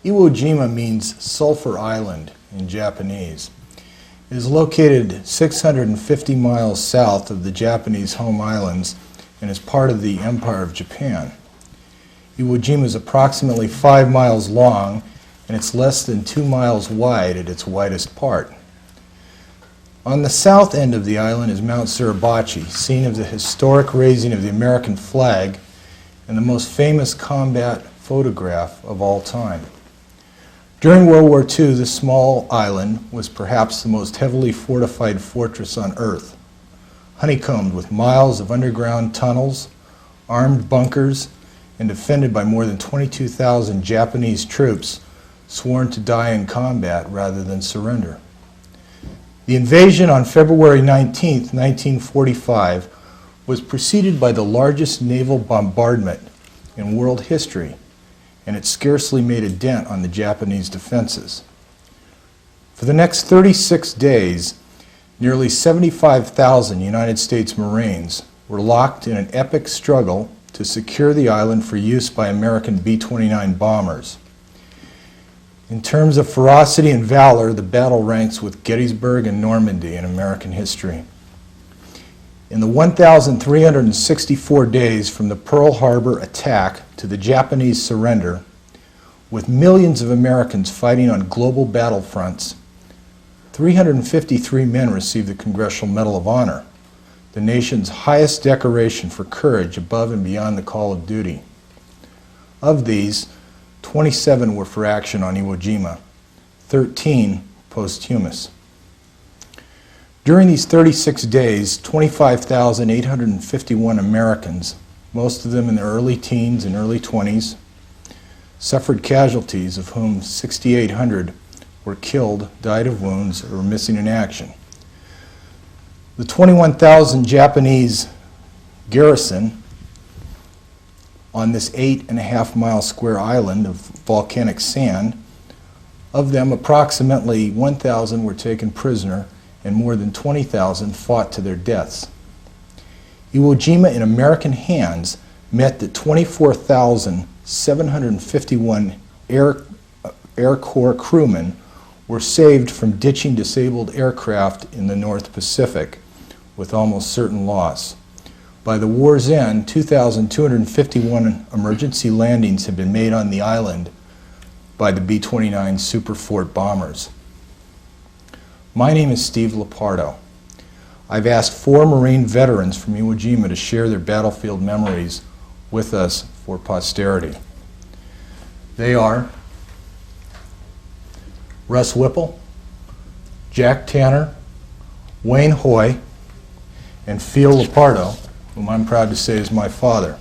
Iwo Jima means Sulphur Island in Japanese. It is located 650 miles south of the Japanese home islands and is part of the Empire of Japan. Iwo Jima is approximately 5 miles long and it's less than 2 miles wide at its widest part. On the south end of the island is Mount Suribachi, scene of the historic raising of the American flag and the most famous combat photograph of all time. During World War II, this small island was perhaps the most heavily fortified fortress on Earth, honeycombed with miles of underground tunnels, armed bunkers, and defended by more than 22,000 Japanese troops sworn to die in combat rather than surrender. The invasion on February 19, 1945, was preceded by the largest naval bombardment in world history, and it scarcely made a dent on the Japanese defenses. For the next 36 days, nearly 75,000 United States Marines were locked in an epic struggle to secure the island for use by American B-29 bombers. In terms of ferocity and valor, the battle ranks with Gettysburg and Normandy in American history. In the 1,364 days from the Pearl Harbor attack to the Japanese surrender, with millions of Americans fighting on global battlefronts, 353 men received the Congressional Medal of Honor, the nation's highest decoration for courage above and beyond the call of duty. Of these, 27 were for action on Iwo Jima, 13 posthumous. During these 36 days, 25,851 Americans, most of them in their early teens and early 20s, suffered casualties, of whom 6,800 were killed, died of wounds, or were missing in action. The 21,000 Japanese garrison on this 8.5-mile square island of volcanic sand, of them approximately 1,000 were taken prisoner and more than 20,000 fought to their deaths. Iwo Jima in American hands meant that 24,751 Air Corps crewmen were saved from ditching disabled aircraft in the North Pacific with almost certain loss. By the war's end, 2,251 emergency landings had been made on the island by the B-29 Superfort bombers. My name is Steve Lopardo. I've asked 4 Marine veterans from Iwo Jima to share their battlefield memories with us for posterity. They are Russ Whipple, Jack Tanner, Wayne Hoy, and Phil Lopardo, whom I'm proud to say is my father.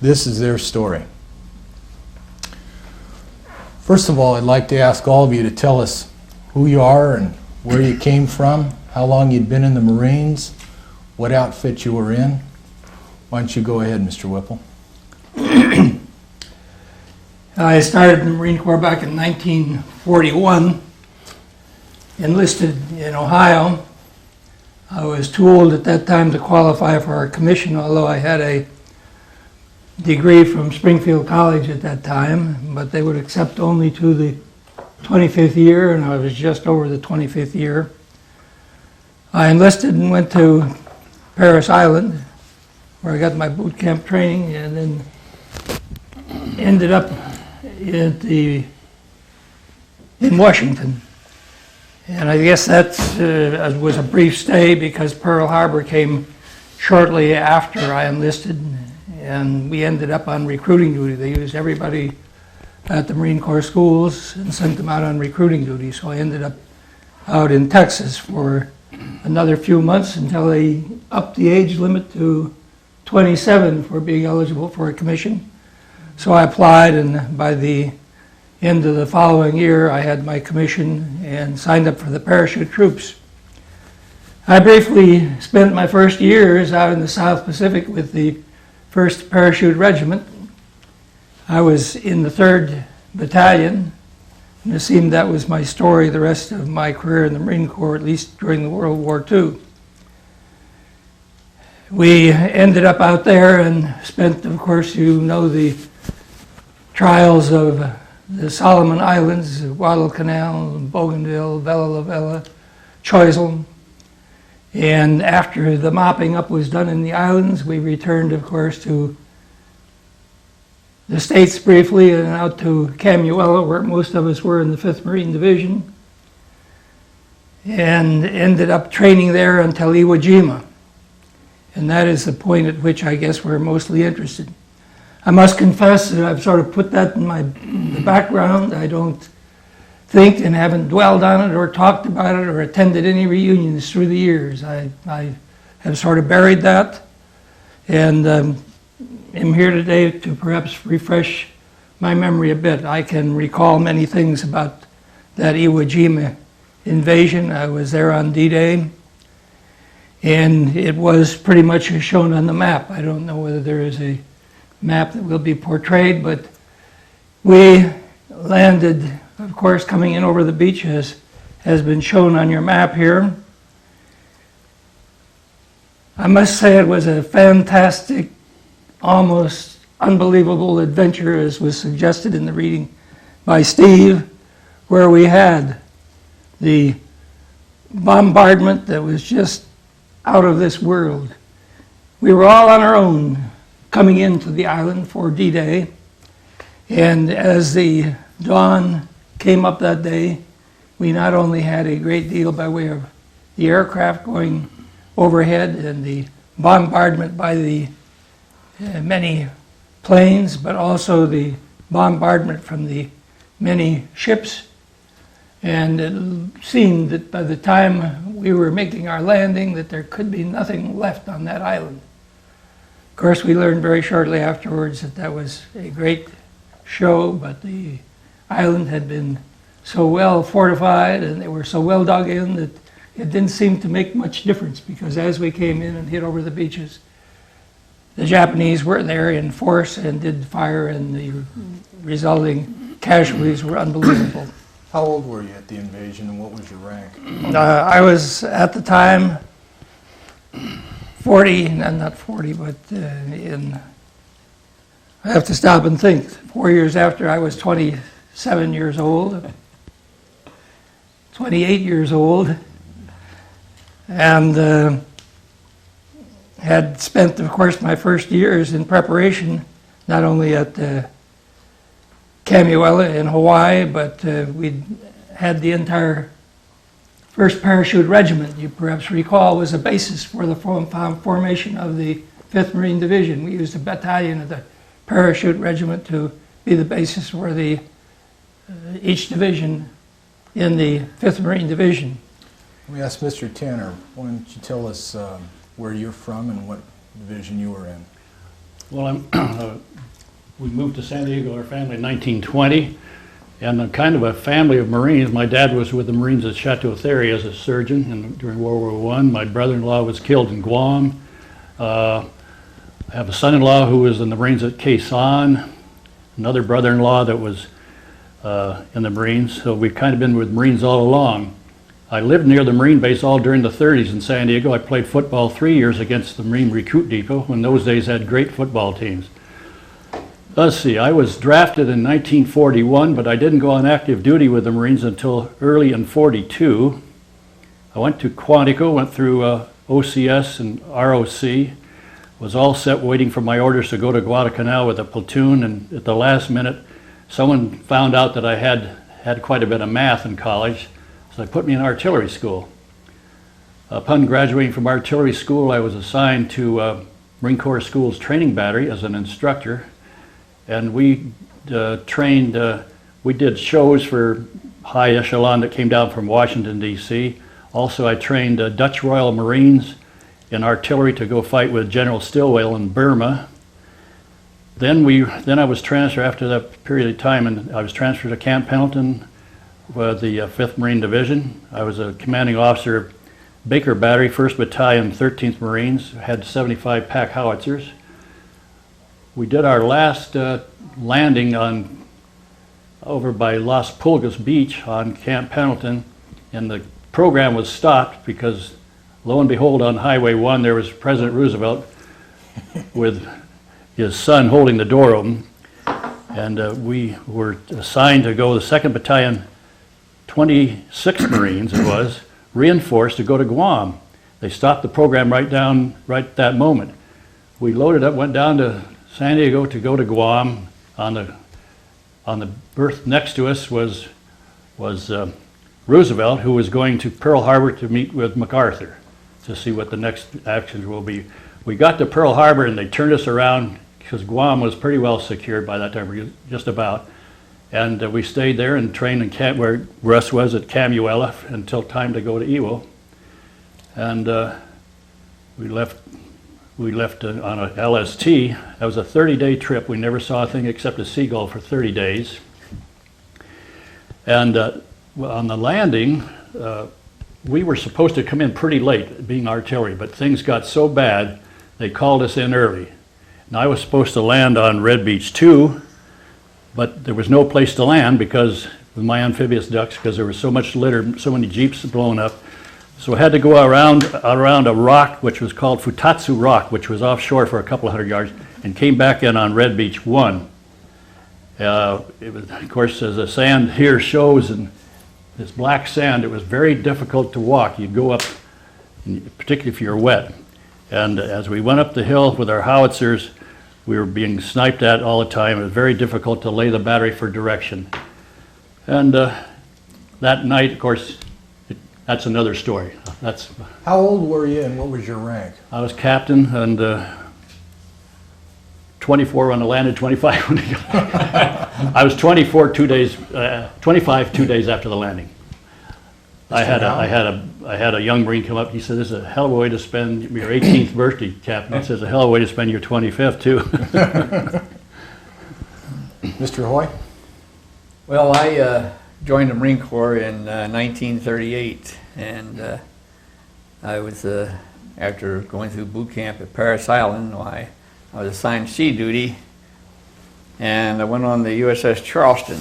This is their story. First of all, I'd like to ask all of you to tell us who you are and where you came from, how long you'd been in the Marines, what outfit you were in. Why don't you go ahead, Mr. Whipple? I started in the Marine Corps back in 1941, enlisted in Ohio. I was too old at that time to qualify for a commission, although I had a degree from Springfield College at that time, but they would accept only to the 25th year, and I was just over the 25th year. I enlisted and went to Parris Island, where I got my boot camp training, and then ended up in Washington. And I guess that was a brief stay because Pearl Harbor came shortly after I enlisted, and we ended up on recruiting duty. They used everybody at the Marine Corps schools and sent them out on recruiting duty. So I ended up out in Texas for another few months until they upped the age limit to 27 for being eligible for a commission. So I applied, and by the end of the following year, I had my commission and signed up for the parachute troops. I briefly spent my first years out in the South Pacific with the 1st Parachute Regiment. I was in the 3rd Battalion, and it seemed that was my story the rest of my career in the Marine Corps, at least during the World War II. We ended up out there and spent, of course, you know, the trials of the Solomon Islands, Guadalcanal, Bougainville, Vella La Vella, Choiseul. And after the mopping up was done in the islands, we returned, of course, to the States briefly and out to Camuella, where most of us were in the 5th Marine Division, and ended up training there until Iwo Jima. And that is the point at which I guess we're mostly interested. I must confess that I've sort of put that in the background. I don't think and haven't dwelled on it or talked about it or attended any reunions through the years. I have sort of buried that, and am here today to perhaps refresh my memory a bit. I can recall many things about that Iwo Jima invasion. I was there on D-Day, and it was pretty much as shown on the map. I don't know whether there is a map that will be portrayed, but we landed, of course, coming in over the beach as has been shown on your map here. I must say it was a fantastic, almost unbelievable adventure, as was suggested in the reading by Steve, where we had the bombardment that was just out of this world. We were all on our own coming into the island for D-Day, and as the dawn came up that day, we not only had a great deal by way of the aircraft going overhead and the bombardment by the many planes, but also the bombardment from the many ships. And it seemed that by the time we were making our landing that there could be nothing left on that island. Of course, we learned very shortly afterwards that that was a great show, but the island had been so well fortified and they were so well dug in that it didn't seem to make much difference, because as we came in and hit over the beaches, the Japanese were there in force and did fire, and the resulting casualties were unbelievable. How old were you at the invasion, and what was your rank? I was at the time 40, not 40, but I have to stop and think. 4 years after, I was 27 years old, 28 years old, and had spent, of course, my first years in preparation, not only at Camuella in Hawaii, but we had the entire 1st Parachute Regiment, you perhaps recall, was a basis for the formation of the 5th Marine Division. We used a battalion of the Parachute Regiment to be the basis for the each division in the 5th Marine Division. We asked Mr. Tanner, why don't you tell us where you're from and what division you were in? Well, we moved to San Diego, our family, in 1920, and I'm kind of a family of Marines. My dad was with the Marines at Chateau Thierry as a surgeon during World War I. My brother-in-law was killed in Guam. I have a son-in-law who was in the Marines at Khe Sanh, another brother-in-law that was in the Marines, so we've kind of been with Marines all along. I lived near the Marine base all during the 30s in San Diego. I played football 3 years against the Marine Recruit Depot, when those days had great football teams. Let's see, I was drafted in 1941, but I didn't go on active duty with the Marines until early in 42. I went to Quantico, went through OCS and ROC, was all set waiting for my orders to go to Guadalcanal with a platoon, and at the last minute, someone found out that I had quite a bit of math in college, so they put me in artillery school. Upon graduating from artillery school, I was assigned to Marine Corps School's training battery as an instructor, and we trained, we did shows for high echelon that came down from Washington, D.C. Also, I trained Dutch Royal Marines in artillery to go fight with General Stilwell in Burma. Then I was transferred after that period of time, and I was transferred to Camp Pendleton with the 5th Marine Division. I was a commanding officer of Baker Battery, 1st Battalion, 13th Marines, had 75 pack howitzers. We did our last landing over by Las Pulgas Beach on Camp Pendleton, and the program was stopped because, lo and behold, on Highway 1 there was President Roosevelt with his son holding the door open. And we were assigned to go, the 2nd Battalion, 26 Marines it was, reinforced to go to Guam. They stopped the program right that moment. We loaded up, went down to San Diego to go to Guam. On the berth next to us was Roosevelt, who was going to Pearl Harbor to meet with MacArthur to see what the next actions will be. We got to Pearl Harbor and they turned us around because Guam was pretty well secured by that time, just about. And we stayed there and trained in camp where Russ was at Camuella until time to go to Iwo. And we left on a LST. That was a 30-day trip. We never saw a thing except a seagull for 30 days. And on the landing, we were supposed to come in pretty late, being artillery, but things got so bad, they called us in early. And I was supposed to land on Red Beach 2, but there was no place to land because with my amphibious ducks, because there was so much litter, so many jeeps blown up. So I had to go around a rock, which was called Futatsu Rock, which was offshore for a couple of 100 yards, and came back in on Red Beach 1. It was, of course, as the sand here shows, and this black sand, it was very difficult to walk. You'd go up, particularly if you're wet. And as we went up the hill with our howitzers, we were being sniped at all the time. It was very difficult to lay the battery for direction. And that night, of course, that's another story. How old were you and what was your rank? I was captain and 24 when I landed, 25 when I got I was 24 2 days, 25 2 days after the landing. I had a young Marine come up. He said, "This is a hell of a way to spend your 18th birthday, Captain." He says, "A hell of a way to spend your 25th too." Mr. Haugh? Well, I joined the Marine Corps in 1938, and I was, after going through boot camp at Parris Island, I was assigned sea duty, and I went on the USS Charleston,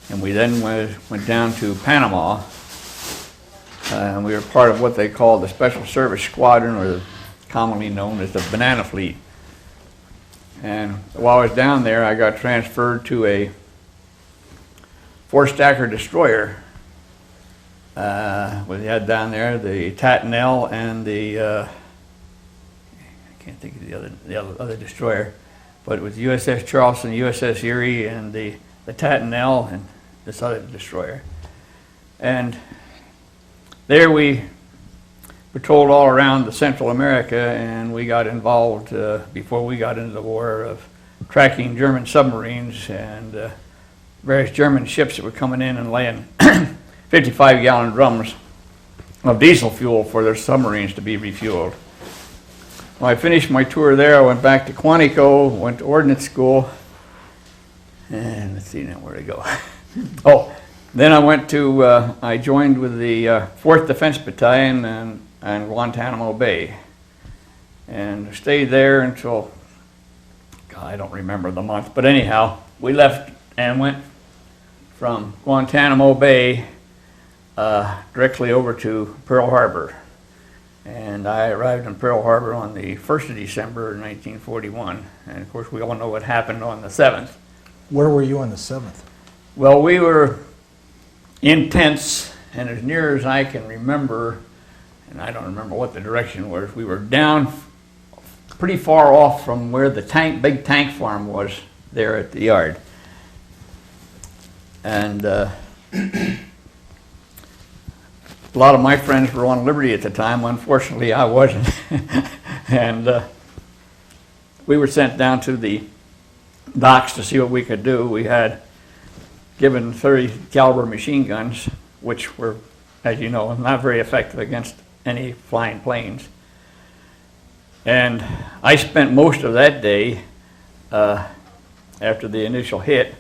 and we then went down to Panama, and we were part of what they called the Special Service Squadron, or commonly known as the Banana Fleet. And while I was down there, I got transferred to a four-stacker destroyer. We had down there the Tattnell and the I can't think of the other destroyer, but it was USS Charleston, USS Erie, and the Tattnell, and this other destroyer. And there we patrolled all around the Central America, and we got involved before we got into the war of tracking German submarines and various German ships that were coming in and laying 55-gallon drums of diesel fuel for their submarines to be refueled. When I finished my tour there, I went back to Quantico, went to ordnance school, and let's see now where to go. Oh, then I joined with the 4th Defense Battalion and Guantanamo Bay, and stayed there until, God, I don't remember the month, but anyhow, we left and went from Guantanamo Bay directly over to Pearl Harbor. And I arrived in Pearl Harbor on the 1st of December 1941. And of course, we all know what happened on the 7th. Where were you on the 7th? Well, we were in tents, and as near as I can remember, and I don't remember what the direction was, we were down pretty far off from where the big tank farm was there at the yard. And a lot of my friends were on liberty at the time. Unfortunately, I wasn't. And we were sent down to the docks to see what we could do. We had given 30 caliber machine guns, which were, as you know, not very effective against any flying planes. And I spent most of that day, after the initial hit,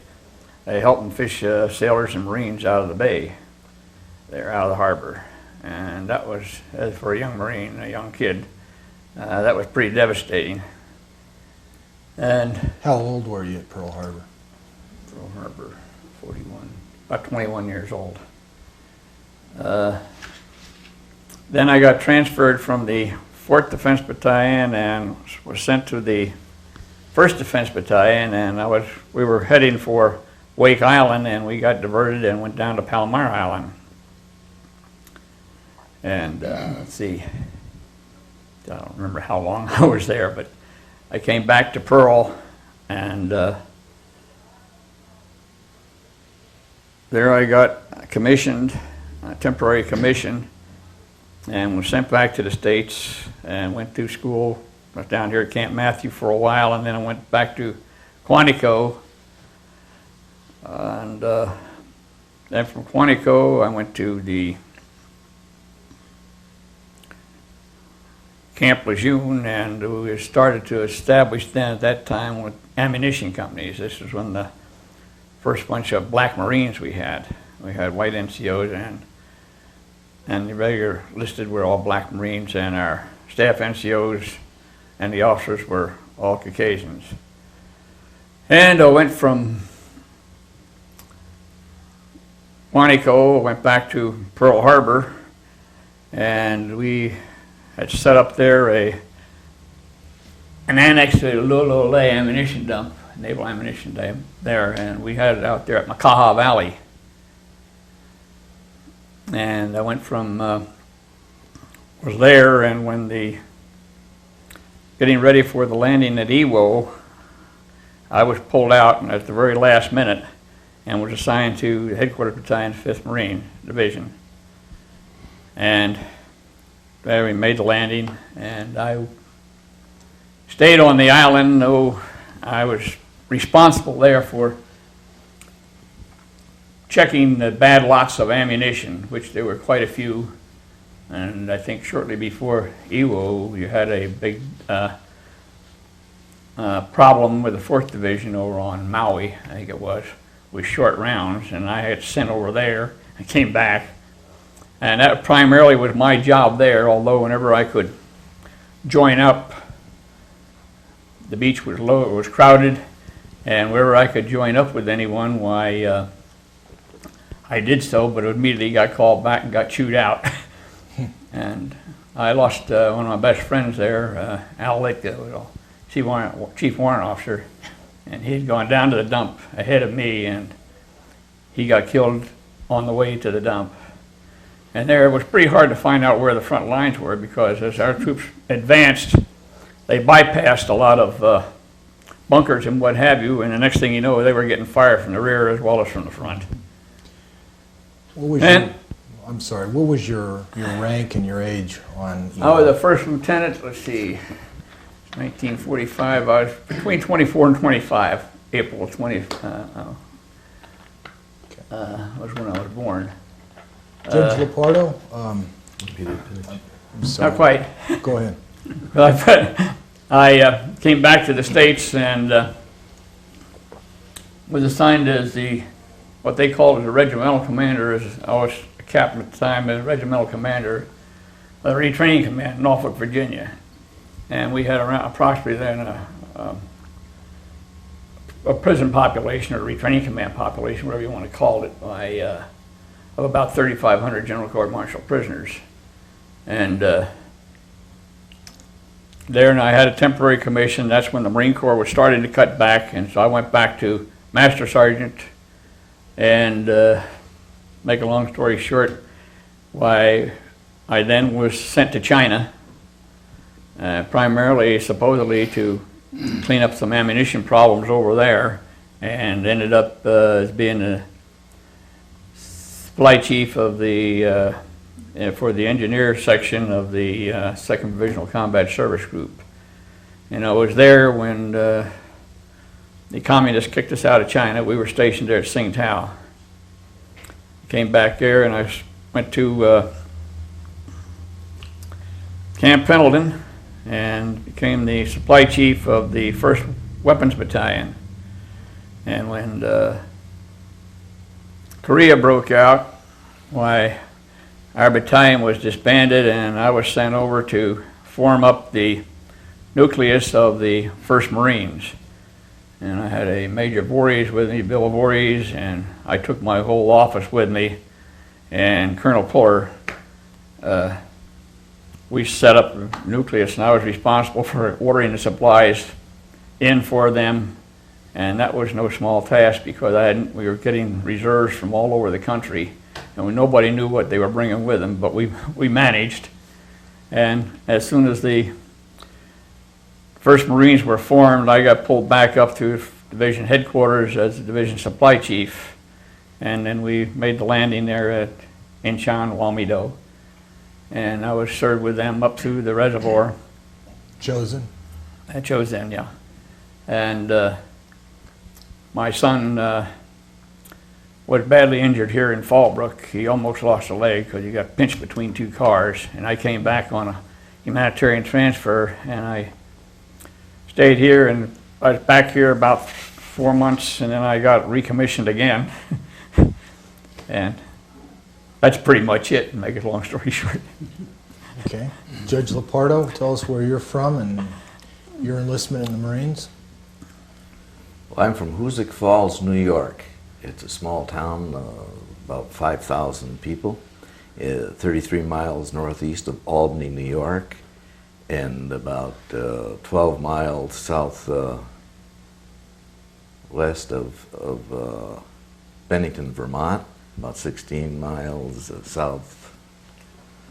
helping fish sailors and Marines out of the bay. There, out of the harbor. And that was, as for a young Marine, a young kid, that was pretty devastating. And How old were you at Pearl Harbor? Pearl Harbor, 41, about 21 years old. Then I got transferred from the 4th Defense Battalion and was sent to the 1st Defense Battalion, and we were heading for Wake Island, and we got diverted and went down to Palomar Island. And let's see, I don't remember how long I was there, but I came back to Pearl, and there I got commissioned, a temporary commission, and was sent back to the States and went through school. I was down here at Camp Matthew for a while, and then I went back to Quantico. And then from Quantico, I went to the Camp Lejeune, and we started to establish then at that time with ammunition companies. This was when the first bunch of black Marines we had. We had white NCOs, and the regular listed were all black Marines, and our staff NCOs and the officers were all Caucasians. And I went from Quantico, went back to Pearl Harbor, and we had set up there an annex to the Lolo ammunition dump, naval ammunition dump there, and we had it out there at Makaha Valley. And I went from, was there, and when getting ready for the landing at Iwo, I was pulled out at the very last minute and was assigned to the Headquarters Battalion, 5th Marine Division. And we made the landing, and I stayed on the island, though I was responsible there for checking the bad lots of ammunition, which there were quite a few. And I think shortly before Iwo, you had a big problem with the 4th Division over on Maui, I think it was, with short rounds, and I had sent over there and came back. And that primarily was my job there, although whenever I could join up, the beach was low, it was crowded, and wherever I could join up with anyone, why, I did so, but immediately got called back and got chewed out. And I lost one of my best friends there, Al Lake, Chief Warrant Officer, and he had gone down to the dump ahead of me, and he got killed on the way to the dump. And there it was pretty hard to find out where the front lines were, because as our troops advanced, they bypassed a lot of bunkers and what have you, and the next thing you know, they were getting fire from the rear as well as from the front. What was your rank and your age on Iwo? I was a first lieutenant, let's see, 1945, I was between 24 and 25, April 20, was when I was born. Judge Lopardo? I'm sorry. Not quite. Go ahead. But I came back to the States and was assigned as what they called as a regimental commander. I was a captain at the time, as a regimental commander of the retraining command in Norfolk, Virginia. And we had around approximately then a prison population, or retraining command population, whatever you want to call it, of about 3,500 general court-martial prisoners. And there, and I had a temporary commission. That's when the Marine Corps was starting to cut back, and so I went back to Master Sergeant. And make a long story short, why I then was sent to China, primarily, supposedly, to clean up some ammunition problems over there, and ended up as being the supply chief of the for the engineer section of the 2nd Divisional Combat Service Group. And I was there when the communists kicked us out of China. We were stationed there at Tsingtao. Came back there, and I went to Camp Pendleton and became the supply chief of the 1st Weapons Battalion. And when Korea broke out, why, our battalion was disbanded, and I was sent over to form up the nucleus of the 1st Marines. And I had a Major Voorhees with me, Bill Voorhees, and I took my whole office with me, and Colonel Puller. We set up the nucleus, and I was responsible for ordering the supplies in for them, and that was no small task because we were getting reserves from all over the country, and nobody knew what they were bringing with them, but we managed. And as soon as the First Marines were formed, I got pulled back up to division headquarters as the division supply chief, and then we made the landing there at Incheon, Wamido, and I was served with them up to the reservoir. Chosen? I chose them, yeah. And my son was badly injured here in Fallbrook. He almost lost a leg because he got pinched between two cars, and I came back on a humanitarian transfer, and I stayed here, and I was back here about 4 months, and then I got recommissioned again. And that's pretty much it, to make it a long story short. Okay. Judge Lopardo, tell us where you're from and your enlistment in the Marines. Well, I'm from Hoosick Falls, New York. It's a small town, about 5,000 people, 33 miles northeast of Albany, New York, and about 12 miles southwest of Bennington, Vermont, about 16 miles south,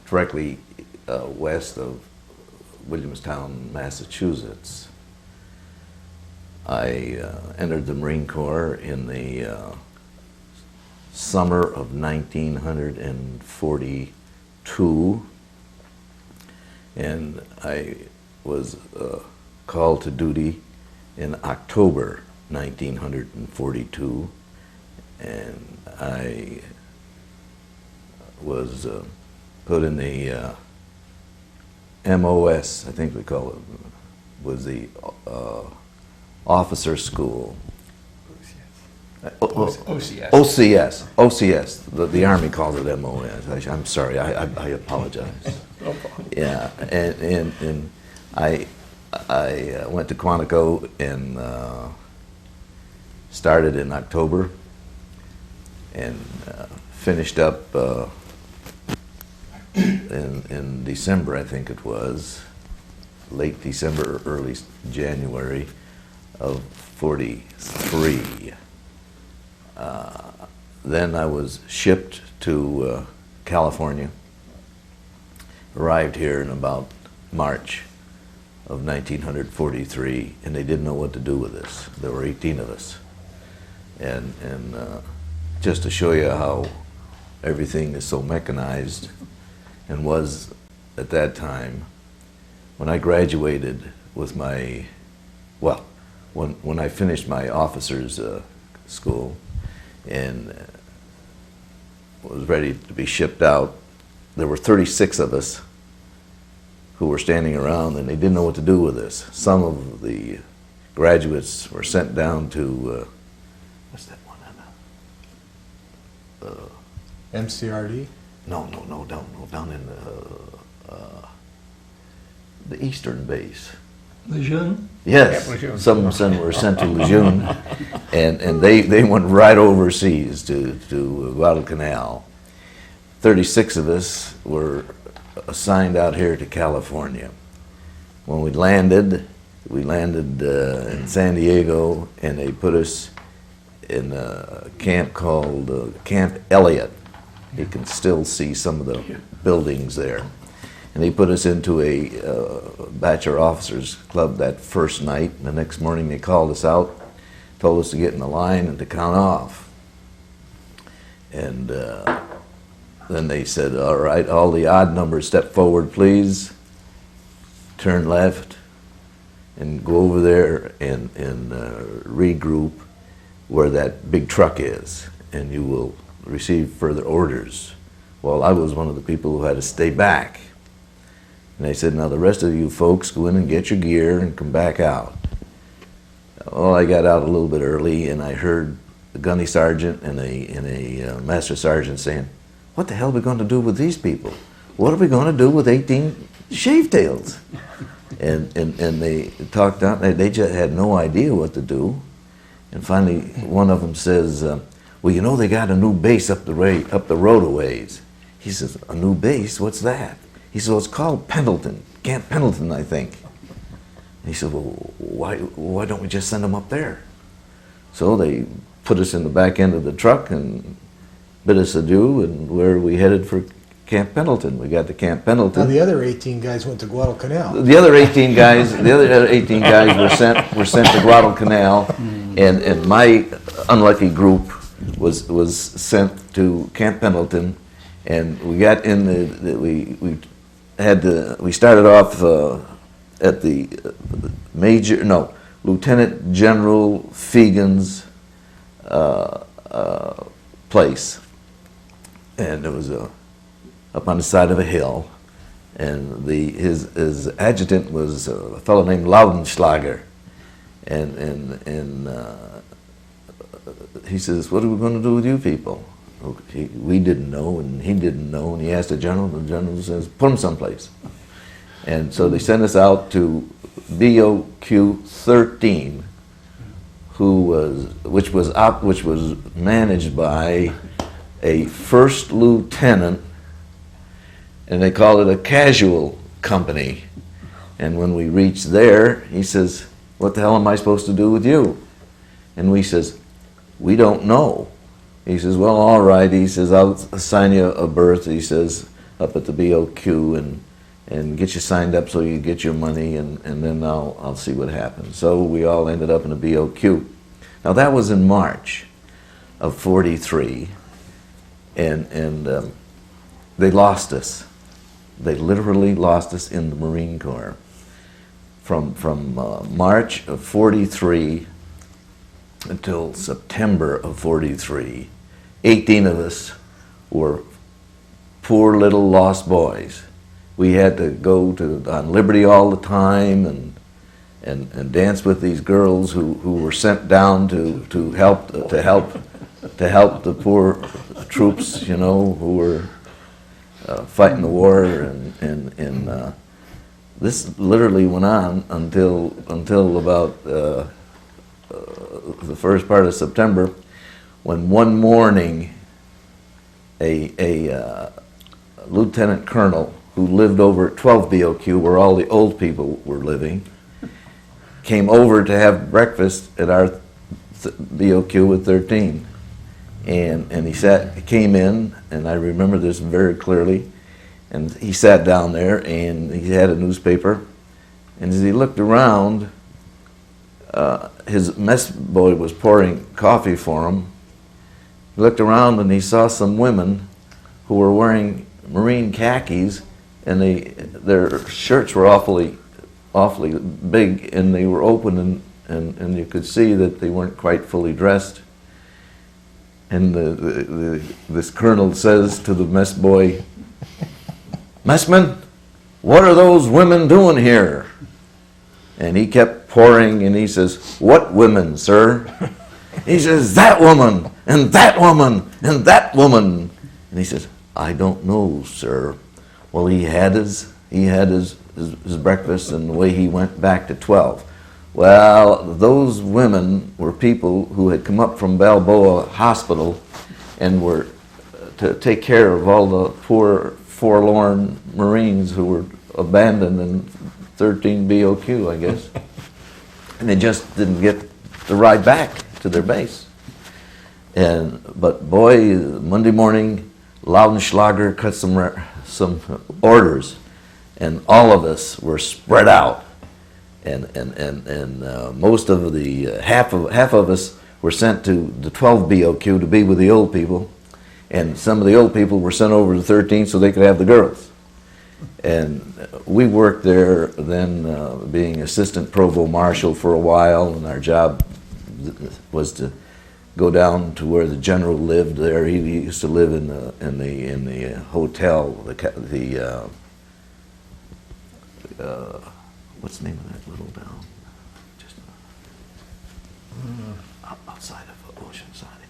directly west of Williamstown, Massachusetts. I entered the Marine Corps in the summer of 1942, and I was called to duty in October 1942, and I was put in the MOS, I think we call it, was the officer school. OCS. The Army calls it MOS. I'm sorry, I apologize. Yeah, and I went to Quantico and started in October and finished up in December, I think it was, late December, early January of 43. Then I was shipped to California, arrived here in about March of 1943, and they didn't know what to do with us. There were 18 of us. And just to show you how everything is so mechanized and was at that time, when I graduated with my, well, when I finished my officer's school and was ready to be shipped out, there were 36 of us who were standing around and they didn't know what to do with us. Some of the graduates were sent down to, what's that one? MCRD? No, down in the eastern base. Lejeune? Yes, Yeah, Lejeune. some of them were sent to Lejeune, and they went right overseas to Guadalcanal. 36 of us were assigned out here to California. When we landed in San Diego, and they put us in a camp called Camp Elliott. You can still see some of the buildings there. And they put us into a Bachelor Officers Club that first night. And the next morning they called us out, told us to get in the line and to count off. And then they said, all right, all the odd numbers step forward, please. Turn left and go over there and regroup where that big truck is, and you will receive further orders. Well, I was one of the people who had to stay back. And they said, now the rest of you folks go in and get your gear and come back out. Well, I got out a little bit early, and I heard a gunny sergeant and a master sergeant saying, what the hell are we going to do with these people? What are we going to do with 18 shavetails? And they talked out, they just had no idea what to do. And finally, one of them says, well, you know, they got a new base up the road a ways. He says, a new base? What's that? He says, well, it's called Pendleton, Camp Pendleton, I think. He said, well, why don't we just send them up there? So they put us in the back end of the truck and bid us adieu, and where we headed for Camp Pendleton. We got to Camp Now, Pendleton. the other 18 guys went to Guadalcanal. The other 18 guys were sent to Guadalcanal, and my unlucky group was sent to Camp Pendleton, and we got in we started off at the Lieutenant General Fegan's place, and it was up on the side of a hill, and his adjutant was a fellow named Laudenschlager, and he says, "What are we going to do with you people?" We didn't know, and he didn't know, and he asked the general, and the general says, "Put him someplace." And so they sent us out to BOQ 13, which was managed by a first lieutenant, and they called it a casual company. And when we reached there, he says, "What the hell am I supposed to do with you?" And we says, "We don't know." He says, "Well, all right." He says, "I'll assign you a berth," he says, "up at the BOQ and get you signed up so you get your money, and then I'll see what happens." So we all ended up in the BOQ. Now that was in March of '43, and they lost us. They literally lost us in the Marine Corps. From March of '43 until September of '43, 18 of us were poor little lost boys. We had to go on Liberty all the time and dance with these girls who were sent down to help the poor troops, you know, who were fighting the war, and this literally went on until about the first part of September, when one morning a lieutenant colonel who lived over at 12 BOQ, where all the old people were living, came over to have breakfast at our BOQ with 13. And he came in, and I remember this very clearly, and he sat down there, and he had a newspaper, and as he looked around, his mess boy was pouring coffee for him. He looked around and he saw some women who were wearing Marine khakis, and their shirts were awfully big, and they were open, and you could see that they weren't quite fully dressed. And this colonel says to the mess boy, "Messman, what are those women doing here?" And he kept pouring, and he says, "What women, sir?" He says, "That woman, and that woman, and that woman." And he says, "I don't know, sir." Well, he had his breakfast, and away he went back to 12. Well, those women were people who had come up from Balboa Hospital and were to take care of all the poor, forlorn Marines who were abandoned in 13 BOQ, I guess. And they just didn't get the ride back to their base. But boy, Monday morning, Laudenschlager cut some orders, and all of us were spread out. And most of the half of us were sent to the 12 BOQ to be with the old people, and some of the old people were sent over to 13 so they could have the girls. And we worked there then, being assistant provost marshal for a while, and our job was to go down to where the general lived there. He used to live in the hotel, what's the name of that little town? Just outside of Oceanside.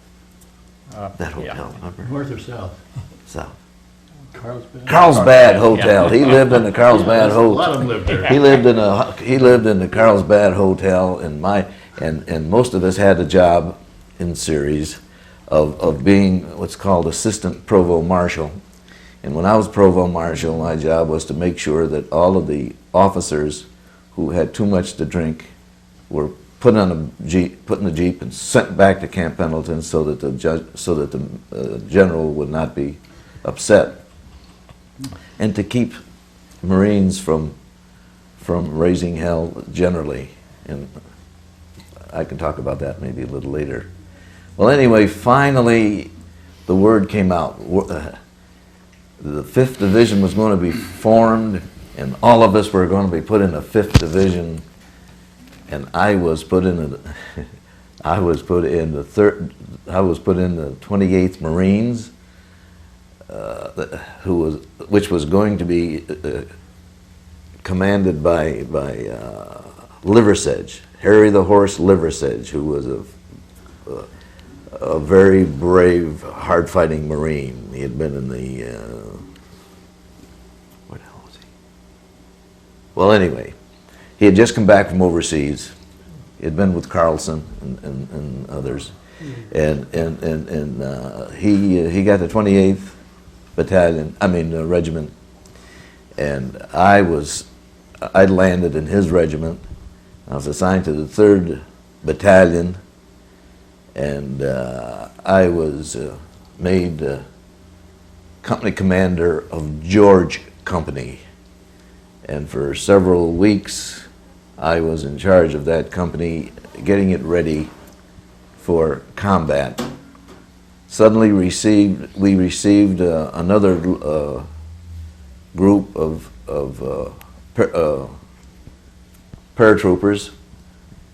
That hotel, remember? North or south? South. Carlsbad? Carlsbad Hotel. He lived in the Carlsbad A Hotel. lot of them lived there. He lived in the Carlsbad Hotel, and most of us had a job in series of being what's called assistant provost marshal. And when I was provost marshal, my job was to make sure that all of the officers who had too much to drink were put in the jeep and sent back to Camp Pendleton so that the general would not be upset, and to keep Marines from raising hell generally. And I can talk about that maybe a little later. Well, anyway, finally the word came out. The 5th Division was going to be formed, and all of us were going to be put in the 5th Division. And I was put in the 28th Marines, which was going to be commanded by Liversedge, Harry the Horse Liversedge, who was a very brave, hard-fighting Marine. He had been in the where the hell was he? Well, anyway. He had just come back from overseas. He had been with Carlson and others, and he got the 28th regiment, and I landed in his regiment. I was assigned to the 3rd Battalion, and I was made company commander of George Company, and for several weeks I was in charge of that company, getting it ready for combat. Suddenly we received another group of paratroopers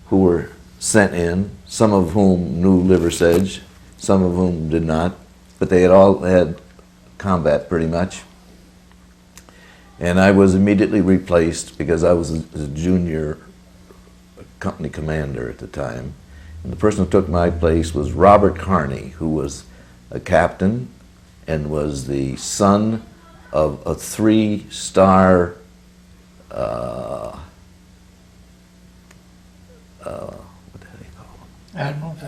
who were sent in, some of whom knew Liversedge, some of whom did not, but they had all had combat pretty much. And I was immediately replaced because I was a junior company commander at the time. And the person who took my place was Robert Carney, who was a captain and was the son of a 3-star what the hell do you call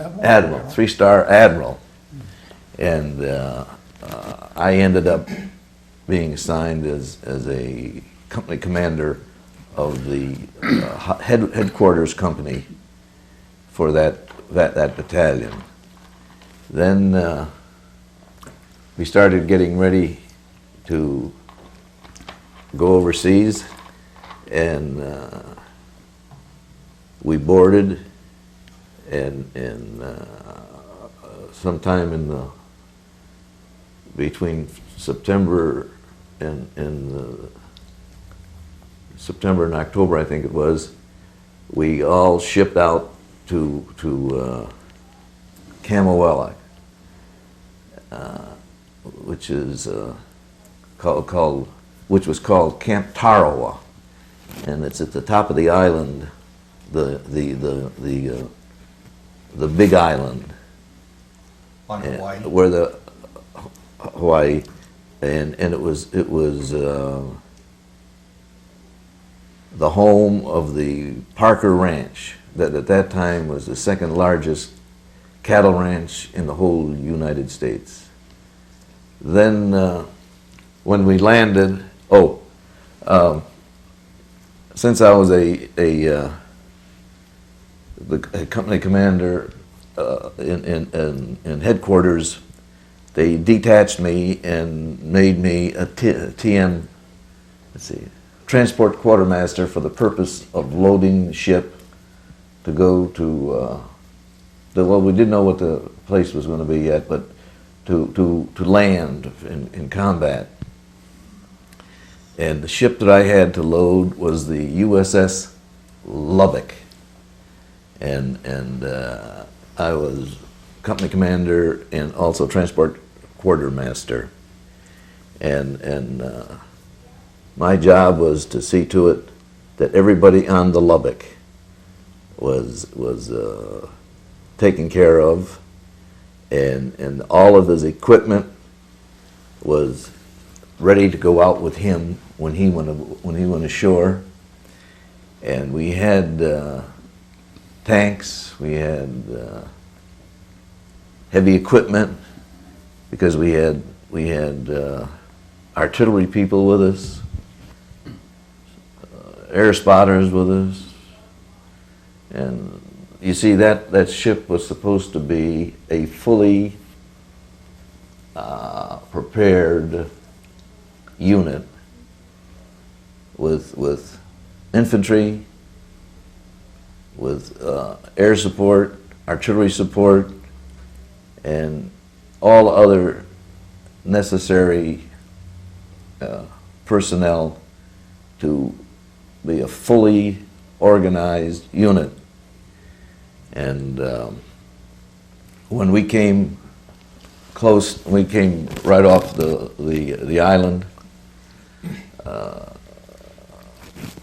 him? Admiral, 3-star admiral. And I ended up being assigned as a company commander of the headquarters company for that battalion. Then we started getting ready to go overseas, and we boarded, and sometime between September and September and October, I think it was, we all shipped out to Camowella, which is which was called Camp Tannerwas, and it's at the top of the island, the big island, On Hawaii. where the Hawaii, and it was the home of the Parker Ranch, that at that time was the 2nd largest cattle ranch in the whole United States. Then when we landed, since I was the company commander in headquarters, they detached me and made me a transport quartermaster for the purpose of loading the ship to go to, well, we didn't know what the place was going to be yet, but to land in combat. And the ship that I had to load was the USS Lubbock, and I was company commander and also transport quartermaster, and my job was to see to it that everybody on the Lubbock was taken care of, and all of his equipment was ready to go out with him when he went ashore. And we had tanks, we had heavy equipment, because we had artillery people with us, air spotters with us. And you see, that ship was supposed to be a fully prepared unit with infantry, with air support, artillery support, and all other necessary personnel to be a fully organized unit. And when we came close, we came right off the island,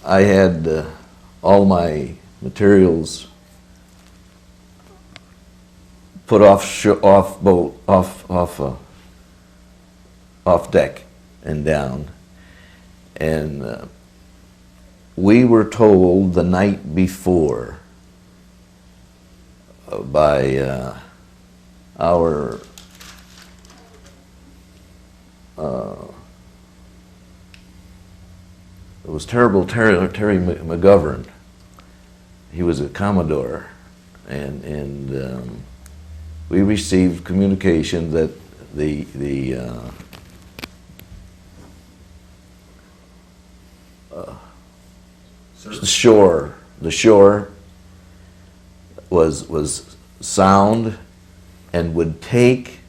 I had all my materials put off deck and down, and we were told the night before by our it was Terry McGovern. He was a Commodore, and we received communication that the shore was sound and would take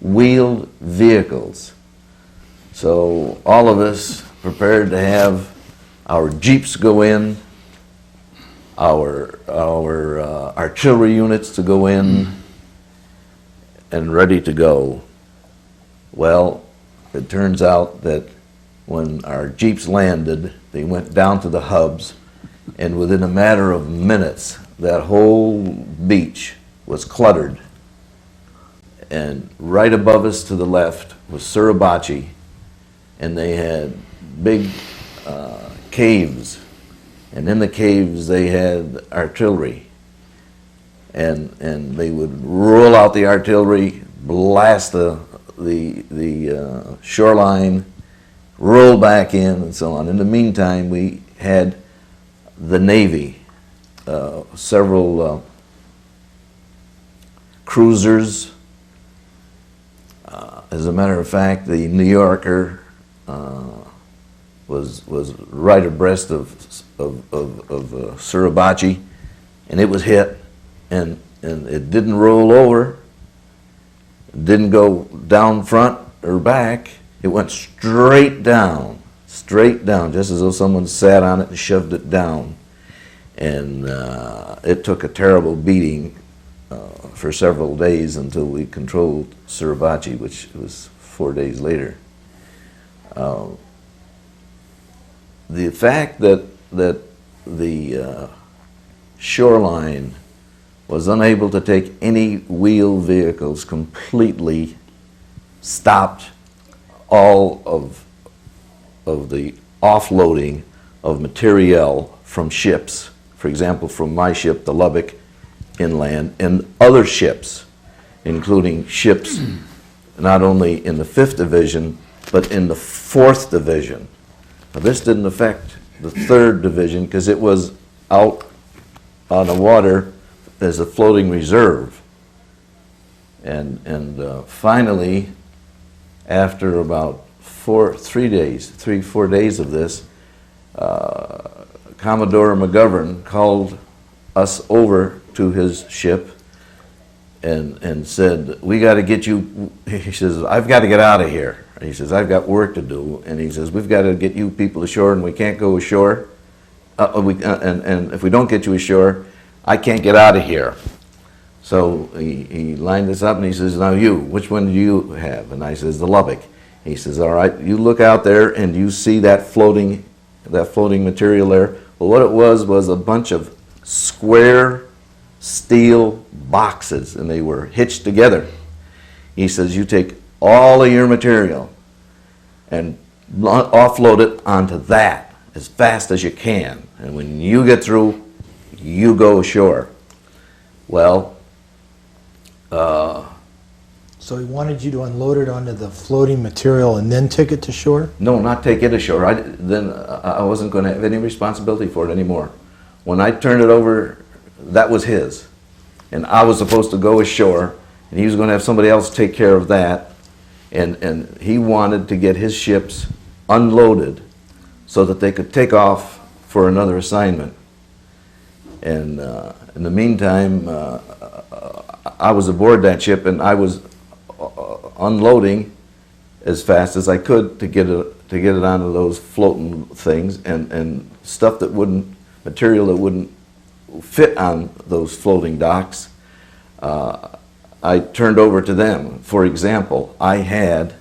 wheeled vehicles. So all of us prepared to have our jeeps go in, our artillery units to go in, and ready to go. Well, it turns out that when our jeeps landed, they went down to the hubs, and within a matter of minutes, that whole beach was cluttered. And right above us to the left was Suribachi, and they had big caves, and in the caves they had artillery, and they would roll out the artillery, blast the shoreline, roll back in, and so on. In the meantime, we had the Navy, several cruisers. As a matter of fact, the New Yorker was right abreast of Suribachi, and it was hit, and it didn't roll over, it didn't go down front or back, it went straight down, just as though someone sat on it and shoved it down. And it took a terrible beating for several days until we controlled Suribachi, which was 4 days later. The fact that the shoreline was unable to take any wheeled vehicles completely stopped all of the offloading of materiel from ships. For example, from my ship, the Lubbock, inland, and other ships, including ships not only in the 5th Division, but in the 4th Division. Now, this didn't affect the 3rd Division because it was out on the water as a floating reserve. And finally, after about 4 days of this, Commodore McGovern called us over to his ship and said, "We got to get you," he says, "I've got to get out of here." He says, "I've got work to do." And he says, "We've got to get you people ashore, and we can't go ashore. And if we don't get you ashore, I can't get out of here." So he lined us up, and he says, "Now you, which one do you have?" And I says, "The Lubbock." He says, "All right, you look out there and you see that floating material there." Well, what it was a bunch of square steel boxes, and they were hitched together. He says, "You take all of your material and offload it onto that as fast as you can, and when you get through, you go ashore." Well, So he wanted you to unload it onto the floating material and then take it to shore? No, not take it ashore. Then I wasn't going to have any responsibility for it anymore. When I turned it over, that was his. And I was supposed to go ashore, and he was going to have somebody else take care of that. And he wanted to get his ships unloaded so that they could take off for another assignment. And in the meantime, I was aboard that ship, and I was unloading as fast as I could to get it onto those floating things, and stuff that wouldn't, material that wouldn't fit on those floating docks, I turned over to them. For example, I had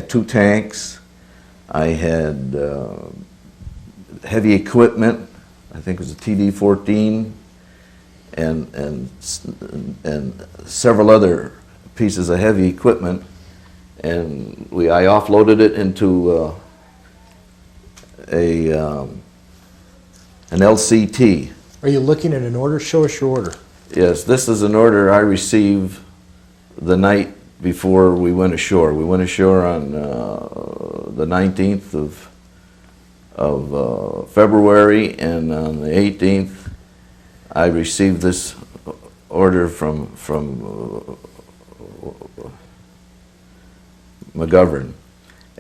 two tanks, I had heavy equipment, I think it was a TD-14, and several other pieces of heavy equipment, and I offloaded it into an LCT. Are you looking at an order? Show us your order. Yes, this is an order I received the night before we went ashore. We went ashore on the 19th of February, and on the 18th I received this order from McGovern,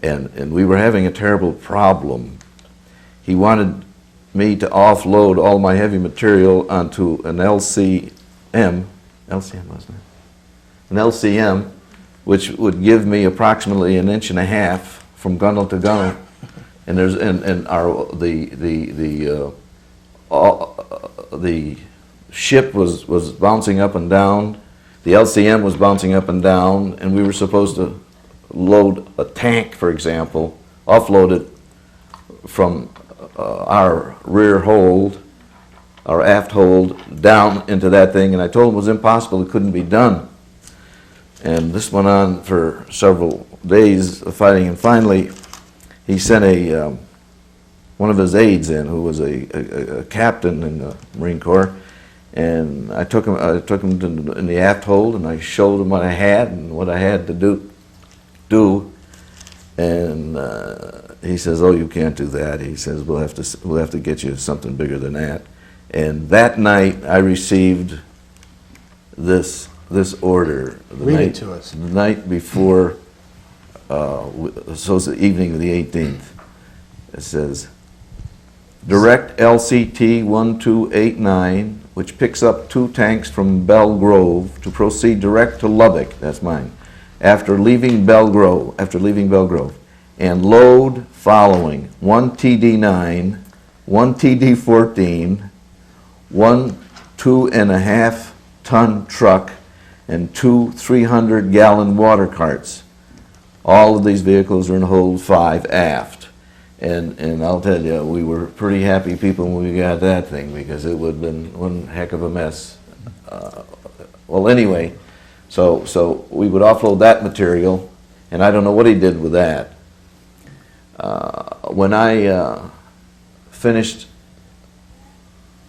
and we were having a terrible problem. He wanted me to offload all my heavy material onto an LCM, wasn't it? An LCM, which would give me approximately 1.5 inches from gunwale to gunwale, and the ship was bouncing up and down, the LCM was bouncing up and down, and we were supposed to load a tank, for example, offload it from our rear hold, our aft hold, down into that thing, and I told him it was impossible, it couldn't be done. And this went on for several days of fighting, and finally he sent one of his aides in, who was a captain in the Marine Corps, and I took him in the aft hold, and I showed him what I had and what I had to do, and he says, "Oh, you can't do that." He says, "We'll have to get you something bigger than that." And that night I received this order. Read it to us. The night before, so it's the evening of the 18th. It says, "Direct LCT 1289, which picks up 2 tanks from Belle Grove, to proceed direct to Lubbock," that's mine, after leaving Belle Grove, and load following: 1 TD9, 1 TD14, 1 2.5-ton truck, and 2 300-gallon water carts. All of these vehicles are in hold 5 aft. And I'll tell you, we were pretty happy people when we got that thing, because it would have been one heck of a mess. Well, anyway, so we would offload that material, and I don't know what he did with that. When I finished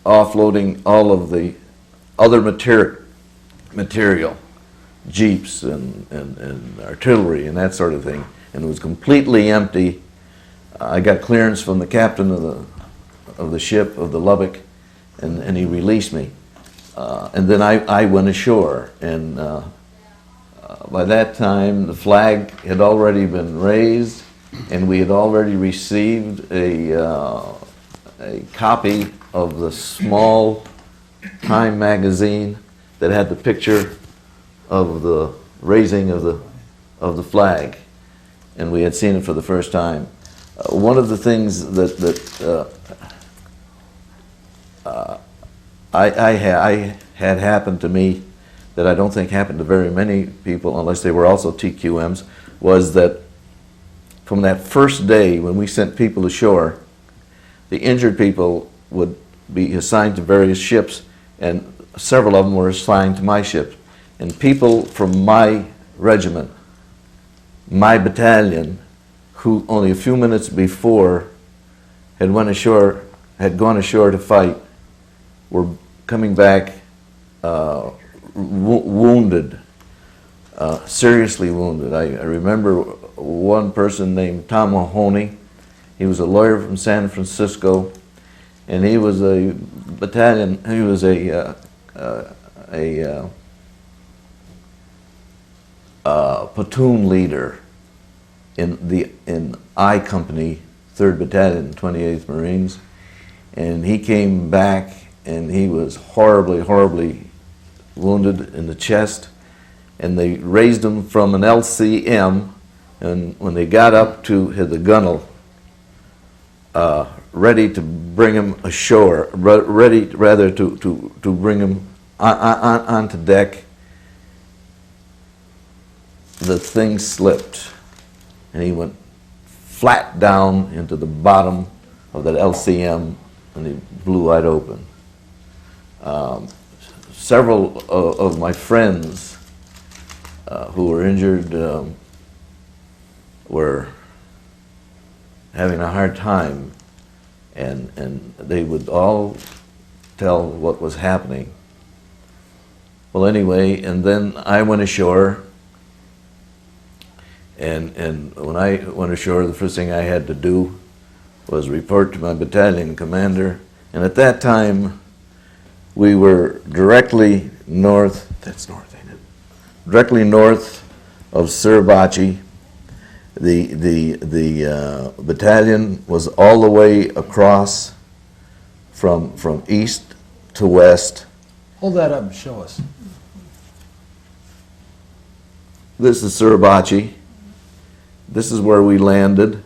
offloading all of the other material, jeeps and artillery and that sort of thing, and it was completely empty, I got clearance from the captain of the ship, of the Lubbock, and he released me. And then I went ashore, and by that time the flag had already been raised, and we had already received a copy of the small Time magazine that had the picture of the raising of the flag, and we had seen it for the first time. One of the things that I had happened to me that I don't think happened to very many people, unless they were also TQMs, was that from that first day when we sent people ashore, the injured people would be assigned to various ships, and several of them were assigned to my ship. And people from my regiment, my battalion, who only a few minutes before had gone ashore to fight, were coming back wounded, seriously wounded. I remember one person named Tom Mahoney. He was a lawyer from San Francisco, and he was a battalion, he was a platoon leader in I Company, 3rd Battalion, 28th Marines, and he came back and he was horribly, horribly wounded in the chest, and they raised him from an LCM, and when they got up to the gunwale, ready to bring him ashore, ready rather to bring him onto deck, the thing slipped and he went flat down into the bottom of that LCM and he blew wide open. Several of my friends who were injured were having a hard time, and they would all tell what was happening. Well, anyway, and then I went ashore, and when I went ashore, the first thing I had to do was report to my battalion commander, and at that time we were directly north, that's north, ain't it? Directly north of Suribachi. The battalion was all the way across from east to west. Hold that up and show us. This is Suribachi. This is where we landed.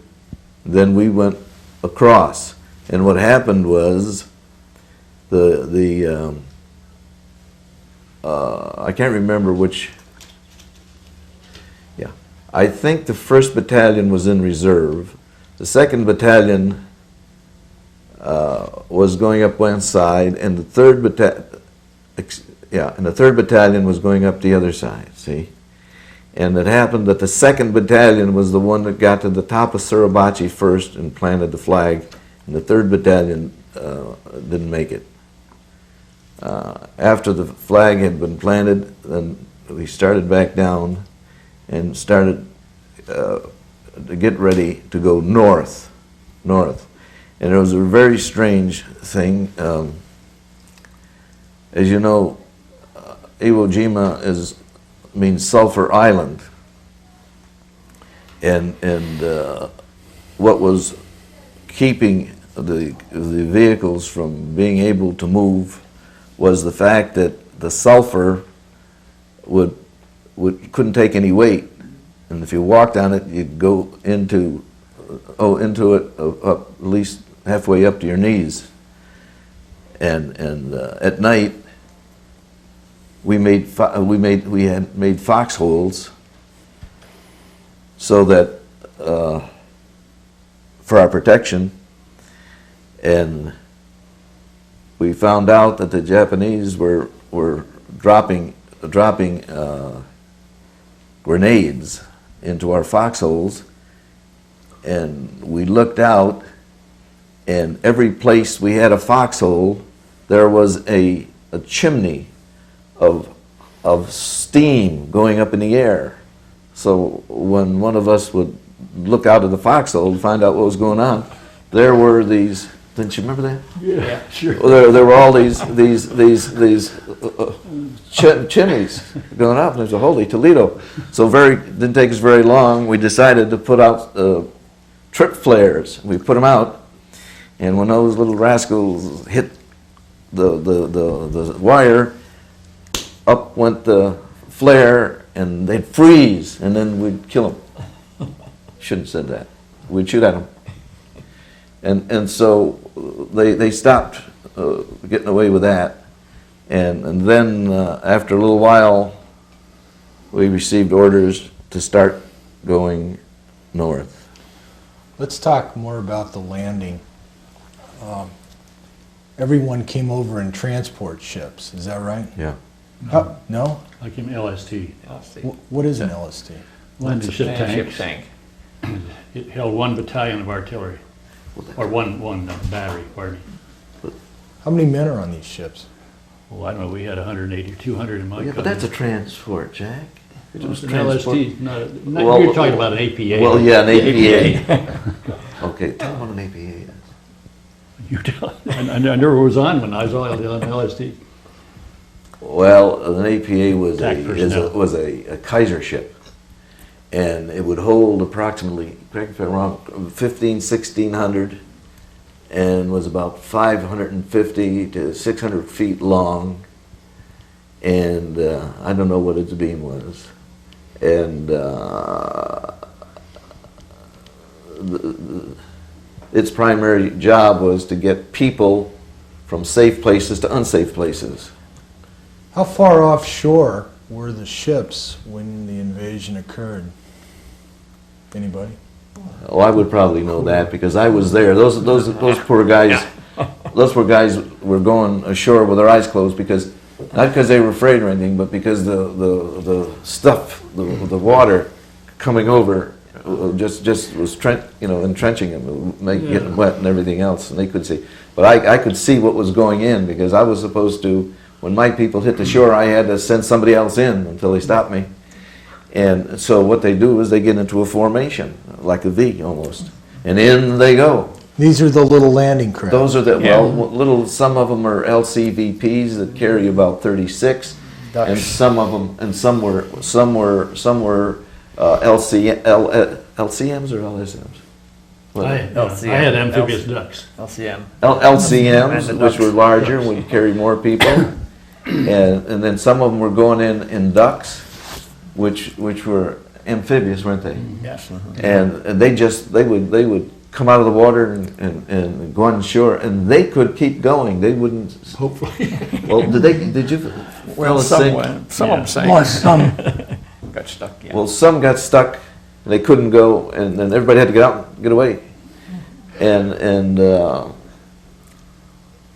Then we went across. And what happened was I can't remember which. Yeah, I think the 1st Battalion was in reserve. The 2nd Battalion was going up one side, and the 3rd Battalion was going up the other side. See, and it happened that the 2nd Battalion was the one that got to the top of Suribachi first and planted the flag, and the 3rd Battalion didn't make it. After the flag had been planted, then we started back down and started to get ready to go north. And it was a very strange thing. As you know, Iwo Jima means Sulphur Island. And what was keeping the vehicles from being able to move was the fact that the sulfur couldn't take any weight, and if you walked on it, you'd go into it up at least halfway up to your knees. And at night, we had made foxholes so that for our protection, and we found out that the Japanese were dropping grenades into our foxholes, and we looked out, and every place we had a foxhole, there was a chimney of steam going up in the air. So when one of us would look out of the foxhole to find out what was going on, there were these. Didn't you remember that? Yeah, sure. Well, there were all these chimneys going up, and there's a holy Toledo. So didn't take us very long. We decided to put out trip flares. We put them out, and when those little rascals hit the wire, up went the flare, and they'd freeze, and then we'd kill them. Shouldn't have said that. We'd shoot at them. And so they stopped getting away with that. And then after a little while, we received orders to start going north. Let's talk more about the landing. Everyone came over in transport ships, is that right? Yeah. No? I came LST, What is an LST? landing ship Ship tanks. tank. It held 1 battalion of artillery, or one battery, pardon me. How many men are on these ships? Oh, I don't know, we had 180 or 200 in my Yeah, company. but that's a transport, Jack. It It was was an transport. LST, Well, you're talking about an APA. Well, yeah, an APA. Okay, tell them what an APA is. You tell, I never was on when I was on LST. Well, an APA was Attack personnel. was a Kaiser ship, and it would hold approximately, correct me if I'm wrong, 1600, and was about 550 to 600 feet long, and I don't know what its beam was, and its primary job was to get people from safe places to unsafe places. How far offshore were the ships when the invasion occurred? Anybody? Oh, I would probably know that because I was there. Those poor guys, those poor guys were going ashore with their eyes closed because, not because they were afraid or anything, but because the stuff, the water coming over just was entrenching them, making getting wet and everything else, and they could see. But I could see what was going in because I was supposed to, when my people hit the shore, I had to send somebody else in until they stopped me. And so what they do is they get into a formation, like a V almost, and in they go. These are the little landing craft. Those are some of them are LCVPs that carry about 36, and some of them, and some were LCMs or LSMs? I had amphibious ducks. LCM. LCMs, And the which were ducks. larger and would carry more people, and then some of them were going in ducks, which were amphibious, weren't they? Yes. And they would come out of the water and go on shore, and they could keep going. They wouldn't. Hopefully. Well, did you? Well, some of them sank. Plus some. Got stuck, yeah. Well, some got stuck. And they couldn't go, and then everybody had to get out and get away. And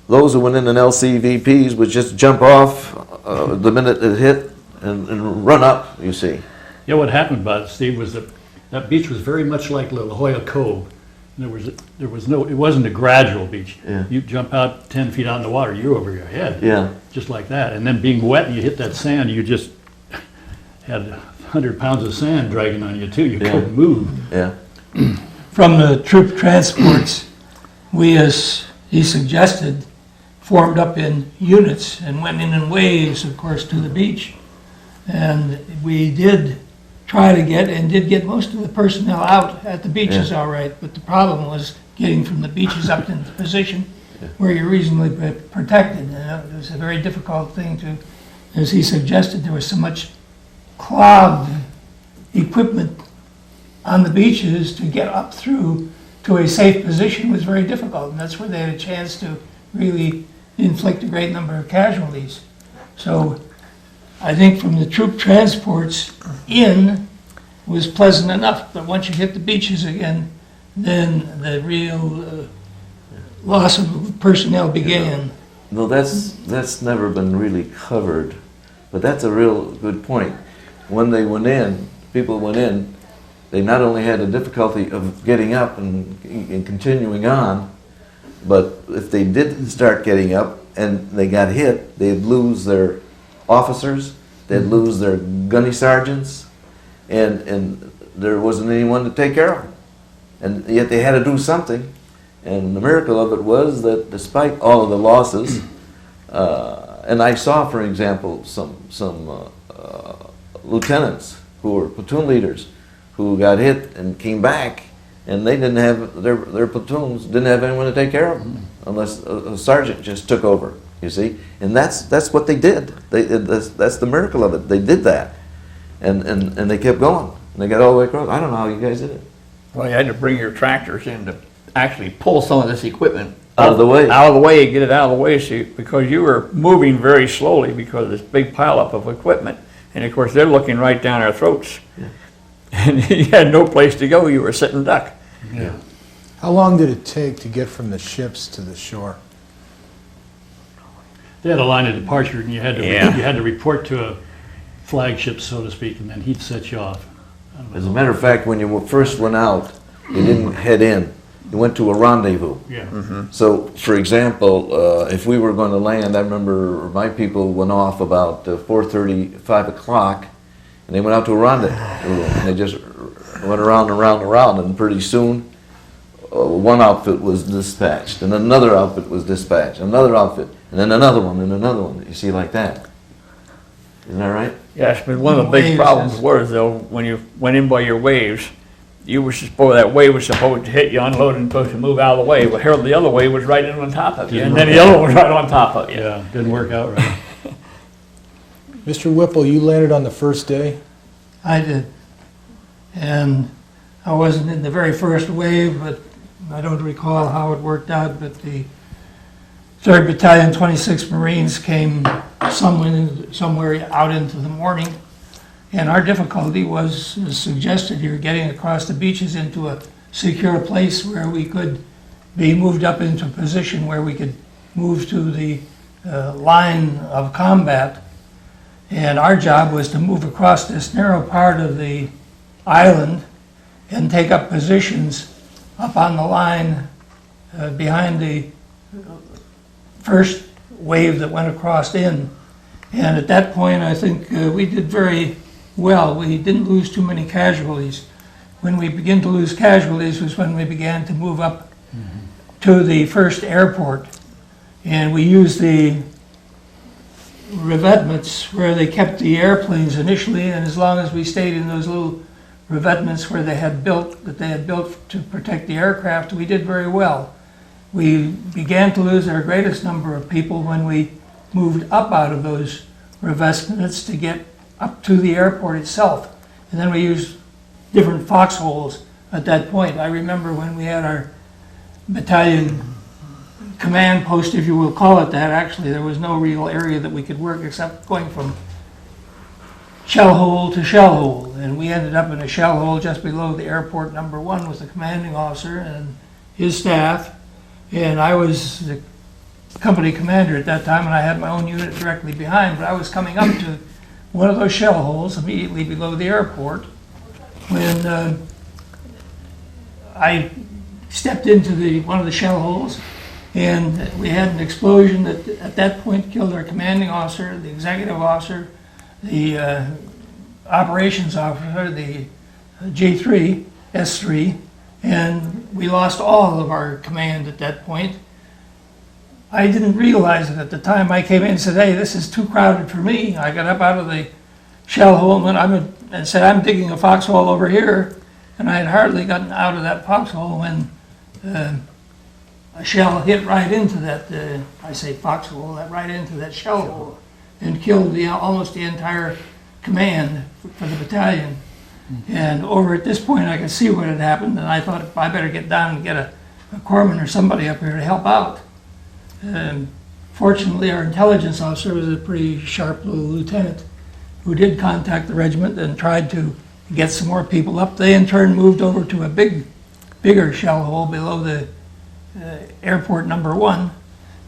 those who went in LCVPs would just jump off the minute it hit and run up, you see. Yeah, what happened about it, Steve, was that beach was very much like La Jolla Cove. There was it wasn't a gradual beach. Yeah. You jump out 10 feet out in the water, you're over your head. Yeah. Just like that. And then being wet and you hit that sand, you just had 100 pounds of sand dragging on you too. You couldn't move. Yeah. From the troop transports, we, as he suggested, formed up in units and went in waves, of course, to the beach. And we did try to get most of the personnel out at the beaches all right, but the problem was getting from the beaches up into position where you're reasonably protected. And it was a very difficult thing to, as he suggested, there was so much clogged equipment on the beaches to get up through to a safe position was very difficult, and that's where they had a chance to really inflict a great number of casualties. So I think from the troop transports in was pleasant enough, but once you hit the beaches again, then the real loss of personnel began. No, that's never been really covered, but that's a real good point. When they went in, people went in, they not only had the difficulty of getting up and continuing on, but if they did start getting up and they got hit, they'd lose their officers, they'd lose their gunny sergeants, and there wasn't anyone to take care of them. And yet they had to do something. And the miracle of it was that despite all of the losses, and I saw, for example, some lieutenants who were platoon leaders who got hit and came back, and they didn't have, their platoons didn't have anyone to take care of them unless a sergeant just took over, you see. And that's what they did. That's the miracle of it. They did that. And they kept going. And they got all the way across. I don't know how you guys did it. Well, you had to bring your tractors in to actually pull some of this equipment Out of the way. Out of the way, get it out of the way, because you were moving very slowly because of this big pileup of equipment. And of course, they're looking right down our throats. Yeah. And you had no place to go. You were sitting duck. Yeah. How long did it take to get from the ships to the shore? They had a line of departure, and you had to Yeah. you had to report to a flagship, so to speak, and then he'd set you off. As a matter of fact, when you first went out, you didn't head in. You went to a rendezvous. Yeah. So, for example, if we were going to land, I remember my people went off about 4:30, 5 o'clock, and they went out to a rendezvous, and they just went around and around and around, and pretty soon, one outfit was dispatched, and another outfit was dispatched, another outfit, and then another one, and another one. You see, like that. Isn't that right? Yes, but one of the big Waves, problems yes. was though, when you went in by your waves, you were supposed, that wave was supposed to hit you, unload and supposed to move out of the way, but here the other wave was right in on top of you, and then the other one was right on top of you. Yeah, didn't work out right. Mr. Whipple, you landed on the first day? I did. And I wasn't in the very first wave, but I don't recall how it worked out, but the 3rd Battalion, 26th Marines came somewhere out into the morning. And our difficulty was, as suggested here, getting across the beaches into a secure place where we could be moved up into a position where we could move to the line of combat. And our job was to move across this narrow part of the island and take up positions up on the line behind the first wave that went across in. And at that point, I think we did very well. We didn't lose too many casualties. When we began to lose casualties was when we began to move up to the first airport. And we used the revetments where they kept the airplanes initially, and as long as we stayed in those little revetments where they had built to protect the aircraft, we did very well. We began to lose our greatest number of people when we moved up out of those revetments to get up to the airport itself. And then we used different foxholes at that point. I remember when we had our battalion command post, if you will call it that. Actually, there was no real area that we could work except going from shell hole to shell hole. And we ended up in a shell hole just below the airport. Number 1 was the commanding officer and his staff. And I was the company commander at that time, and I had my own unit directly behind. But I was coming up to one of those shell holes immediately below the airport when I stepped into one of the shell holes. And we had an explosion that at that point killed our commanding officer, the executive officer, the operations officer, the J3, S3, and we lost all of our command at that point. I didn't realize it at the time. I came in and said, hey, this is too crowded for me. I got up out of the shell hole and said, I'm digging a foxhole over here. And I had hardly gotten out of that foxhole when a shell hit right into that, I say foxhole, right into that shell hole and killed almost the entire command for the battalion. And over at this point, I could see what had happened, and I thought I better get down and get a corpsman or somebody up here to help out. Fortunately, our intelligence officer was a pretty sharp little lieutenant who did contact the regiment and tried to get some more people up. They in turn moved over to a bigger shell hole below the airport number 1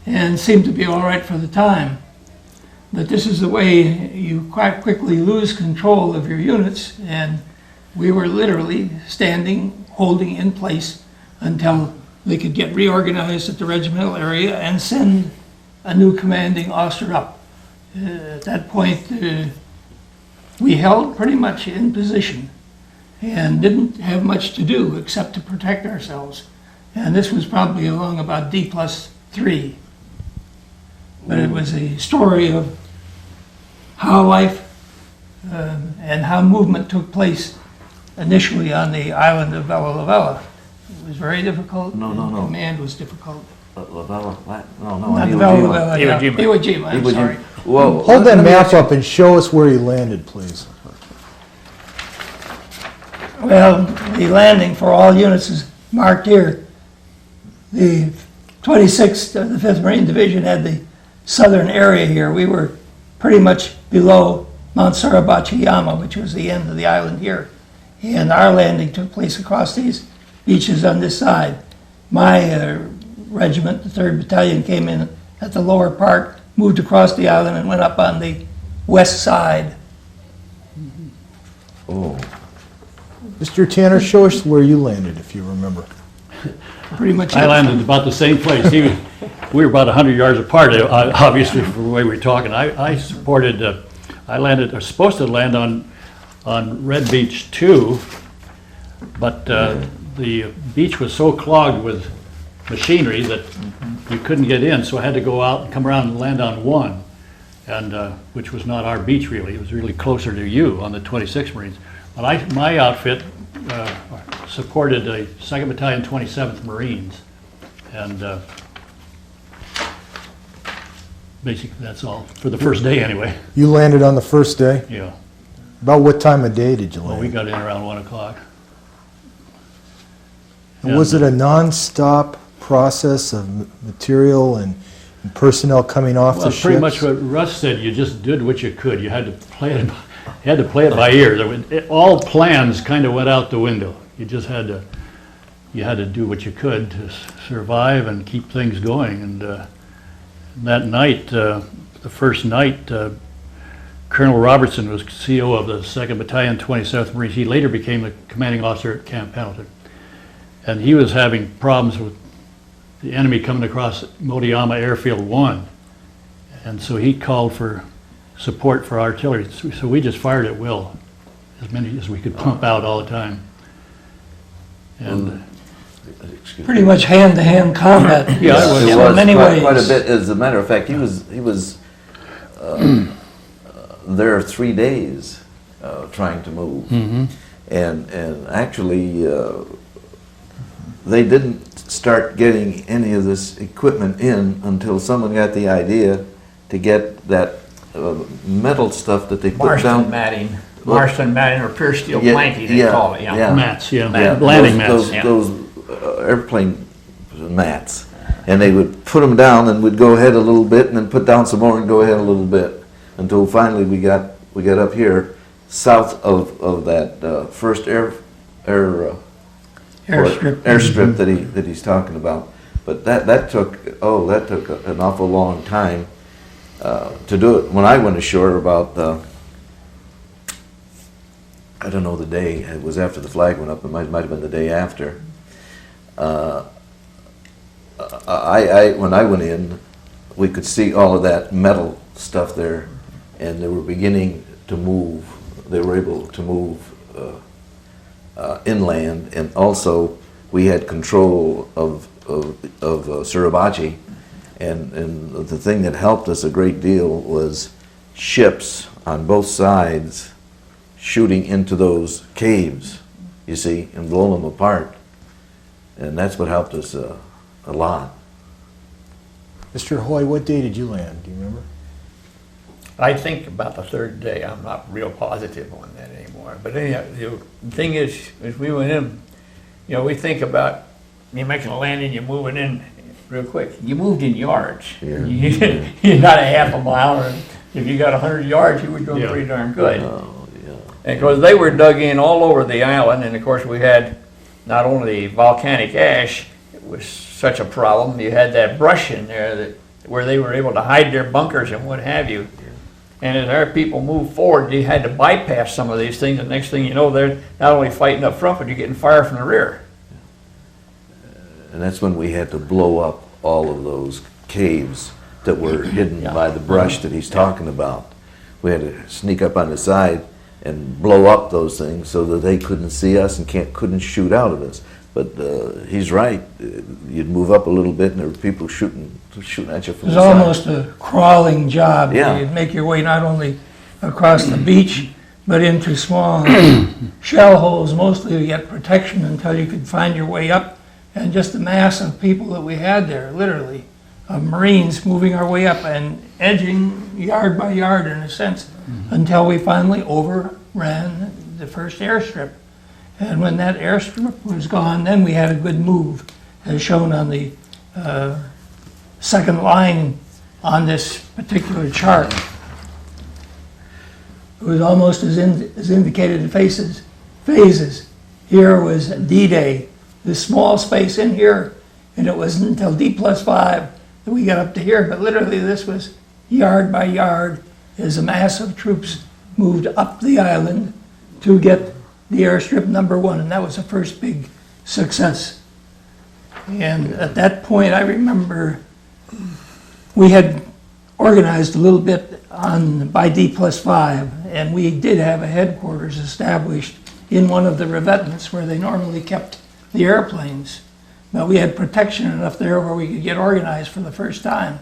and seemed to be all right for the time. But this is the way you quite quickly lose control of your units, and we were literally standing, holding in place until they could get reorganized at the regimental area and send a new commanding officer up. At that point, we held pretty much in position and didn't have much to do except to protect ourselves. And this was probably along about D+3. But it was a story of how life and how movement took place initially on the island of Vella Lavella. It was very difficult. No. The command was difficult. Lavella, what? No, Not Iwo Vella Jima. Lavella, yeah. Iwo Jima. Iwo Jima, I'm Iwo Jima. sorry. Well, Hold that let me map ask you- up and show us where you landed, please. Well, the landing for all units is marked here. The 26th, the 5th Marine Division had the southern area here. We were pretty much below Mount Suribachi-yama, which was the end of the island here. And our landing took place across these beaches on this side. My regiment, the 3rd Battalion, came in at the lower part, moved across the island and went up on the west side. Oh, Mr. Tanner, show us where you landed, if you remember. pretty much I it. landed about the same place. We were about 100 yards apart, obviously, from the way we were talking. I supported, I landed, or supposed to land on Red Beach 2, but the beach was so clogged with machinery that you couldn't get in, so I had to go out and come around and land on 1, and which was not our beach really. It was really closer to you on the 26th Marines. But my outfit supported the 2nd Battalion, 27th Marines, and basically that's all, for the first day anyway. You landed on the first day? Yeah, About what time of day did you well, land? we got in around 1 o'clock. And was it a non-stop process of material and personnel coming off Well, the ships? pretty much what Russ said, you just did what you could. You had to play it by ear. All plans kind of went out the window. You just had to do what you could to survive and keep things going. And that night, the first night, Colonel Robertson was CO of the 2nd Battalion, 27th Marines. He later became the commanding officer at Camp Pendleton. And he was having problems with the enemy coming across Motoyama Airfield 1. And so he called for support for artillery. So we just fired at will, as many as we could pump out all the time. And Pretty much hand-to-hand combat. Yeah, it was. It in was many ways. quite a bit. As a matter of fact, he was there 3 days trying to move, and actually they didn't start getting any of this equipment in until someone got the idea to get that metal stuff that they put Marston down. matting, Marston matting or pure steel Yeah, planking, they yeah, call it, yeah. yeah. mats, yeah, Yeah, landing those, mats. Those, airplane mats, and they would put them down and we'd go ahead a little bit and then put down some more and go ahead a little bit until finally we got up here south of that first airstrip that he's talking about. But that took an awful long time to do it. When I went ashore about I don't know the day, it was after the flag went up, it might have been the day after. When I went in, we could see all of that metal stuff there, and they were beginning to move. They were able to move inland, and also we had control of Suribachi, and the thing that helped us a great deal was ships on both sides shooting into those caves, you see, and blowing them apart. And that's what helped us a lot. Mr. Hoy, what day did you land? Do you remember? I think about the 3rd day. I'm not real positive on that anymore. But anyhow, the thing is, as we went in, we think about you making a landing, you're moving in real quick. You moved in yards. Yeah. You're not a half a mile, and if you got 100 yards, you were doing Yeah. pretty darn good. Oh, yeah. And of course, they were dug in all over the island, and of course, we had not only volcanic ash, it was such a problem, you had that brush in there where they were able to hide their bunkers and what have you. And as our people moved forward, they had to bypass some of these things, and next thing you know, they're not only fighting up front, but you're getting fire from the rear. And that's when we had to blow up all of those caves that were hidden by the brush that he's talking about. We had to sneak up on the side and blow up those things so that they couldn't see us and couldn't shoot out at us. But he's right. You'd move up a little bit and there were people shooting at you from It was the side. almost a crawling job. Yeah. You'd make your way not only across the beach, but into small shell holes, mostly to get protection until you could find your way up. And just the mass of people that we had there, literally, of Marines moving our way up and edging yard by yard, in a sense, until we finally overran the first airstrip. And when that airstrip was gone, then we had a good move, as shown on the second line on this particular chart. It was almost as indicated in phases. Here was D-Day, this small space in here, and it wasn't until D+5 that we got up to here, but literally this was yard by yard as a mass of troops moved up the island to get the airstrip number 1, and that was the first big success. And at that point, I remember we had organized a little bit by D+5, and we did have a headquarters established in one of the revetments where they normally kept the airplanes. But we had protection enough there where we could get organized for the first time.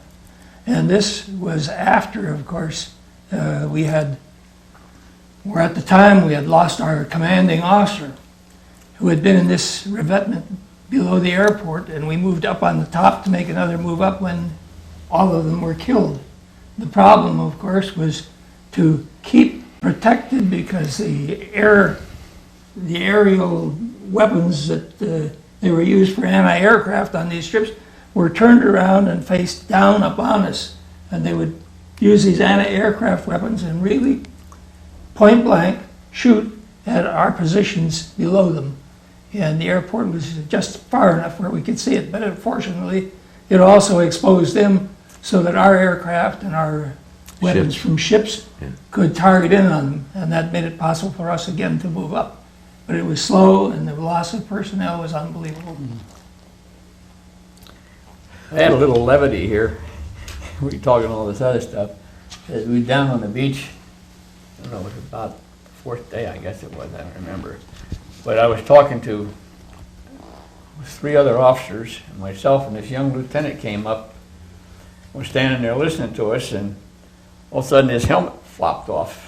And this was after, of course, at the time we had lost our commanding officer who had been in this revetment below the airport, and we moved up on the top to make another move up when all of them were killed. The problem, of course, was to keep protected because the aerial weapons that they were used for anti-aircraft on these ships were turned around and faced down upon us. And they would use these anti-aircraft weapons and really point blank shoot at our positions below them. And the airport was just far enough where we could see it. But unfortunately, it also exposed them so that our aircraft and our weapons from ships could target in on them. And that made it possible for us again to move up. But it was slow, and the loss of personnel was unbelievable. I had a little levity here. We were talking all this other stuff. As we were down on the beach, I don't know, it was about the fourth day, I guess it was, I don't remember. But I was talking to 3 other officers, and myself, and this young lieutenant came up, was standing there listening to us, and all of a sudden his helmet flopped off.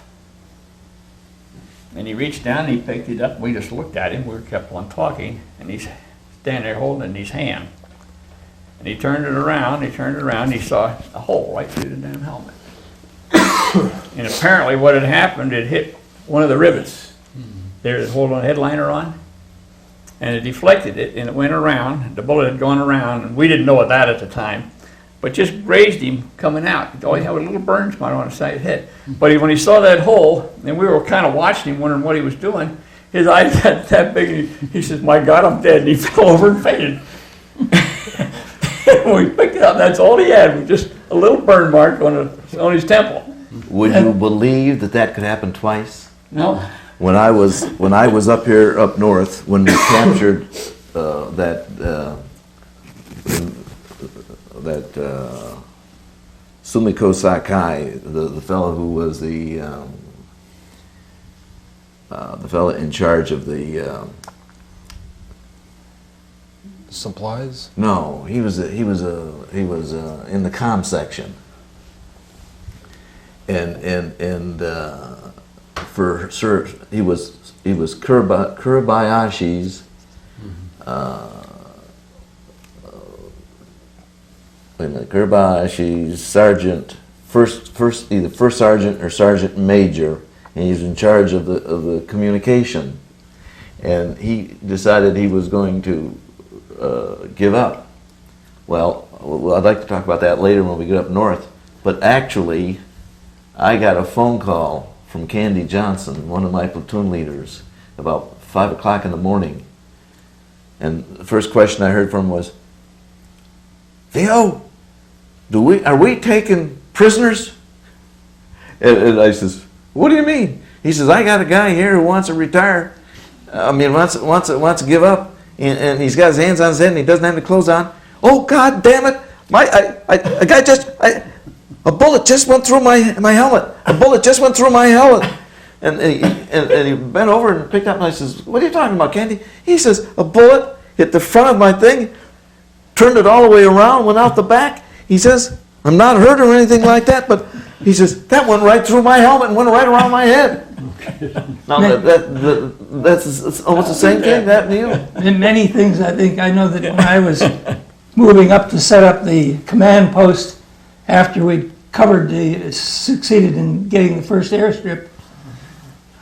And he reached down, and he picked it up, and we just looked at him, we kept on talking, and he's standing there holding it in his hand. And he turned it around, he saw a hole right through the damn helmet. And apparently what had happened, it hit one of the rivets there that's holding a headliner on, and it deflected it, and it went around, the bullet had gone around, and we didn't know that at the time, but just grazed him coming out. All he had was a little burn spot on his side of his head. But when he saw that hole, and we were kind of watching him, wondering what he was doing, his eyes got that big, he says, "My God, I'm dead," and he fell over and fainted. When we picked it up, that's all he had, was just a little burn mark on his temple. Would you believe that that could happen twice? No. When I was up here up north, when we captured Sumiko Sakai, the fellow who was the fellow in charge of the Supplies? no, he was in the comm section, and for sir, he was Kurabayashi's Kurabayashi's sergeant, either first sergeant or sergeant major, and he was in charge of the communication, and he decided he was going to give up. Well, I'd like to talk about that later when we get up north, but actually I got a phone call from Candy Johnson, one of my platoon leaders, about 5 o'clock in the morning. And the first question I heard from him was, "Theo, are we taking prisoners?" And I says, "What do you mean?" He says, "I got a guy here who wants to retire. Wants to give up, and he's got his hands on his head and he doesn't have the clothes on. Oh God damn it! A bullet just went through my helmet. A bullet just went through my helmet." And he bent over and picked up, and I says, "What are you talking about, Candy?" He says, "A bullet hit the front of my thing, turned it all the way around, went out the back." He says, "I'm not hurt or anything like that, but," he says, "that went right through my helmet and went right around my head." Now, that's almost the same thing, that and you. In many things, I know that when I was moving up to set up the command post after we succeeded in getting the first airstrip,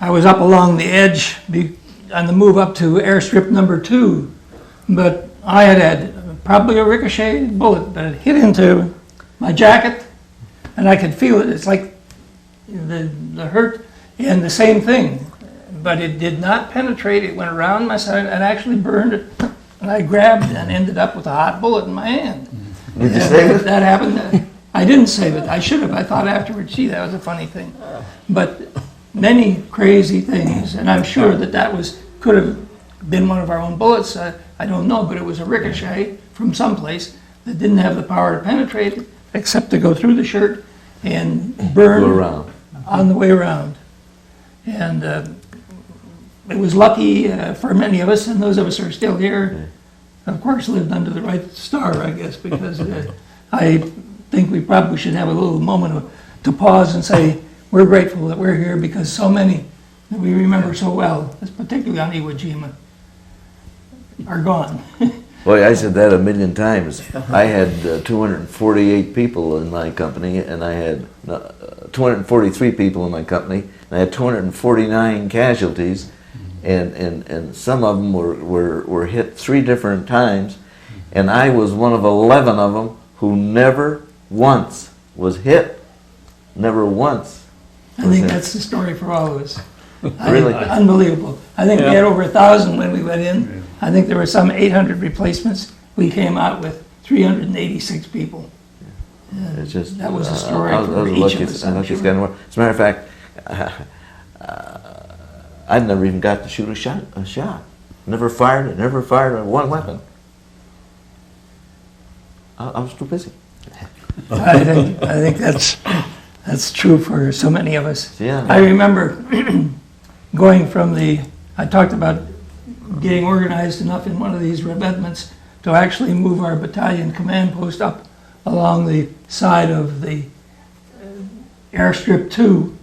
I was up along the edge on the move up to airstrip number 2, but I had probably a ricocheted bullet, but it hit into my jacket, and I could feel it. It's like the hurt, and the same thing, but it did not penetrate. It went around my side and actually burned it, and I grabbed and ended up with a hot bullet in my hand. Did you save it? That happened. I didn't save it. I should have. I thought afterwards, gee, that was a funny thing. But many crazy things, and I'm sure that could have been one of our own bullets. I don't know, but it was a ricochet from someplace that didn't have the power to penetrate except to go through the shirt and burn Go around. on the way around. And it was lucky for many of us, and those of us who are still here, of course, lived under the right star, I guess, because I think we probably should have a little moment to pause and say, we're grateful that we're here because so many that we remember so well, particularly on Iwo Jima, are gone. Boy, I said that a million times. I had 248 people in my company, and I had 243 people in my company, and I had 249 casualties, and some of them were hit 3 different times, and I was one of 11 of them who never once was hit. Never once. I think that's the story for all of us. Really? Unbelievable. I think we had over 1,000 when we went in. I think there were some 800 replacements. We came out with 386 people. It's just, That was a story I was for each of us, I'm lucky sure. as kind of. As a matter of fact, I never even got to shoot a shot. Never fired one weapon. I was too busy. I think that's true for so many of us. Yeah. I remember going from I talked about getting organized enough in one of these revetments to actually move our battalion command post up along the side of the airstrip 2.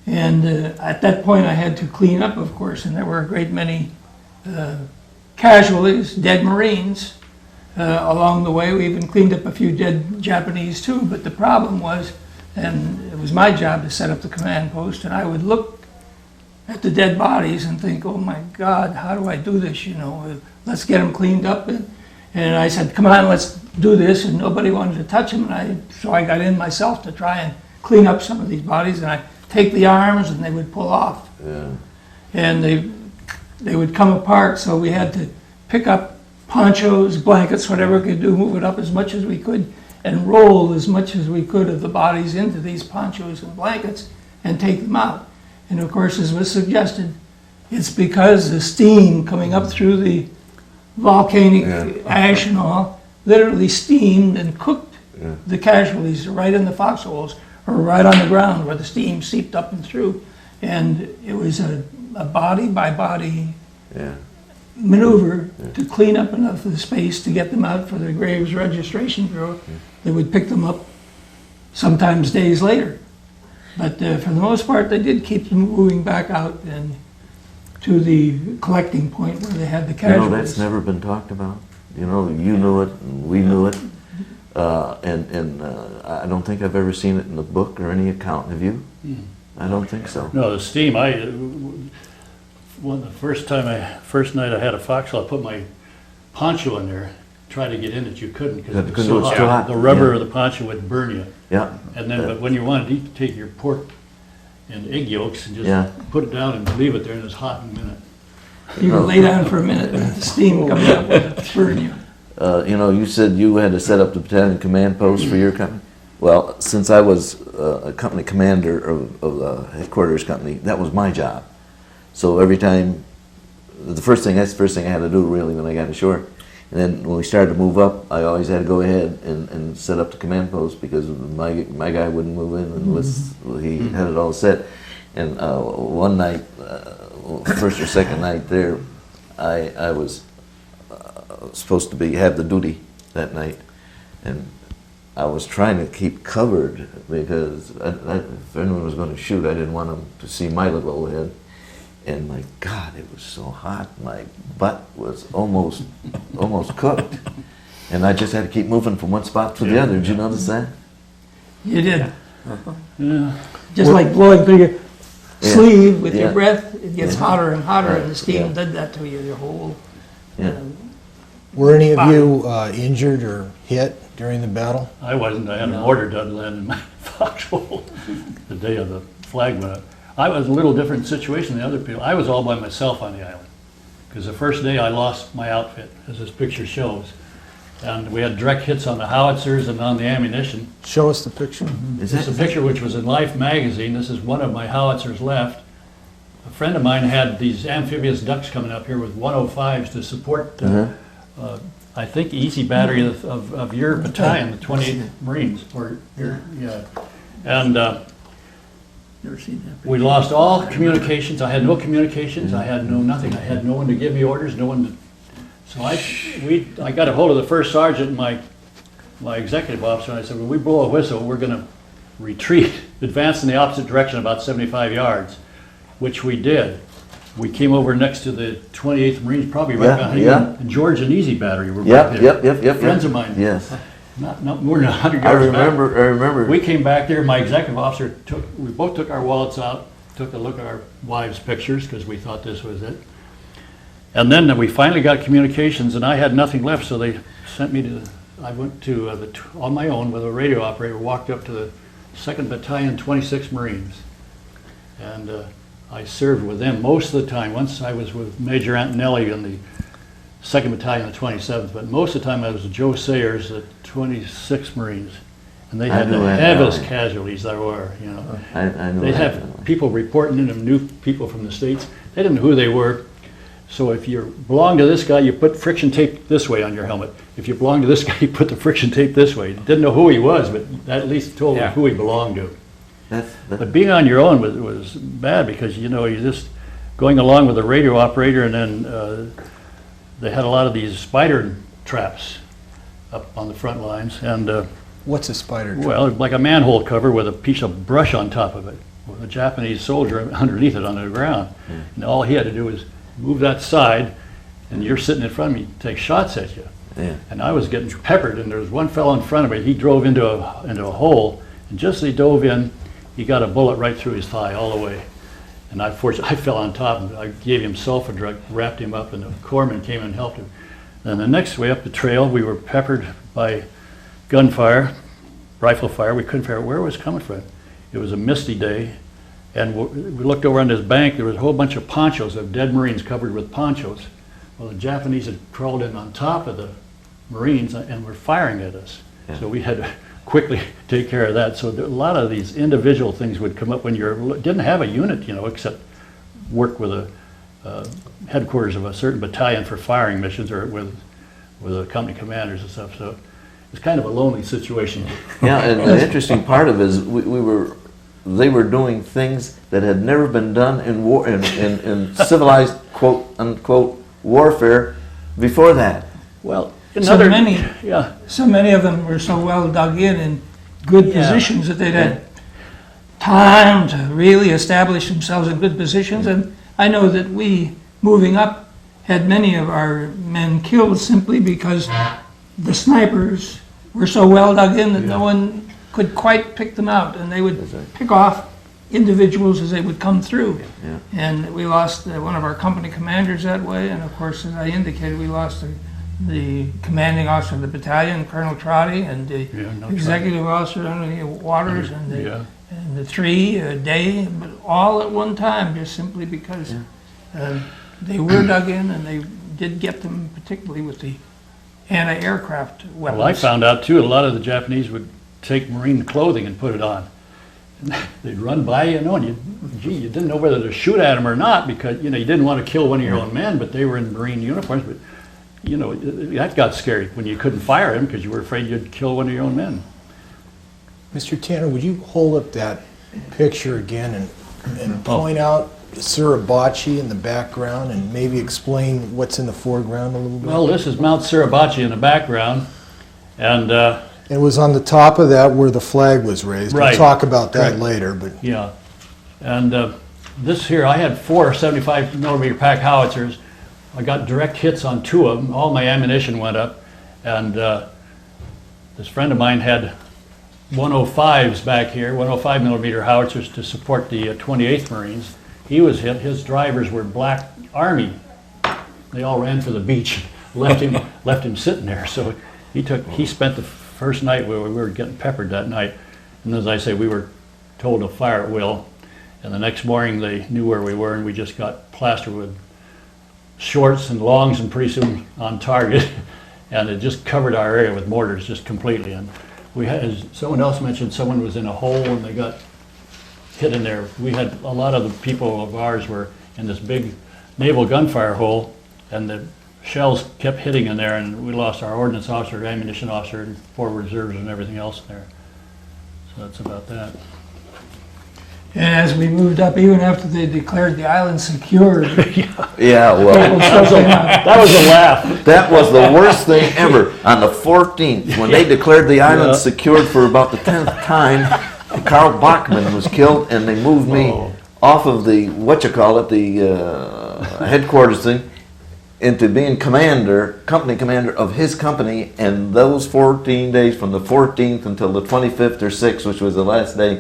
And at that point I had to clean up, of course, and there were a great many casualties, dead Marines along the way. We even cleaned up a few dead Japanese too, but the problem was, and it was my job to set up the command post, and I would look at the dead bodies and think, oh my God, how do I do this, let's get them cleaned up. And I said, come on, let's do this, and nobody wanted to touch them, so I got in myself to try and clean up some of these bodies, and I take the arms and they would pull off. Yeah. And they would come apart, so we had to pick up ponchos, blankets, whatever we could do, move it up as much as we could, and roll as much as we could of the bodies into these ponchos and blankets and take them out. And of course, as was suggested, it's because the steam coming up through the volcanic ash and all literally steamed and cooked the casualties right in the foxholes or right on the ground where the steam seeped up and through. And it was a body by body maneuver to clean up enough of the space to get them out for the Graves Registration Bureau. They would pick them up sometimes days later. But for the most part, they did keep them moving back out and to the collecting point where they had the casualties. That's never been talked about. You knew it, and we knew it. And I don't think I've ever seen it in the book or any account. Have you? I don't think so. No, the steam, the first night I had a foxhole, I put my poncho in there, tried to get in it, you couldn't because it was so hot. The rubber of the poncho would burn you. Yeah. And then, but when you wanted to take your pork and egg yolks and just put it down and leave it there, and it was hot in a minute. You could lay down for a minute and the steam coming up would burn you. You said you had to set up the battalion command post for your company. Well, since I was a company commander of the headquarters company, that was my job. So every time, that's the first thing I had to do really when I got ashore. And then when we started to move up, I always had to go ahead and set up the command post because my guy wouldn't move in unless he had it all set. And one night, first or second night there, I was supposed to have the duty that night, and I was trying to keep covered because if anyone was going to shoot, I didn't want them to see my little head. And my God, it was so hot. My butt was almost cooked, and I just had to keep moving from one spot to the other. Did you notice that? You did. Yeah. Just like blowing through your sleeve with your breath, it gets hotter and hotter, and the steam did that to you, your whole... Were any of you injured or hit during the battle? I wasn't. I had an order done land in my foxhole the day of the flag went up. I was a little different situation than the other people. I was all by myself on the island because the first day I lost my outfit, as this picture shows. And we had direct hits on the howitzers and on the ammunition. Show us the picture. This is a picture which was in Life magazine. This is one of my howitzers left. A friend of mine had these amphibious ducks coming up here with 105s to support I think, easy battery of your battalion, the 28th Marines, or your, yeah. And Never seen that. we lost all communications. I had no communications. I had no nothing. I had no one to give me orders, no one to, so I got a hold of the first sergeant, my executive officer, and I said, when we blow a whistle, we're gonna retreat, advance in the opposite direction about 75 yards, which we did. We came over next to the 28th Marines, probably right behind the George and Easy Battery were back there. Yep. Friends of mine. Yes. Not more than 100 I yards back. remember. We came back there, my executive officer we both took our wallets out, took a look at our wives' pictures, because we thought this was it. And then we finally got communications, and I had nothing left, so they sent me to, I went to, on my own with a radio operator, walked up to the 2nd Battalion, 26 Marines. And I served with them most of the time. Once I was with Major Antonelli in the 2nd Battalion, the 27th, but most of the time I was with Joe Sayers, the 26 Marines. And they had the heaviest casualties there were, you know. I know. They'd have people reporting in them, new people from the States. They didn't know who they were. So if you belong to this guy, you put friction tape this way on your helmet. If you belong to this guy, you put the friction tape this way. Didn't know who he was, but that at least told him who he belonged to. But being on your own was bad, because, you know, you're just going along with a radio operator, and then they had a lot of these spider traps up on the front lines. And What's a spider trap? well, like a manhole cover with a piece of brush on top of it, with a Japanese soldier underneath it on the ground. And all he had to do was move that side, and you're sitting in front of me, take shots at you. Yeah. And I was getting peppered, and there was one fellow in front of me. He drove into a hole, and just as he dove in, he got a bullet right through his thigh all the way. And I fell on top, and I gave him sulfur drug, wrapped him up, and the corpsman came and helped him. Then the next way up the trail, we were peppered by gunfire, rifle fire. We couldn't figure out where it was coming from. It was a misty day, and we looked over on this bank. There was a whole bunch of ponchos, of dead Marines covered with ponchos. Well, the Japanese had crawled in on top of the Marines and were firing at us. Yeah. So we had to quickly take care of that. So a lot of these individual things would come up when you didn't have a unit, you know, except work with a headquarters of a certain battalion for firing missions, or with the company commanders and stuff. So it's kind of a lonely situation. Yeah, and the interesting part of it is they were doing things that had never been done in war, in civilized quote unquote warfare before that. Well, So many of them were so well dug in good positions that they'd had time to really establish themselves in good positions. And I know that we, moving up, had many of our men killed simply because the snipers were so well dug in that no one could quite pick them out, and they would pick off individuals as they would come through. Yeah. And we lost one of our company commanders that way, and of course, as I indicated, we lost the commanding officer of the battalion, Colonel Trotty, and the executive officer under Waters, and the three a day, but all at one time, just simply because they were dug in, and they did get them, particularly with the anti-aircraft weapons. Well, I found out too, a lot of the Japanese would take Marine clothing and put it on. They'd run by, you know, and you didn't know whether to shoot at them or not, because, you know, you didn't want to kill one of your own men, but they were in Marine uniforms. But, you know, that got scary when you couldn't fire them because you were afraid you'd kill one of your own men. Mr. Tanner, would you hold up that picture again and point out Suribachi in the background, and maybe explain what's in the foreground a little bit? Well, this is Mount Suribachi in the background, and it was on the top of that where the flag was raised. Right. We'll talk about that later. But yeah, and this here, I had 4 75mm pack howitzers. I got direct hits on 2 of them. All my ammunition went up, and this friend of mine had 105s back here, 105mm howitzers to support the 28th Marines. He was hit. His drivers were black Army. They all ran for the beach, left him sitting there. So he spent the first night where we were getting peppered that night, and as I say, we were told to fire at will. And the next morning they knew where we were, and we just got plastered with shorts and longs, and pretty soon on target, and it just covered our area with mortars just completely. And we had, as someone else mentioned, someone was in a hole and they got hit in there. We had a lot of the people of ours were in this big naval gunfire hole, and the shells kept hitting in there, and we lost our ordnance officer, ammunition officer, and 4 reserves and everything else there. So that's about that. And as we moved up, even after they declared the island secured, Yeah, well, That was a laugh. that was the worst thing ever. On the 14th, when they declared the island Yeah. secured for about the 10th time, Carl Bachman was killed, and they moved me off of the, the headquarters thing, into being company commander of his company, and those 14 days, from the 14th until the 25th or 6th, which was the last day,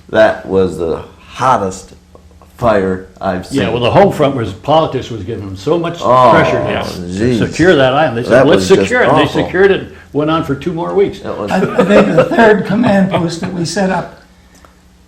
that was the hottest fire I've seen. Yeah, well, the home front was, politics was giving them so much Oh, pressure to geez. secure that island. They That said, let's was just secure it. And they awful. secured it, went on for 2 more weeks. That was- I think the 3rd command post that we set up,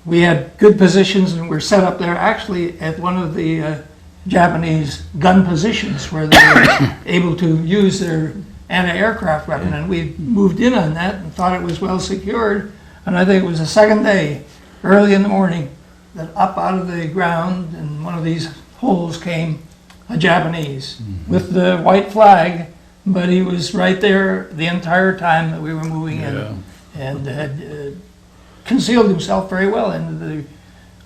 we had good positions and we're set up there actually at one of the Japanese gun positions where they were able to use their anti-aircraft weapon, and we moved in on that and thought it was well secured. And I think it was the 2nd day, early in the morning, that up out of the ground in one of these holes came a Japanese with the white flag, but he was right there the entire time that we were moving Yeah. in, and had concealed himself very well in the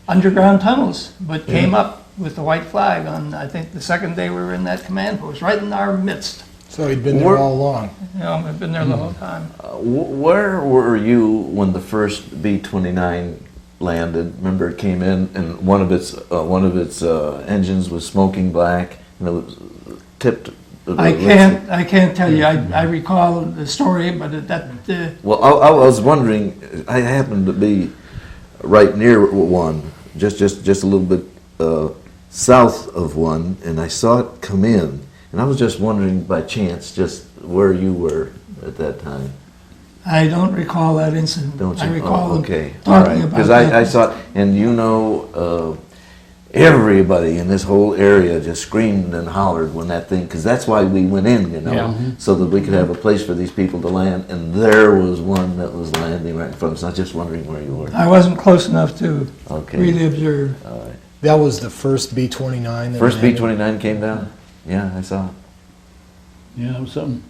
underground tunnels, but came up with the white flag on, I think, the 2nd day we were in that command post, right in our midst. So he'd been there Where- all along. You know, I've been there the whole time. Where were you when the first B-29 landed? Remember, it came in and one of its engines was smoking black, and it was tipped. I can't tell you. I recall the story, but Well, I was wondering. I happened to be right near one, just a little bit south of one, and I saw it come in, and I was just wondering by chance just where you were at that time. I don't recall that incident. Don't you? I recall them Okay, all talking right. about Because that. I saw it, and everybody in this whole area just screamed and hollered when that thing, because that's why we went in, Yeah. so that we could have a place for these people to land, and there was one that was landing right in front of us. I was just wondering where you were. I wasn't close enough to Okay. really observe. All right. That was the first B-29 that First landed. B-29 came down? Yeah, I saw it. Yeah, it was something.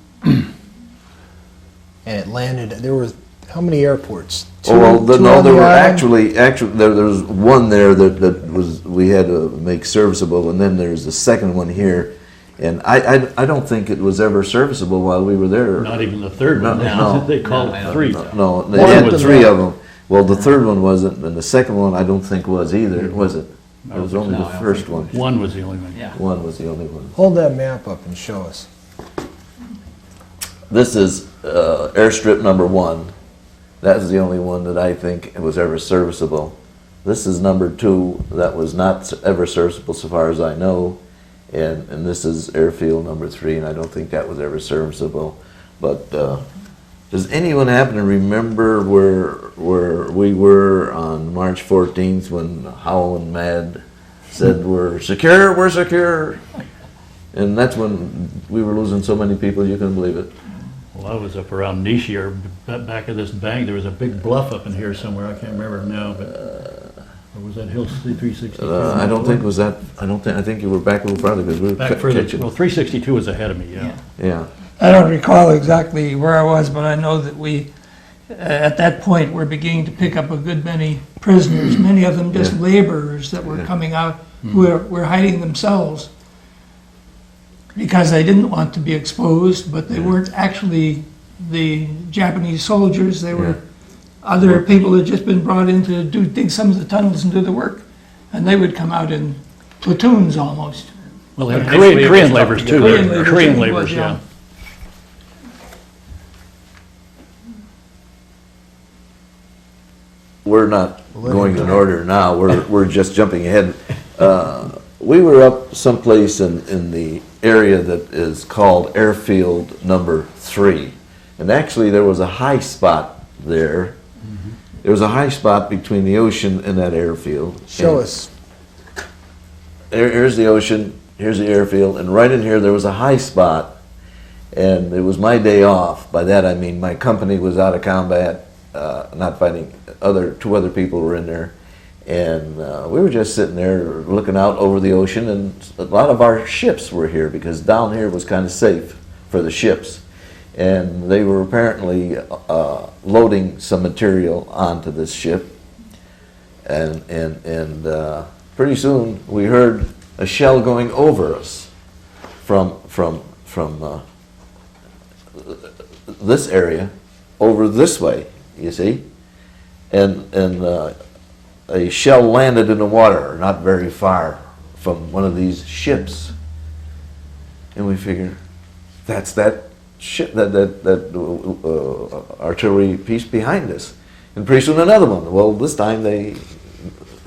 And it landed, there were, how many airports? Oh, well, Two no, on there the were island? actually, there was one there that was, we had to make serviceable, and then there's the second one here. And I don't think it was ever serviceable while we were there. Not even the 3rd one. No. They called it 3. No, they One had was 3 not. of them. Well, the third one wasn't, and the second one I don't think was either, was it? It was only the first one. 1 was the only one. Yeah. One was the only one. Hold that map up and show us. This is airstrip number 1. That's the only one that I think was ever serviceable. This is number 2. That was not ever serviceable so far as I know. And this is airfield number 3, and I don't think that was ever serviceable. But does anyone happen to remember where we were on March 14th when Haugh and Mad said we're secure? And that's when we were losing so many people you couldn't believe it. Well, I was up around Nishi, or back of this bank. There was a big bluff up in here somewhere. I can't remember now, but or was that Hill 362? I don't think it was that. I think you were back a little farther because we were Back further. catching. Well, 362 was ahead of me. Yeah. Yeah. I don't recall exactly where I was, but I know that we, at that point, were beginning to pick up a good many prisoners, many of them just Yeah. laborers that were Yeah. coming out, who were hiding themselves because they didn't want to be exposed, but they weren't actually the Japanese soldiers. They were other people that had just been brought in to dig some of the tunnels and do the work. And they would come out in platoons almost. Well, they had Initially, it Korean was laborers tough too. to get Korean laborers, Korean I think it laborers, was, yeah. We're not going in order now. We're just jumping ahead. We were up someplace in the area that is called Airfield number 3. And actually there was a high spot there. There was a high spot between the ocean and that airfield. Show And us. Here's the ocean, here's the airfield, and right in here there was a high spot. And it was my day off. By that I mean my company was out of combat, not fighting. Two other people were in there. And we were just sitting there looking out over the ocean, and a lot of our ships were here because down here was kind of safe for the ships. And they were apparently loading some material onto this ship. And pretty soon we heard a shell going over us from this area over this way, you see. And a shell landed in the water not very far from one of these ships. And we figured, that's that ship, that artillery piece behind us. And pretty soon another one. Well, this time they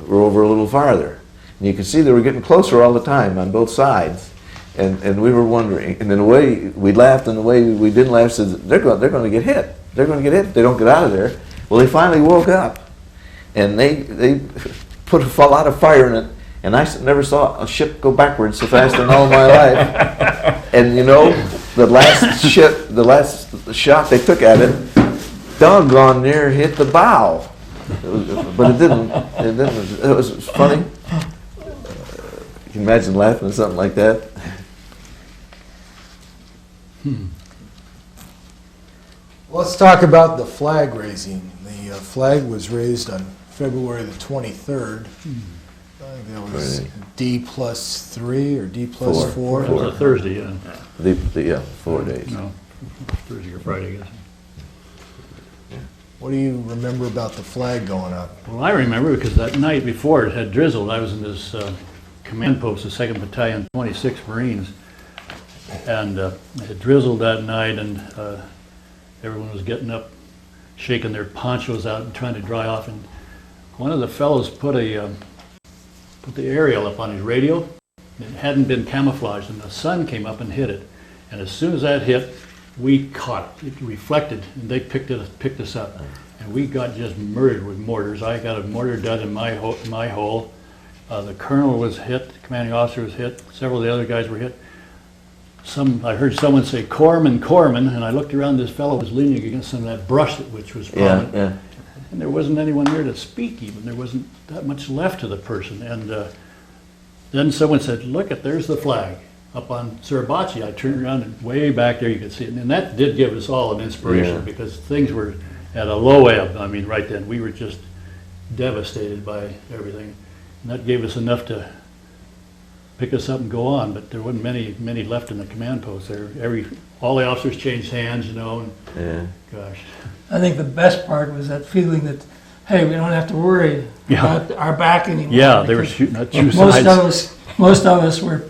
were over a little farther. And you could see they were getting closer all the time on both sides. And we were wondering, and in a way we laughed, and the way we didn't laugh said, they're going to get hit. They're going to get hit if they don't get out of there. Well, they finally woke up, and they put a lot of fire in it, and I never saw a ship go backwards so fast in all my life. And you know, the last shot they took at it, doggone near hit the bow. But it didn't. It was funny. Can you imagine laughing at something like that? Let's talk about the flag raising. The flag was raised on February the 23rd. I think that was D+3 or D+4. Four. It was a Thursday, yeah. Yeah, 4 days. No, Thursday or Friday, I guess. What do you remember about the flag going up? Well, I remember because that night before it had drizzled. I was in this command post, the 2nd Battalion, 26 Marines. And it had drizzled that night, and everyone was getting up, shaking their ponchos out and trying to dry off. And one of the fellows put the aerial up on his radio. It hadn't been camouflaged, and the sun came up and hit it. And as soon as that hit, we caught it. It reflected, and they picked us up. And we got just murdered with mortars. I got a mortar done in my hole. The colonel was hit, the commanding officer was hit, several of the other guys were hit. I heard someone say, Corpsman, Corpsman, and I looked around, this fellow was leaning against some of that brush which was prominent. Yeah. And there wasn't anyone there to speak even. There wasn't that much left to the person. And then someone said, look, there's the flag up on Suribachi. I turned around, and way back there you could see it. And that did give us all an inspiration, because things were at a low ebb. I mean, right then, we were just devastated by everything. And that gave us enough to pick us up and go on, but there wasn't many left in the command post there. All the officers changed hands, you know, and gosh. I think the best part was that feeling that, hey, we don't have to worry about our back anymore. Yeah, they were shooting at two Most sides. of us were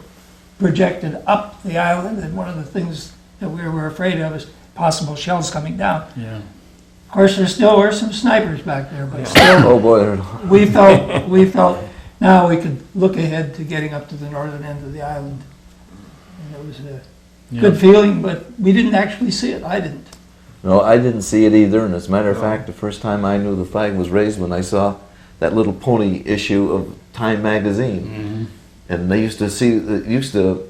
projected up the island, and one of the things that we were afraid of is possible shells coming down. Yeah. Of course, there still were some snipers back there, but still, Oh boy. we felt now we could look ahead to getting up to the northern end of the island. And it was a good feeling, but we didn't actually see it. I didn't. No, I didn't see it either. And as a matter of fact, the first time I knew the flag was raised when I saw that little pony issue of Time magazine. Mm-hmm. And they used to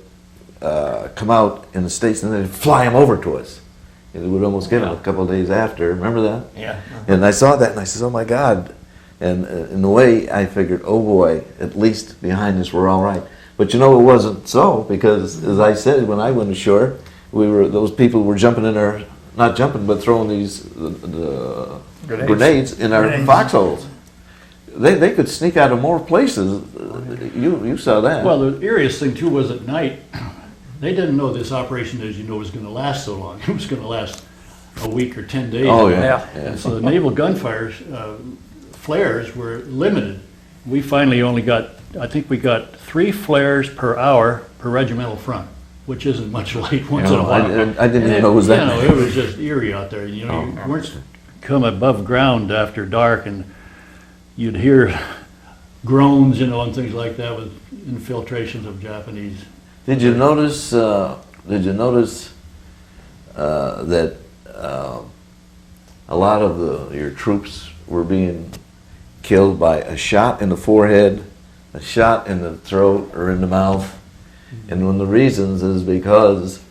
come out in the States, and they'd fly them over to us. And it would almost get them a couple of days after. Remember that? Yeah. And I saw that, and I said, oh my God. And in a way, I figured, oh boy, at least behind us we're all right. But you know, it wasn't so, because as I said, when I went ashore, those people were jumping in there, not jumping, but throwing these grenades in our foxholes. They could sneak out of more places. You saw that. Well, the eeriest thing too was at night, they didn't know this operation, as you know, was going to last so long. It was going to last a week or 10 days. Oh yeah. And so the naval gunfires, flares were limited. We finally only got, I think we got 3 flares per hour per regimental front, which isn't much light once in a while. I didn't even know it was that. You know, it was just eerie out there. You know, you weren't come above ground after dark, and you'd hear groans, you know, and things like that with infiltrations of Japanese. Did you notice? That a lot of your troops were being killed by a shot in the forehead, a shot in the throat or in the mouth, and one of the reasons is because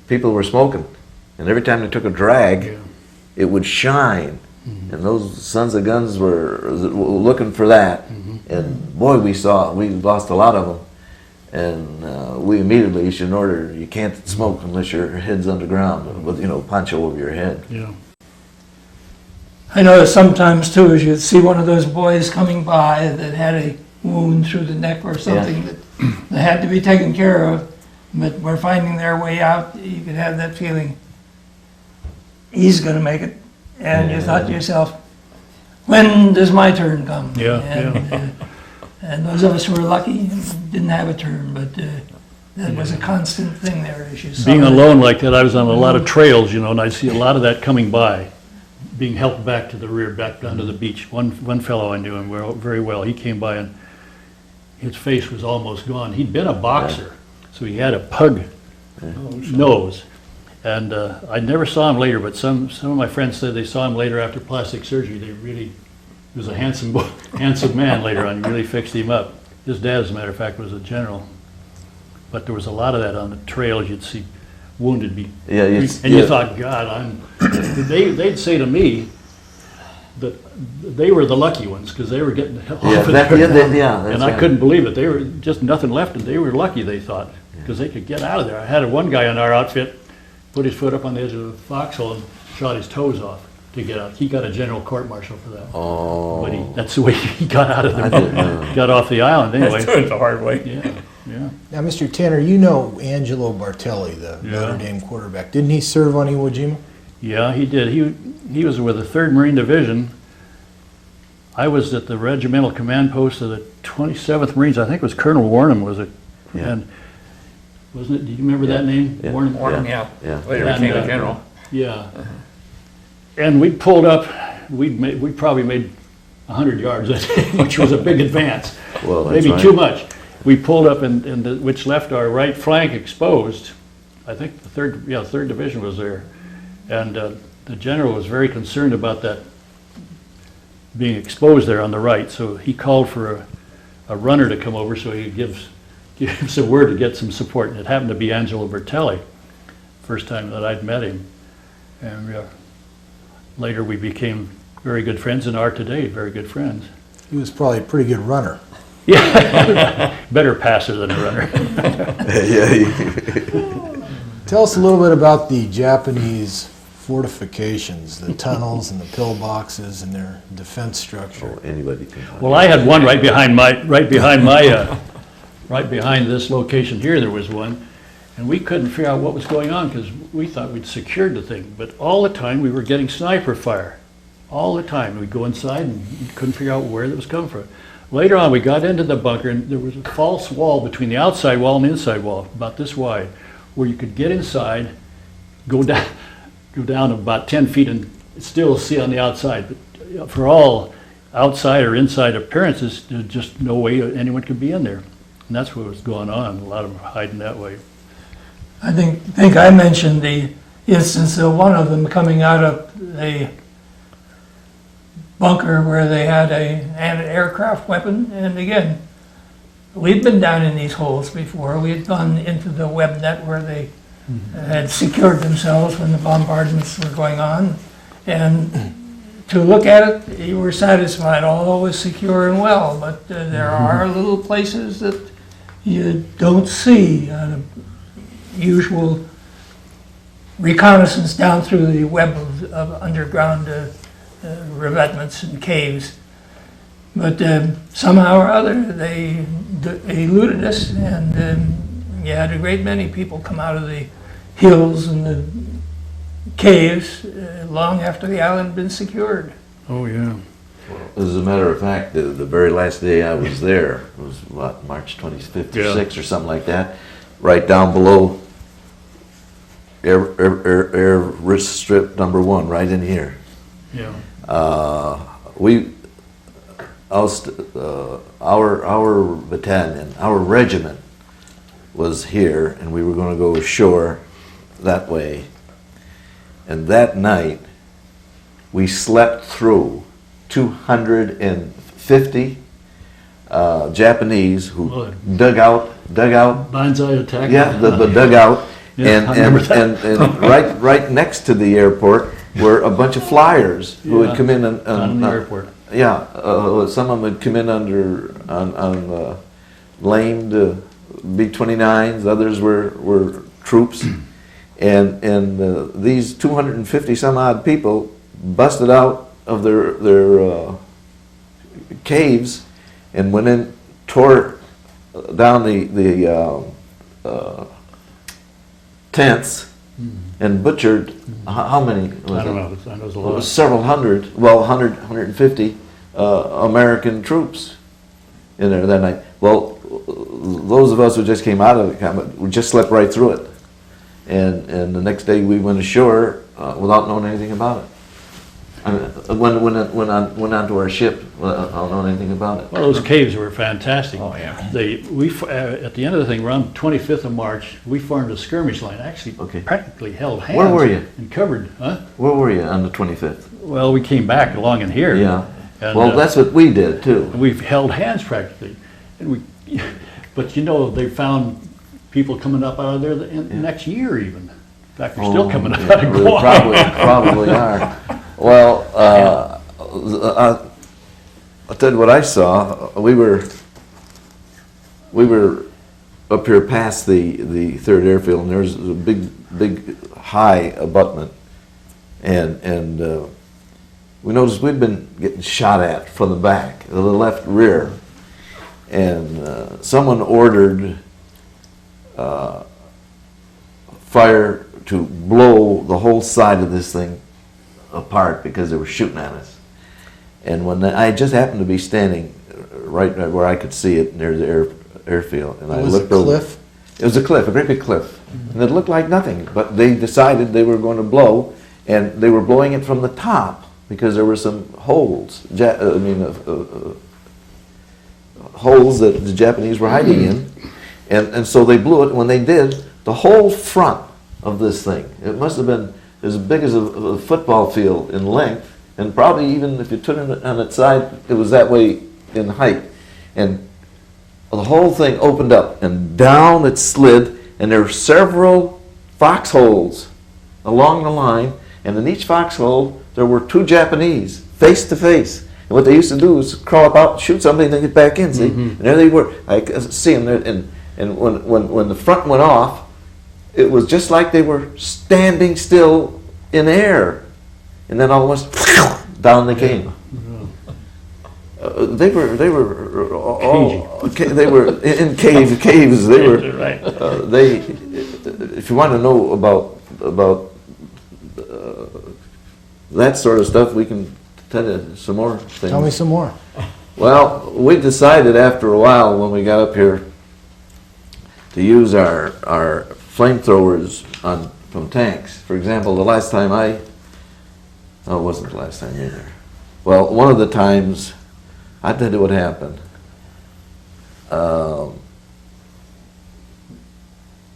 people were smoking, and every time they took a drag, it would shine And those sons of guns were looking for that. And boy, we lost a lot of them. And we immediately issued an order, you can't smoke unless your head's underground, with, poncho over your head. Yeah. I noticed sometimes too, as you'd see one of those boys coming by that had a wound through the neck or something that had to be taken care of, but were finding their way out, you could have that feeling, he's going to make it. And you thought to yourself, when does my turn come? Yeah, And those of us who were lucky didn't have a turn, but that was a constant thing there as you saw. Being alone like that, I was on a lot of trails, and I'd see a lot of that coming by, being helped back to the rear, back down to the beach. One fellow I knew him very well, he came by and his face was almost gone. He'd been a boxer, so he had a pug nose. And I never saw him later, but some of my friends said they saw him later after plastic surgery. He was a handsome man later on. He really fixed him up. His dad, as a matter of fact, was a general. But there was a lot of that on the trails. You'd see wounded people. Yeah, you thought, God, they'd say to me that they were the lucky ones because they were getting the hell off of there. And I couldn't believe it. They were just nothing left, and they were lucky, they thought, because they could get out of there. I had one guy in our outfit put his foot up on the edge of the foxhole and shot his toes off to get out. He got a general court-martial for that. Oh. But that's the way he got out of the boat. Got off the island anyway. That's the hard way. Yeah. Now, Mr. Tanner, you know Angelo Bartelli, the Notre Dame quarterback. Didn't he serve on Iwo Jima? Yeah, he did. He was with the 3rd Marine Division. I was at the regimental command post of the 27th Marines. I think it was Colonel Warnham was it. Yeah. And wasn't it? Do you remember that name? Yeah. Warnham? Yeah. Yeah. Later became a general. Yeah. And we pulled up, we probably made 100 yards, which was a big advance. Well, that's maybe right. too much. We pulled up, which left our right flank exposed. I think the 3rd Division was there. And the general was very concerned about that being exposed there on the right. So he called for a runner to come over so he could give some word to get some support. And it happened to be Angelo Bertelli, first time that I'd met him. And later we became very good friends and are today very good friends. He was probably a pretty good runner. Yeah, better passer than a runner. Tell us a little bit about the Japanese fortifications, the tunnels and the pillboxes and their defense structure. Anybody can. Well, I had one right behind this location here. There was one, and we couldn't figure out what was going on because we thought we'd secured the thing. But all the time we were getting sniper fire. All the time we'd go inside and couldn't figure out where it was coming from. Later on, we got into the bunker, and there was a false wall between the outside wall and the inside wall, about this wide, where you could get inside, go down about 10 feet, and still see on the outside. But for all outside or inside appearances, there's just no way anyone could be in there. And that's what was going on. A lot of them were hiding that way. I think I mentioned the instance of one of them coming out of a bunker where they had an anti-aircraft weapon, and again, we'd been down in these holes before. We had gone into the web net where they had secured themselves when the bombardments were going on, and to look at it, you were satisfied all was secure and well, but there are little places that you don't see on a usual reconnaissance down through the web of underground revetments and caves. But somehow or other, they eluded us, and you had a great many people come out of the hills and the caves long after the island had been secured. Oh, yeah. As a matter of fact, the very last day I was there was what, March 25th or 6th or something like that, right down below air strip number 1, right in here. Yeah. Our battalion, our regiment was here, and we were going to go ashore that way. And that night, we slept through 250 Japanese who dug out. Banzai attack. Yeah, the dugout, Yeah, I remember that. and right next to the airport, were a bunch of flyers who would come in and On the airport. yeah, some of them would come in on lamed B-29s. Others were troops, and these 250 some odd people busted out of their caves and went in, tore down the tents and butchered how many? I don't know, I know there's a It lot. was several hundred, well, 150 American troops in there that night. Well, those of us who just came out of the combat, we just slept right through it. And the next day we went ashore without knowing anything about it. I mean, went onto our ship without knowing anything about it. Well, those caves were fantastic. Oh, yeah. At the end of the thing, around 25th of March, we formed a skirmish line, actually Okay. practically held hands. Where were you? And covered, huh? Where were you on the 25th? Well, we came back along in here. Yeah. And, Well, that's what we did too. we've held hands practically. And but you know, they found people coming up out of there the next year even. In fact, they're still coming up yeah, out of they Guam. probably are. Well, I'll tell you what I saw. We were up here past the 3rd Airfield, and there was a big high abutment, and we noticed we'd been getting shot at from the back, the left rear, and someone ordered fire to blow the whole side of this thing apart because they were shooting at us. And when I just happened to be standing right where I could see it near the airfield, and I Was it looked over. cliff? It was a cliff, a great big cliff, and it looked like nothing. But they decided they were going to blow, and they were blowing it from the top because there were some holes. Holes that the Japanese were hiding in, and so they blew it. When they did, the whole front of this thing, it must have been as big as a football field in length, and probably even if you turn it on its side, it was that way in height. And the whole thing opened up, and down it slid, and there were several foxholes along the line, and in each foxhole there were 2 Japanese, face to face. And what they used to do is crawl up out, shoot somebody, and then get back in, see? And there they were. I could see them there, and when the front went off, it was just like they were standing still in air, and then almost down they came. They were all, they were in caves. They were Right. If you want to know about that sort of stuff, we can tell you some more things. Tell me some more. Well, we decided after a while when we got up here to use our flamethrowers from tanks. For example, the last time it wasn't the last time either. Well, one of the times, I'll tell you what happened.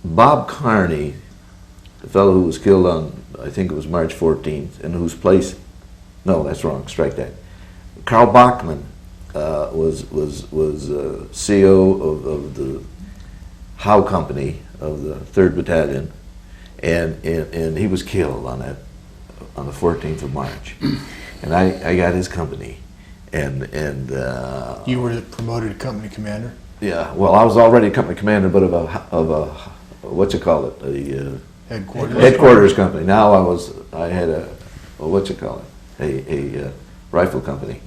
Bob Carney, the fellow who was killed on, I think it was March 14th, in whose place, no, that's wrong, strike that. Carl Bachman was CO of the Haugh company of the 3rd Battalion, and he was killed on the 14th of March, and I got his company, and You were promoted to company commander? yeah, well, I was already a company commander, but of a what you call it, the Headquarters. company. Now I had a rifle company,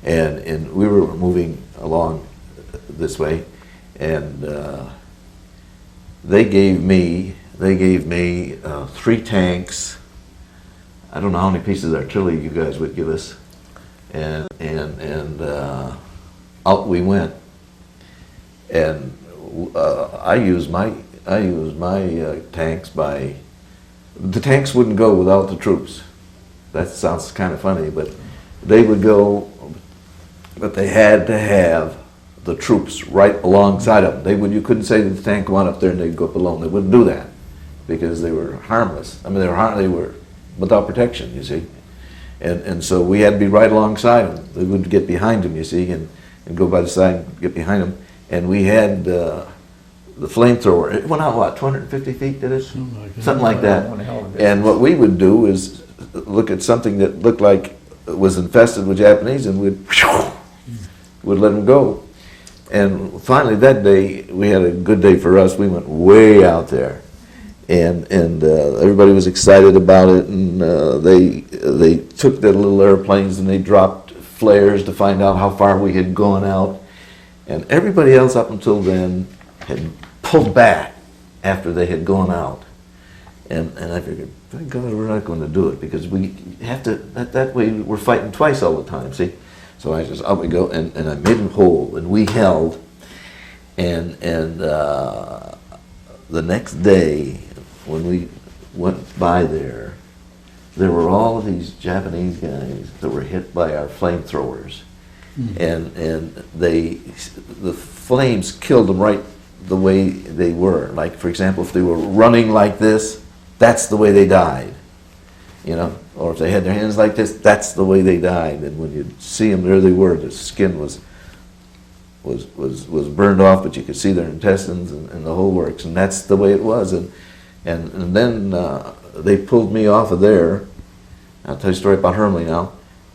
and we were moving along this way, and they gave me 3 tanks. I don't know how many pieces of artillery you guys would give us, and out we went, and I used my tanks the tanks wouldn't go without the troops. That sounds kind of funny, but they would go, but they had to have the troops right alongside of them. You couldn't say to the tank, go on up there and they'd go up alone. They wouldn't do that because they were harmless. I mean, they were without protection, you see. And so we had to be right alongside them. They wouldn't get behind them, you see, and go by the side and get behind them. And we had the flamethrower. It went out, what, 250 feet, did it? Something like that. And what we would do is look at something that looked like it was infested with Japanese, and we'd let them go. And finally that day, we had a good day for us. We went way out there, and everybody was excited about it. And they took their little airplanes and they dropped flares to find out how far we had gone out. And everybody else up until then had pulled back after they had gone out. And I figured, thank God we're not going to do it, because we have to, that way we're fighting twice all the time, see? So I just, up we go, and I made them whole, and we held. And the next day, when we went by there were all of these Japanese guys that were hit by our flamethrowers. And the flames killed them right the way they were. Like, for example, if they were running like this, that's the way they died, you know. Or if they had their hands like this, that's the way they died. And when you see them, there they were. The skin was burned off, but you could see their intestines and the whole works. And that's the way it was. And then they pulled me off of there. I'll tell you a story about Hermley now.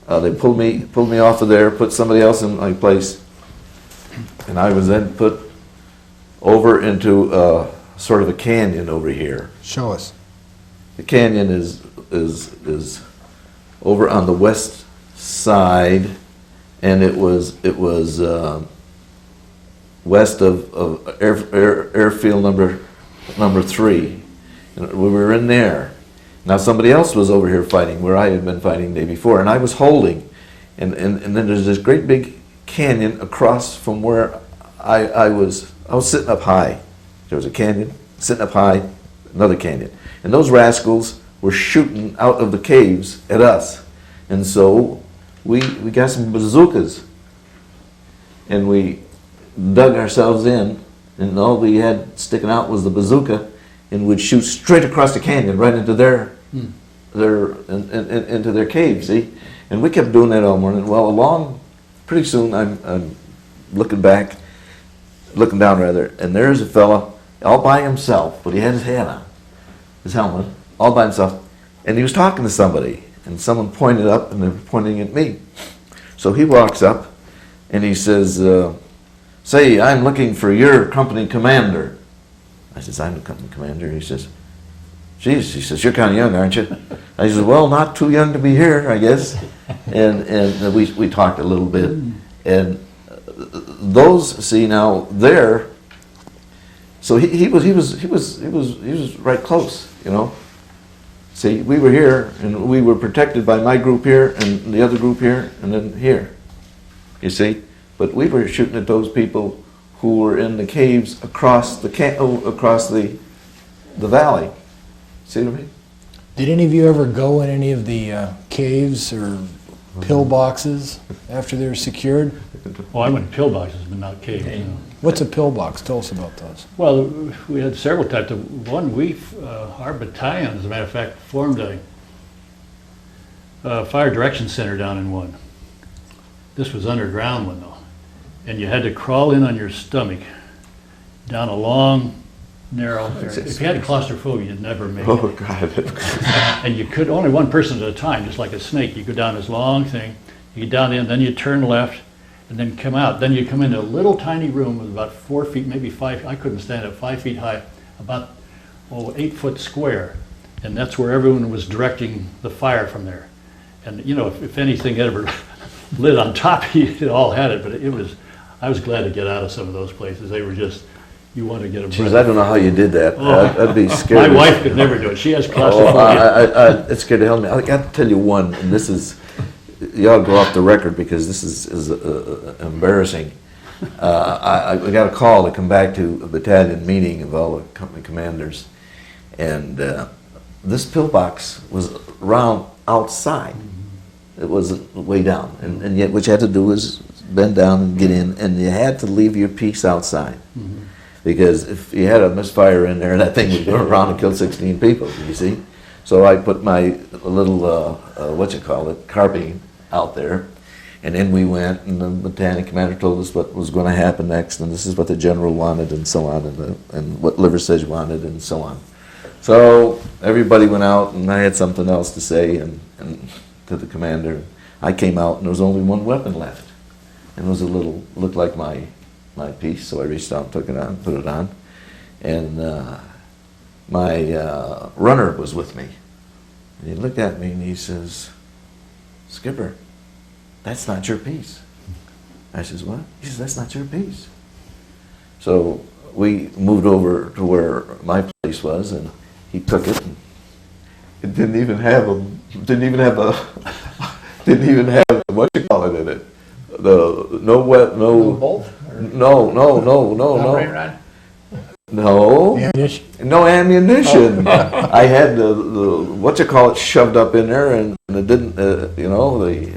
They pulled me off of there, put somebody else in my place, and I was then put over into sort of a canyon over here. Show us. The canyon is over on the west side, and it was west of airfield number 3. And we were in there. Now somebody else was over here fighting where I had been fighting the day before, and I was holding, and then there's this great big canyon across from where I was sitting up high. There was a canyon, sitting up high, another canyon. And those rascals were shooting out of the caves at us. And so we got some bazookas, and we dug ourselves in, and all we had sticking out was the bazooka, and we'd shoot straight across the canyon, right into into their cave, see? And we kept doing that all morning. Well, pretty soon I'm looking down rather, and there's a fella all by himself, but he had his hat on, his helmet, all by himself, and he was talking to somebody, and someone pointed up, and they were pointing at me. So he walks up, and he says, say, I'm looking for your company commander. I says, I'm the company commander. He says, geez, he says, you're kind of young, aren't you? I said, well, not too young to be here, I guess. And we talked a little bit. And those, see, now there, so he was right close, you know. See, we were here, and we were protected by my group here, and the other group here, and then here, you see. But we were shooting at those people who were in the caves across the valley. See what I mean? Did any of you ever go in any of the caves or pillboxes after they were secured? Well, I went to pillboxes, but not caves. You know. What's a pillbox? Tell us about those. Well, we had several types of one. Our battalion, as a matter of fact, formed a fire direction center down in one. This was underground one though, and you had to crawl in on your stomach down a long, narrow. If you had claustrophobia, you'd never make it. Oh God! And you could only one person at a time, just like a snake. You go down this long thing, you get down in, then you turn left, and then come out. Then you come into a little tiny room with about 4 feet, maybe 5. I couldn't stand it. 5 feet high, about 8 foot square, and that's where everyone was directing the fire from there. And you know, if anything had ever lit on top, it all had it. But it was. I was glad to get out of some of those places. They were just. You want to get a breath. Jeez, I don't know how you did that. I'd be scared. My wife could never do it. She has claustrophobia. It scared the hell out of me. I got to tell you one, and this is, you ought to go off the record because this is embarrassing. I got a call to come back to a battalion meeting of all the company commanders, and this pillbox was around outside. It wasn't way down, and yet what you had to do was bend down and get in, and you had to leave your piece outside. Because if you had a misfire in there, that thing would go around and kill 16 people, you see? So I put my little, carbine out there, and in we went, and the battalion commander told us what was going to happen next, and this is what the general wanted, and so on, and what Liversedge wanted, and so on. So everybody went out, and I had something else to say, and to the commander. I came out, and there was only one weapon left, and it was looked like my piece. So I reached out, and took it on, put it on, and my runner was with me. And he looked at me and he says, "Skipper, that's not your piece." I says, "What?" He says, "That's not your piece." So we moved over to where my place was, and he took it. And it didn't even have what you call it in it. No bolt? No. Ammunition? No ammunition. I had the what you call it shoved up in there, and it didn't. You know, the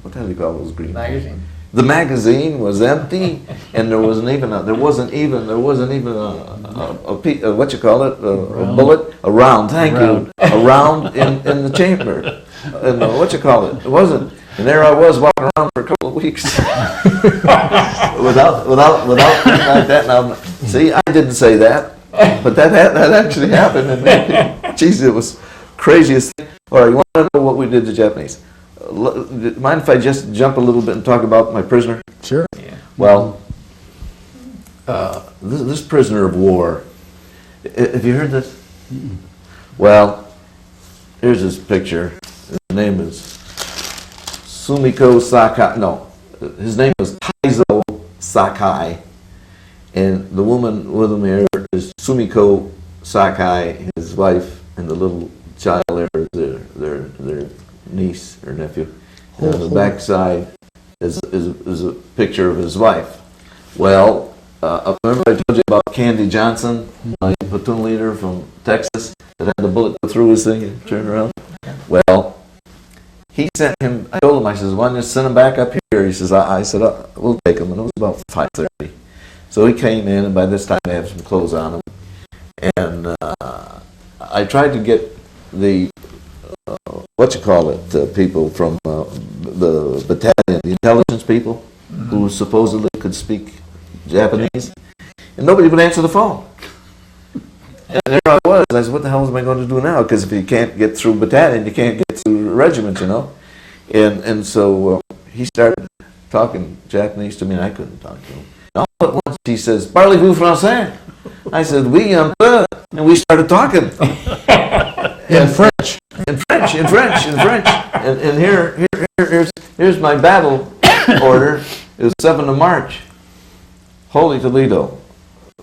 what the hell do you call those green Magazine. The magazine was empty, and there wasn't even a what you call it a bullet, a round. Thank you, a round in the chamber. And what you call it? It wasn't. And there I was walking around for a couple of weeks without things like that. Now, see, I didn't say that, but that actually happened. And geez, it was craziest thing. All right, you want to know what we did to the Japanese? Mind if I just jump a little bit and talk about my prisoner? Sure. Well, this prisoner of war, have you heard this? Well, here's his picture. His name is Sumiko Sakai. No, his name was Taizo Sakai. And the woman with him here is Sumiko Sakai, his wife, and the little child there is their niece or nephew. And on the back side is a picture of his wife. Well, remember I told you about Candy Johnson, my platoon leader from Texas, that had the bullet go through his thing and turn around? Well, he sent him, I told him, I says, why don't you send him back up here? He says, I said, we'll take him. And it was about 5:30. So he came in, and by this time I had some clothes on him. And I tried to get the people from the battalion, the intelligence people, who supposedly could speak Japanese, and nobody would answer the phone. And there I was. I said, what the hell am I going to do now? Because if you can't get through battalion, you can't get through regiment, you know. And so he started talking Japanese to me, and I couldn't talk to him. And all at once he says, "Parlez-vous français?" I said, "Oui, un peu." And we started talking. In French. In French. And here's my battle order. It was 7th of March. Holy Toledo.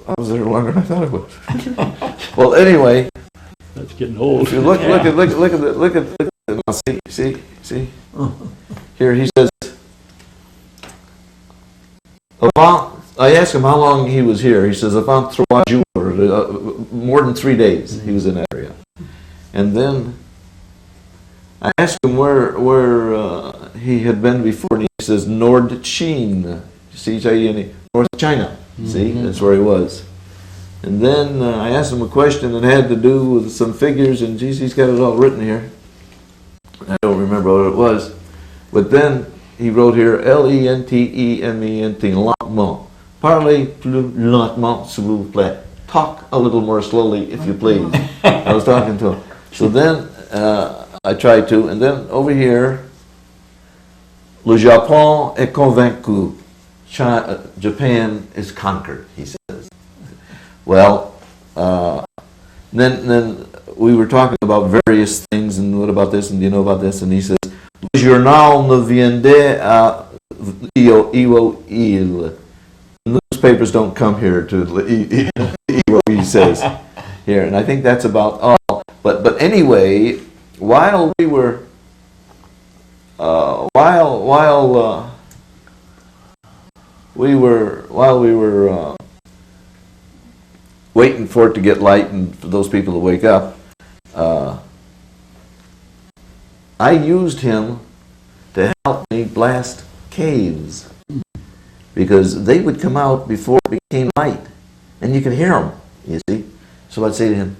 I was there longer than I thought it was. Well, anyway, That's getting old. if you look at see. Here he says. I asked him how long he was here. He says, "Avant 3 jours," more than 3 days. He was in that area. And then I asked him where he had been before, and he says, Nord-Chine, C-H-I-N-E, North China. See, that's where he was. And then I asked him a question that had to do with some figures, and geez, he's got it all written here. I don't remember what it was. But then he wrote here, L-E-N-T-E-M-E-N-T, lentement. Parlez plus lentement, s'il vous plaît. Talk a little more slowly, if you please. I was talking to him. So then I tried to, and then over here, le Japon est convaincu. Japan is conquered, he says. Well, then we were talking about various things, and what about this, and do you know about this? And he says, le journal ne viendait à Iwo Jima. Newspapers don't come here to Iwo, he says here, and I think that's about all. But anyway, while we were waiting for it to get light and for those people to wake up, I used him to help me blast caves, because they would come out before it became light, and you could hear them, you see. So I'd say to him,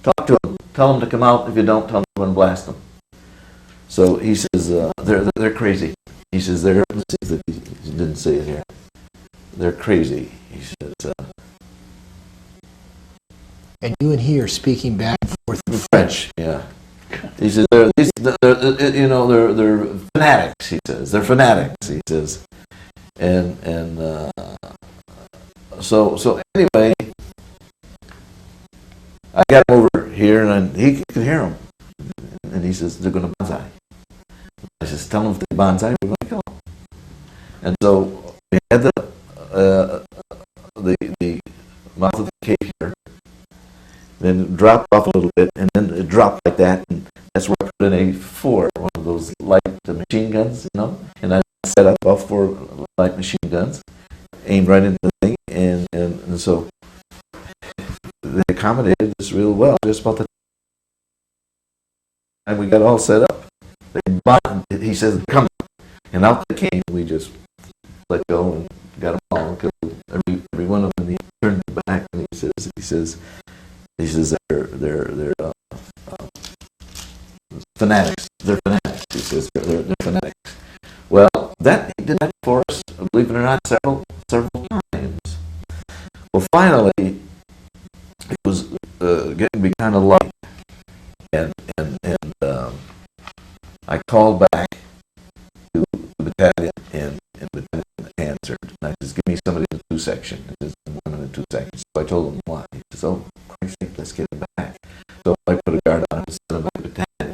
talk to them, tell them to come out. If you don't, tell them to blast them. So he says, they're crazy. He says, let's see if he didn't say it here. They're crazy. He says, and you and he are speaking back and forth in French, yeah. He says, they're fanatics, he says. They're fanatics, he says. So anyway, I got him over here, and he could hear him. And he says, they're going to bonsai. I says, tell them if they bonsai, we're going to kill them. And so we had the mouth of the cave here, then it dropped off a little bit, and then it dropped like that, and that's where I put in a 4, one of those light machine guns, and I set up all 4 light machine guns, aimed right into the thing, and so they accommodated us real well. Just about the time we got all set up, he says, come, and out they came. We just let go and got them all, because every one of them, he turned back, and he says, they're fanatics. They're fanatics. He says they're fanatics. Well, he did that for us, believe it or not, several times. Well, finally, it was getting to be kind of light, and I called back to the battalion, and the battalion answered. And I said, give me somebody in the 2 section. It says, I'm in the 2 sections. So I told him why. He says, oh, Christ's sake, let's get him back. So I put a guard on him and sent him back to the battalion.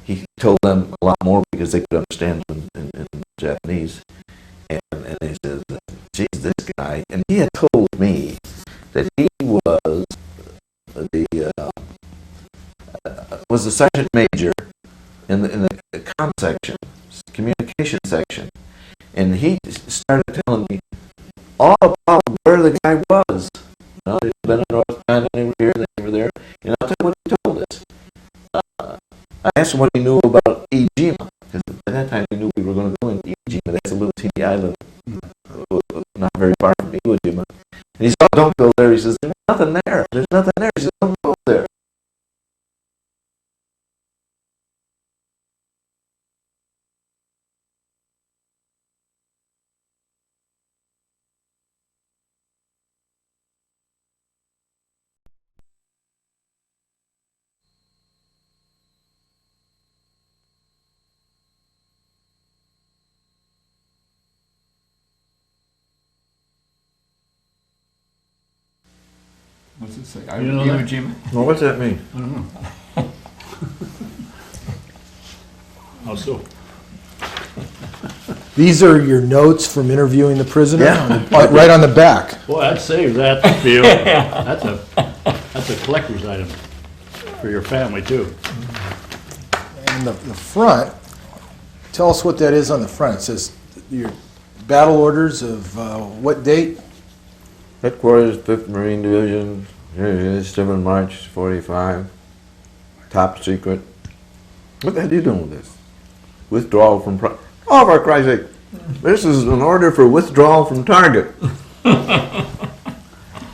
He told them a lot more because they could understand him in Japanese. And he says, geez, this guy, and he had told me that he was the sergeant major in the comm section, communication section, and he started telling me all about where the guy was. They'd been in North Carolina, they were here, they were there, and I'll tell you what he told us. I asked him what he knew about Iwo Jima, because at that time we knew we were going to go in Iwo Jima. That's a little teeny island, not very far from Iwo Jima. And he said, oh, don't go there. He says, there's nothing there. There's nothing there. He says, don't go there. What's it say? You know Iwo that? Jima? Well, what's that mean? I don't know. How so? These are your notes from interviewing the prisoner? Yeah. Right on the back. Boy, I'd save that, Theo. That's a collector's item for your family, too. And the front, tell us what that is on the front. It says your battle orders of what date? Headquarters, 5th Marine Division, here it is, 7 March 45, top secret. What the hell are you doing with this? Withdrawal from, oh, for Christ's sake, this is an order for withdrawal from target.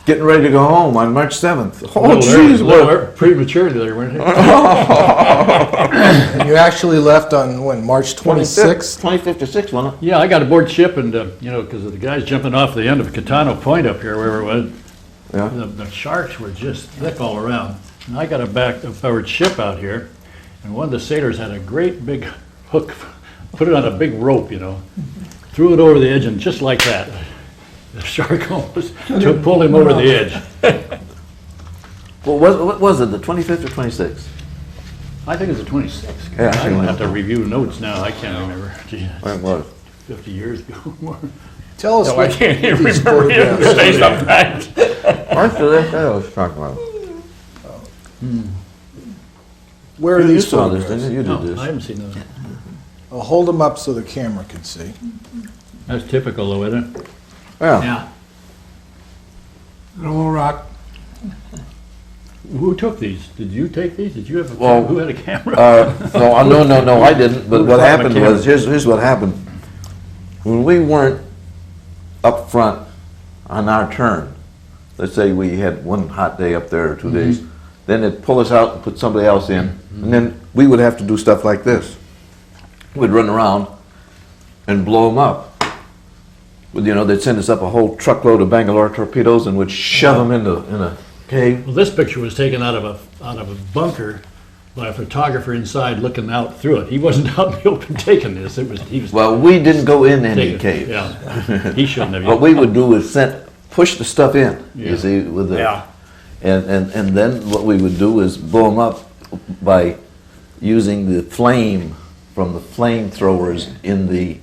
Getting ready to go home on March 7th. Oh, jeez, what? Premature there, weren't you? And you actually left on, when, March 26th? 2056, wasn't it? Yeah, I got aboard ship and, because the guys jumping off the end of Katano Point up here, wherever it was, Yeah. the sharks were just thick all around. And I got aboard ship out here, and one of the sailors had a great big hook, put it on a big rope, threw it over the edge, and just like that, the shark almost pulled him over the edge. Well, what was it, the 25th or 26th? I think it's the 26th. Yeah, I don't have to review notes now, I can't remember. Gee, It was. 50 years ago. Tell us No, I what can't even these remember him photographs based are. on that. Aren't you that I was talking about? Where are You these saw this, photographs? didn't you? You No, did I this. haven't seen those. Well, hold them up so the camera can see. That's typical, though, isn't it? Yeah. Yeah. Little rock. Who took these? Did you take these? Did you have a Well, who had a camera? No, I didn't. But what Caught my happened camera. was, here's what happened. When we weren't up front on our turn, let's say we had one hot day up there or 2 days, then they'd pull us out and put somebody else in, and then we would have to do stuff like this. We'd run around and blow them up. They'd send us up a whole truckload of Bangalore torpedoes and would shove them in a Okay, Well, this picture was taken out of a bunker by a photographer inside looking out through it. He wasn't out in the open taking this. He was well, we didn't go in any taking, cave. yeah. He shouldn't have. What we would do is push the stuff in, Yeah. you see, with the, Yeah. and then what we would do is blow them up by using the flame from the flamethrowers in the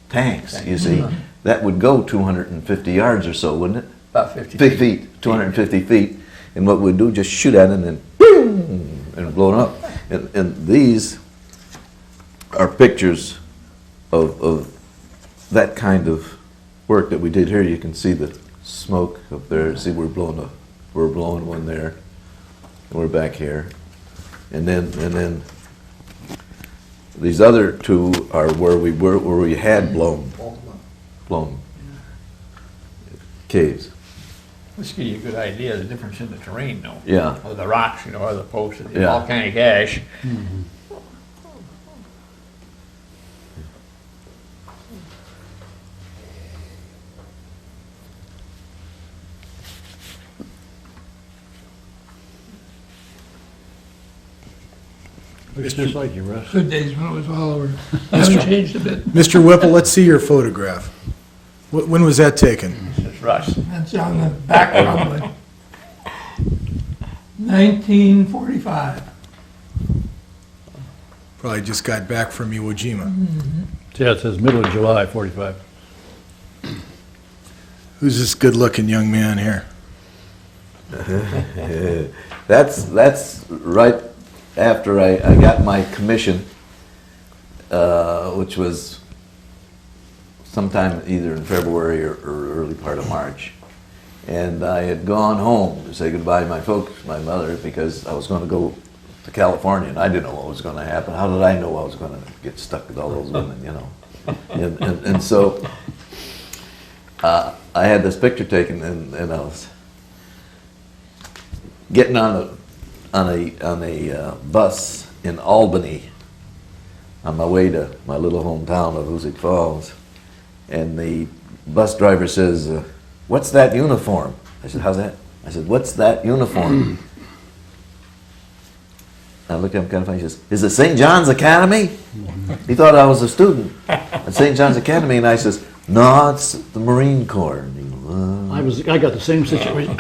tanks, you see. That would go 250 yards or so, wouldn't it? About 50 50 feet, 250 feet. And what we'd do, just shoot at it and then boom, and blow it up. And these are pictures of that kind of work that we did here. You can see the smoke up there. See, we're blowing one there, and we're back here. And then these other two are where we had blown caves. This gives you a good idea of the difference in the terrain, though. Yeah. Or the rocks, you know, or the posts, the Yeah. volcanic ash. Looks just like you, Russ. Good days when it was all over. Haven't changed a bit. Mr. Whipple, let's see your photograph. When was that taken? It's Russ. That's on the back probably. 1945. Probably just got back from Iwo Jima. Yeah, it says middle of July, 45. Who's this good-looking young man here? That's right after I got my commission, which was sometime either in February or early part of March. And I had gone home to say goodbye to my folks, my mother, because I was going to go to California, and I didn't know what was going to happen. How did I know I was going to get stuck with all those women, you know? And so I had this picture taken, and I was getting on a bus in Albany on my way to my little hometown of Hoosick Falls, and the bus driver says, "What's that uniform?" I said, "How's that?" I said, "What's that uniform?" I looked at him kind of funny. He says, "Is it St. John's Academy?" He thought I was a student at St. John's Academy, and I says, "No, it's the Marine Corps." And he goes, I got the same situation.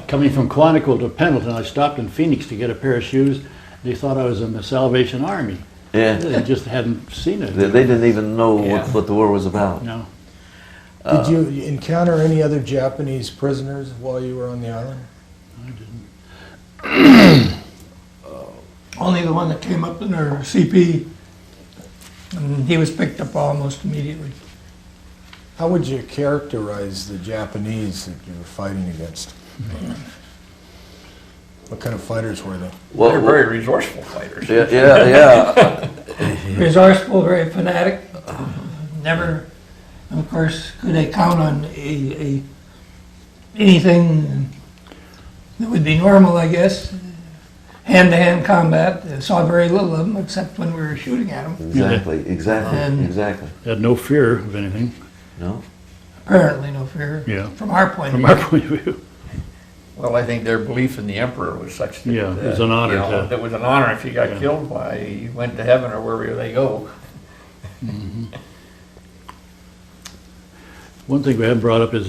Coming from Quantico to Pendleton. I stopped in Phoenix to get a pair of shoes. They thought I was in the Salvation Army. yeah, They just hadn't seen it. they didn't even know Yeah. what the war was about. No. Did you encounter any other Japanese prisoners while you were on the island? Only the one that came up in our CP, and he was picked up almost immediately. How would you characterize the Japanese that you were fighting against? What kind of fighters were they? They're very resourceful fighters. yeah. Resourceful, very fanatic, never, of course, could they count on anything that would be normal, I guess. Hand-to-hand combat, saw very little of them except when we were shooting at them. Exactly. And- Exactly. Had no fear of anything. No. Apparently no fear, Yeah. from our point of From view. our point of view. Well, I think their belief in the emperor was such that Yeah, it was an honor you know, to- it was an honor if you got Yeah. killed. Why, you went to heaven or wherever they go. One thing we haven't brought up is,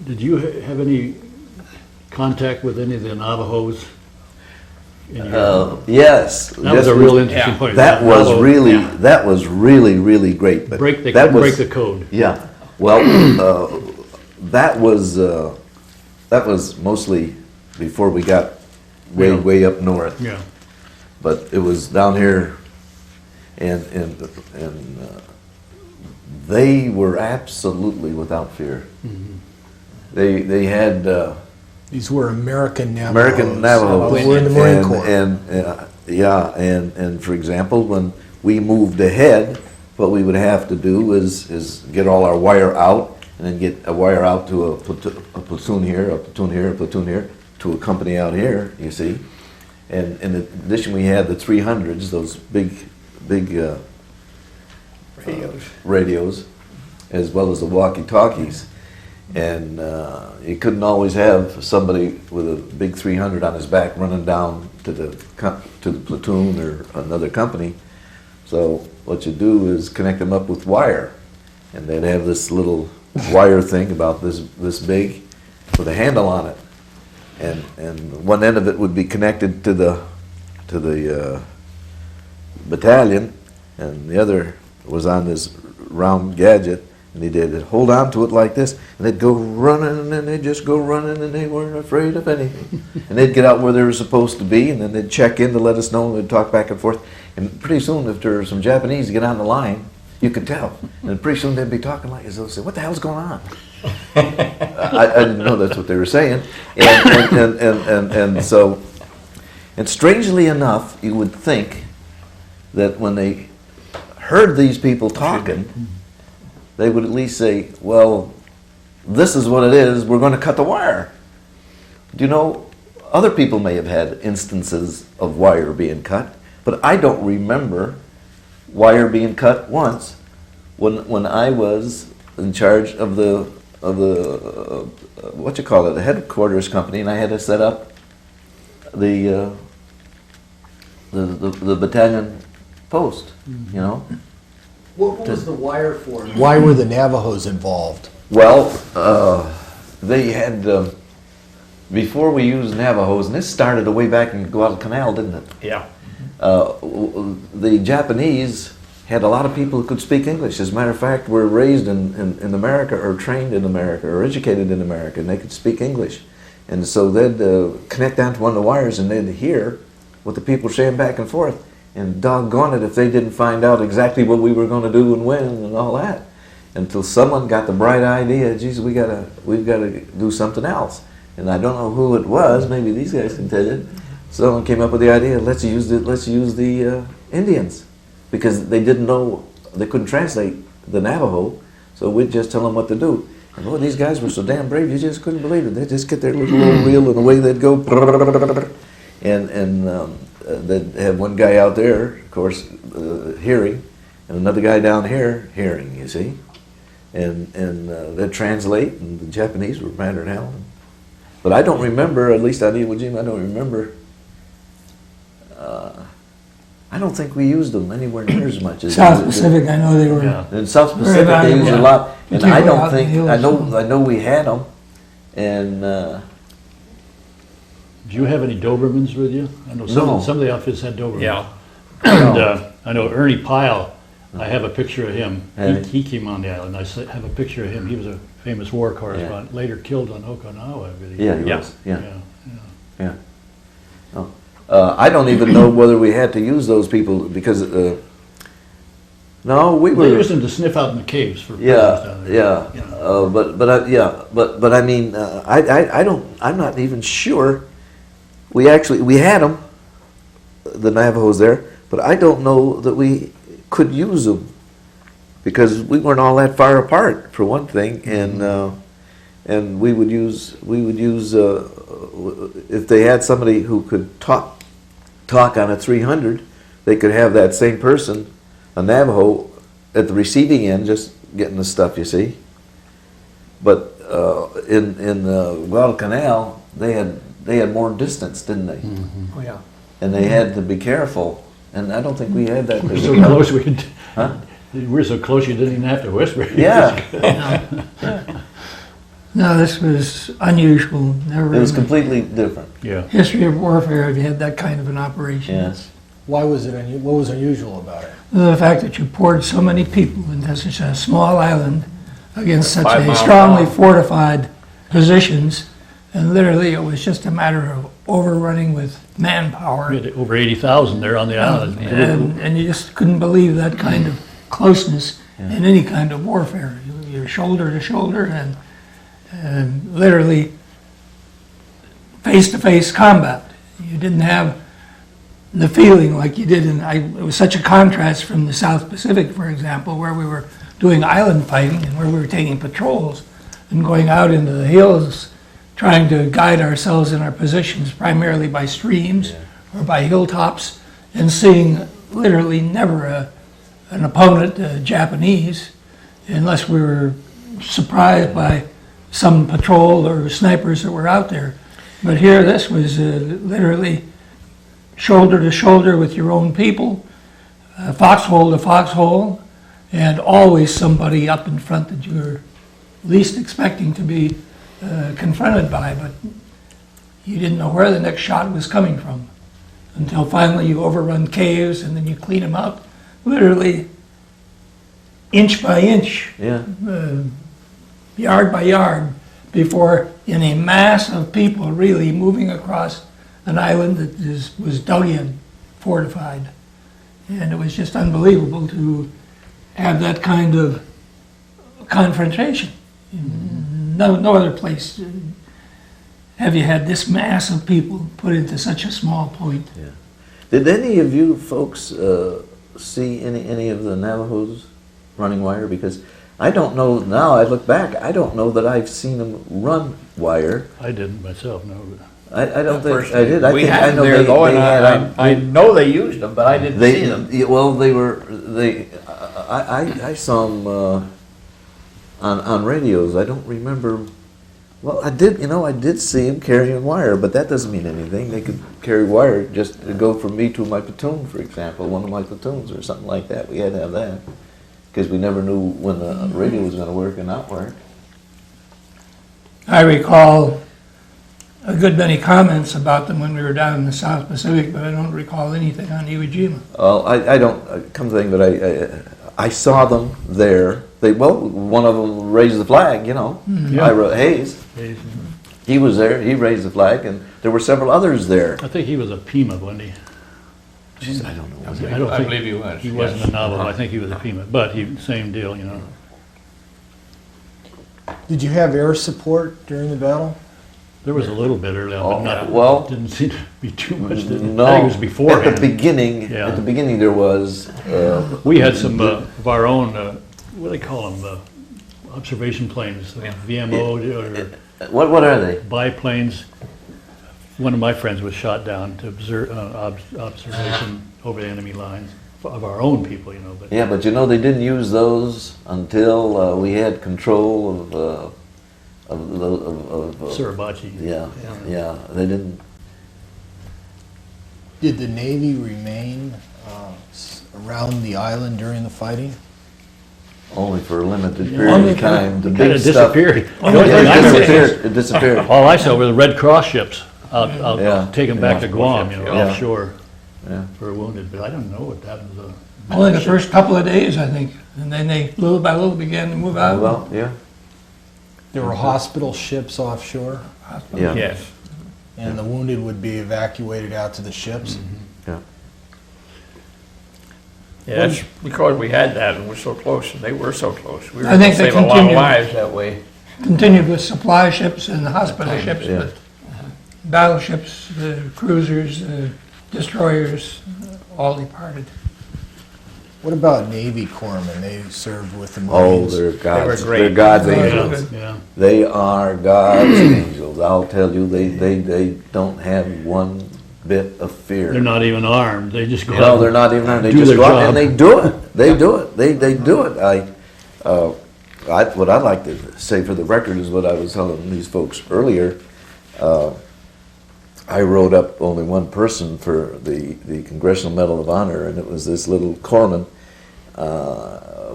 did you have any contact with any of the Navajos? in your- Yes. That was a real interesting yeah. point. That was Navajo really great. But They that couldn't was, break the code. Yeah. Well, that was mostly before we got Yeah. way up north. Yeah. But it was down here, and they were absolutely without fear. They had These were American Navajos. American Navajos. Who were in the Marine Corps. And for example, when we moved ahead, what we would have to do is get all our wire out, and then get a wire out to a platoon here, a platoon here, a platoon here, to a company out here, you see. And in addition, we had the 300s, those big Radios. radios, as well as the walkie-talkies. And you couldn't always have somebody with a big 300 on his back running down to the platoon or another company. So what you do is connect them up with wire, and they'd have this little wire thing about this big with a handle on it, and one end of it would be connected to the battalion, and the other was on this round gadget. And they'd hold on to it like this, and they'd go running, and they'd just go running, and they weren't afraid of anything. And they'd get out where they were supposed to be, and then they'd check in to let us know, and they'd talk back and forth. And pretty soon, if there were some Japanese get on the line, you could tell. And pretty soon they'd be talking like this. They'll say, "What the hell's going on?" I didn't know that's what they were saying. And so, and strangely enough, you would think that when they heard these people talking, they would at least say, well, this is what it is, we're going to cut the wire. Do you know, other people may have had instances of wire being cut, but I don't remember wire being cut once when I was in charge of the the headquarters company, and I had to set up the battalion post, you know. What was the wire for? Why were the Navajos involved? Well, they had, before we used Navajos, and this started way back in Guadalcanal, didn't it? Yeah. The Japanese had a lot of people who could speak English. As a matter of fact, were raised in America, or trained in America, or educated in America, and they could speak English. And so they'd connect onto one of the wires, and they'd hear what the people were saying back and forth. And doggone it if they didn't find out exactly what we were going to do and when and all that. Until someone got the bright idea, geez, we've got to do something else. And I don't know who it was, maybe these guys can tell you. Someone came up with the idea, let's use the Indians. Because they didn't know, they couldn't translate the Navajo, so we'd just tell them what to do. And boy, these guys were so damn brave, you just couldn't believe it. They'd just get their little old reel and away they'd go. And they'd have one guy out there, of course, hearing, and another guy down here hearing, you see. And they'd translate, and the Japanese were madder than hell. But I don't remember, at least on Iwo Jima, I don't remember. I don't think we used them anywhere near as much as South Pacific, I know they were. Yeah. in South Very Pacific. They used a valuable. lot, and I Particularly don't out in think the hills. I know we had them, and Do you have any Dobermans with you? I know No. some of the outfits had Dobermans. Yeah. And I know Ernie Pyle, I have a picture of him. Hey. He came on the island. I have a picture of him. He was a famous war correspondent, later killed on Okinawa, I believe. yeah, he Yeah. was, yeah. Yeah. Oh. I don't even know whether we had to use those people because no, we They were. used them to sniff out in the caves for prisoners Yeah, down there. yeah. You know. But I mean, I don't. I'm not even sure. We had them, the Navajos there, but I don't know that we could use them because we weren't all that far apart, for one thing, and we would use if they had somebody who could talk on a 300, they could have that same person, a Navajo, at the receiving end, just getting the stuff, you see. But in Guadalcanal, they had more distance, didn't they? Oh, yeah. And they had to be careful. And I don't think we had that. We're so close, Huh? we're so close you didn't even have to whisper. Yeah, No, this was unusual. Never it was in the completely different. Yeah. history of warfare have you had that kind of an operation. Yes. Why was it? What was unusual about it? The fact that you poured so many people into such a small island against such 5 a miles strongly long. fortified positions, and literally it was just a matter of overrunning with manpower. We had over 80,000 there on the island. And you just couldn't believe that kind of closeness in any kind of warfare. You're shoulder to shoulder and literally face-to-face combat. You didn't have the feeling like you did it was such a contrast from the South Pacific, for example, where we were doing island fighting and where we were taking patrols and going out into the hills trying to guide ourselves in our positions primarily by streams or by hilltops and seeing literally never an opponent, Japanese, unless we were surprised by some patrol or snipers that were out there. But here, this was literally shoulder to shoulder with your own people, foxhole to foxhole, and always somebody up in front that you're least expecting to be confronted by, but you didn't know where the next shot was coming from until finally you overrun caves and then you clean them out, literally inch by inch, Yeah. yard by yard, before in a mass of people really moving across an island that was dug in, fortified. And it was just unbelievable to have that kind of confrontation. No other place have you had this mass of people put into such a small point. Yeah. Did any of you folks see any of the Navajos running wire? Because I don't know, now I look back, I don't know that I've seen them run wire. I didn't myself, no. I don't think I did. I We think had I them know there they though, and had I know they used them, but I didn't see them. Well, I saw them on radios. I don't remember. Well, I did see them carrying wire, but that doesn't mean anything. They could carry wire just to go from me to my platoon, for example, one of my platoons or something like that. We had to have that because we never knew when the radio was going to work and not work. I recall a good many comments about them when we were down in the South Pacific, but I don't recall anything on Iwo Jima. Well, I don't come to think, but I saw them there. One of them raised the flag, Yeah. Ira Hayes. Hayes. He was there. He raised the flag, and there were several others there. I think he was a Pima, wasn't he? Jeez, I don't know. I don't think believe he was. He wasn't a Navajo. I think he was a Pima, but same deal, Did you have air support during the battle? There was a little bit early on, but not, well, didn't seem to be too much. No, I think it was beforehand. At the beginning, Yeah. there was. We had some of our own, what do they call them, observation planes, VMO or What are they? biplanes. One of my friends was shot down to observe observation over the enemy lines of our own people, But Yeah, but they didn't use those until we had control of Suribachi. Yeah, they didn't. Did the Navy remain around the island during the fighting? Only for a limited Only period of for- time. The Kind big of stuff. disappeared. The Yeah, only thing I it remember- disappeared. It disappeared. All I saw were the Red Cross ships out Yeah. taking back to Guam, Yeah. offshore Yeah. for wounded. But I don't know what that was. Only the first couple of days, I think, and then they little by little began to move out. Well, yeah. There were hospital ships offshore, Yeah. Yes. and the wounded would be evacuated out to the ships. Yeah. Yeah, that's because we had that and we're so close, and they were so close. We were I able to think they save a lot of continued. lives that way. Continued with supply ships and the hospital ships, Yeah. but battleships, cruisers, destroyers, all departed. What about Navy corpsmen? They served with the Oh, Marines. they're God's. great. They're God's They were angels. good. Yeah. They are God's angels. I'll tell you, they don't have one bit of fear. They're not even armed. They just go out. No, they're not even armed. They do just their go out job. and they do it. They do it. They do it. What I'd like to say for the record is what I was telling these folks earlier. I wrote up only one person for the Congressional Medal of Honor, and it was this little corpsman.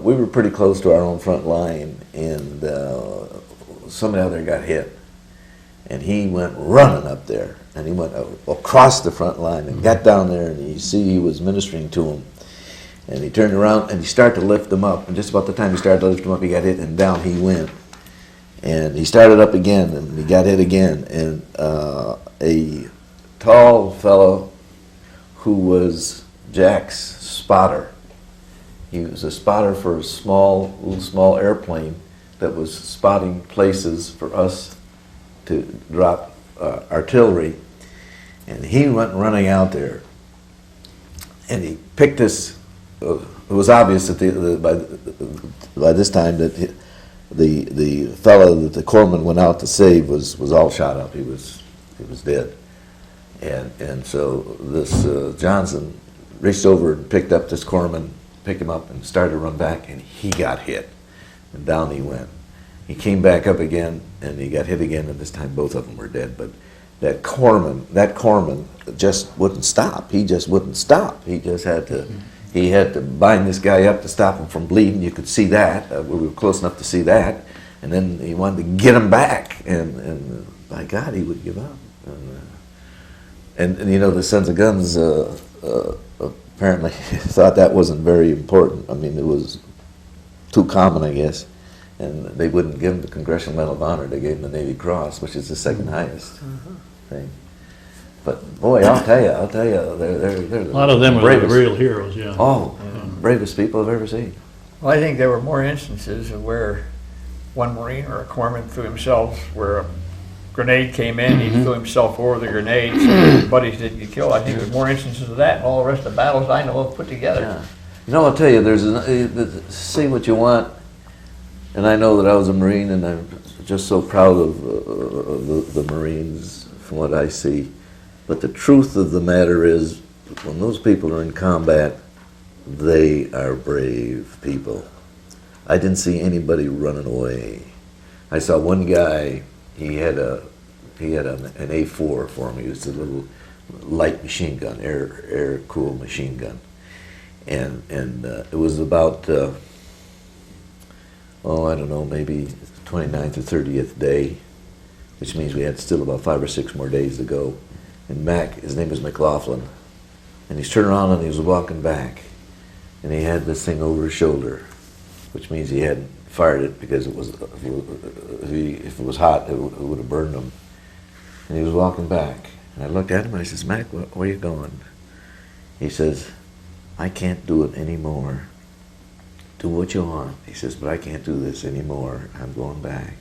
We were pretty close to our own front line, and somebody out there got hit. And he went running up there, and he went across the front line and got down there, and you see he was ministering to him. And he turned around and he started to lift him up, and just about the time he started to lift him up, he got hit, and down he went. And he started up again, and he got hit again, and a tall fellow who was Jack's spotter. He was a spotter for a little small airplane that was spotting places for us to drop artillery. And he went running out there, and he picked this. It was obvious that by this time that the fellow that the corpsman went out to save was all shot up. He was dead. And so this Johnson reached over and picked up this corpsman, picked him up, and started to run back, and he got hit, and down he went. He came back up again, and he got hit again, and this time both of them were dead. But that corpsman just wouldn't stop. He just wouldn't stop. He just had to, he had to bind this guy up to stop him from bleeding. You could see that. We were close enough to see that. And then he wanted to get him back, and by God, he would give up. And you know, the Sons of Guns apparently thought that wasn't very important. I mean, it was too common, I guess. And they wouldn't give him the Congressional Medal of Honor. They gave him the Navy Cross, which is the second highest thing. But boy, I'll tell you, they're A lot of them are the real heroes, yeah. Oh, bravest people I've ever seen. Well, I think there were more instances of where one Marine or a corpsman threw himself, where a grenade came in, he threw himself over the grenade, so his buddies didn't get killed. I think there's more instances of that and all the rest of the battles I know of put together. Yeah. You know, I'll tell you, say what you want, and I know that I was a Marine, and I'm just so proud of the Marines from what I see. But the truth of the matter is, when those people are in combat, they are brave people. I didn't see anybody running away. I saw one guy, he had an A4 for him. He was a little light machine gun, air-cooled machine gun. And it was about, I don't know, maybe 29th or 30th day, which means we had still about 5 or 6 more days to go. And Mac, his name is McLaughlin, and he's turning around and he was walking back, and he had this thing over his shoulder, which means he hadn't fired it because it was, if it was hot, it would have burned him. And he was walking back, and I looked at him and I says, Mac, where are you going? He says, I can't do it anymore. Do what you want. He says, but I can't do this anymore. I'm going back.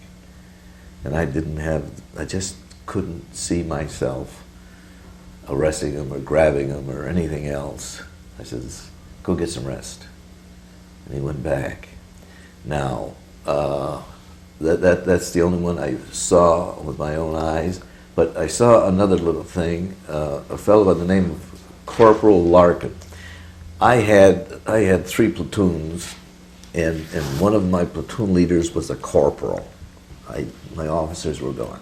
And I just couldn't see myself arresting him or grabbing him or anything else. I says, go get some rest. And he went back. Now, that's the only one I saw with my own eyes. But I saw another little thing. A fellow by the name of Corporal Larkin. I had 3 platoons, and one of my platoon leaders was a corporal. My officers were gone,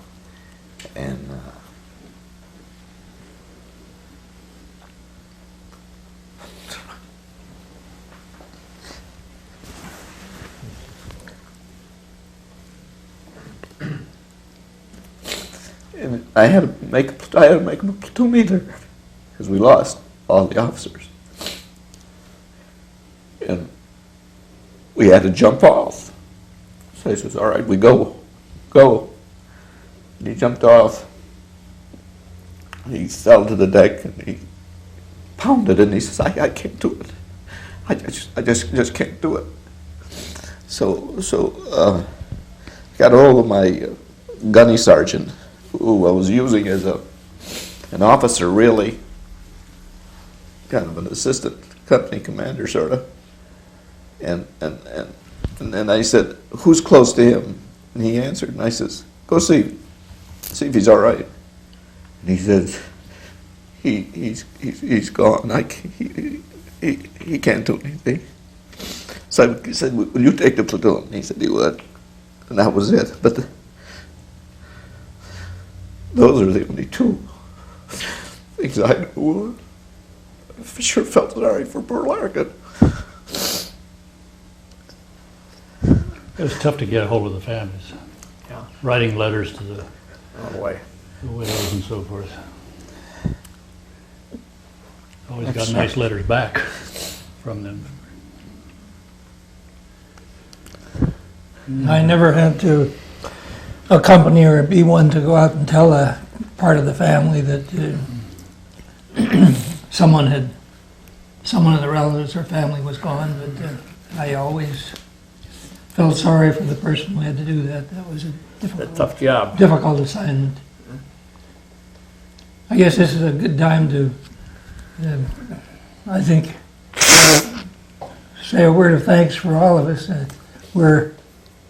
and I had to make him a platoon leader because we lost all the officers. And we had to jump off. So he says, all right, we go. And he jumped off. He fell to the deck and he pounded and he says, I can't do it. I just can't do it. So got a hold of my gunny sergeant, who I was using as an officer, really, kind of an assistant company commander, sort of. And I said, who's close to him? And he answered, and I says, go see if he's all right. And he said, he's gone. He can't do anything. So I said, will you take the platoon? And he said he would. And that was it. But those are the only 2 things I knew. I sure felt sorry for poor Larkin. It was tough to get a hold of the families. Yeah. Writing letters to the Oh boy. widows and so forth. Always got nice letters back from them. I never had to accompany or be one to go out and tell a part of the family that someone of the relatives or family was gone, but I always felt sorry for the person who had to do that. That was a Tough job. difficult assignment. I guess this is a good time to, I think, say a word of thanks for all of us. We're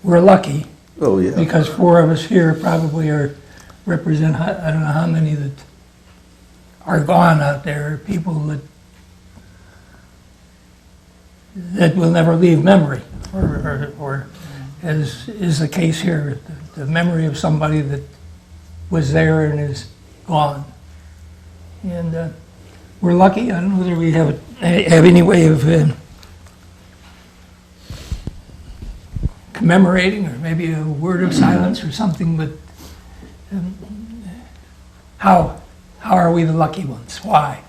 lucky. Oh, yeah. Because 4 of us here probably represent, I don't know how many that are gone out there, people that will never leave memory, or as is the case here, the memory of somebody that was there and is gone. And we're lucky. I don't know whether we have any way of commemorating, or maybe a word of silence or something, but how are we the lucky ones? Why?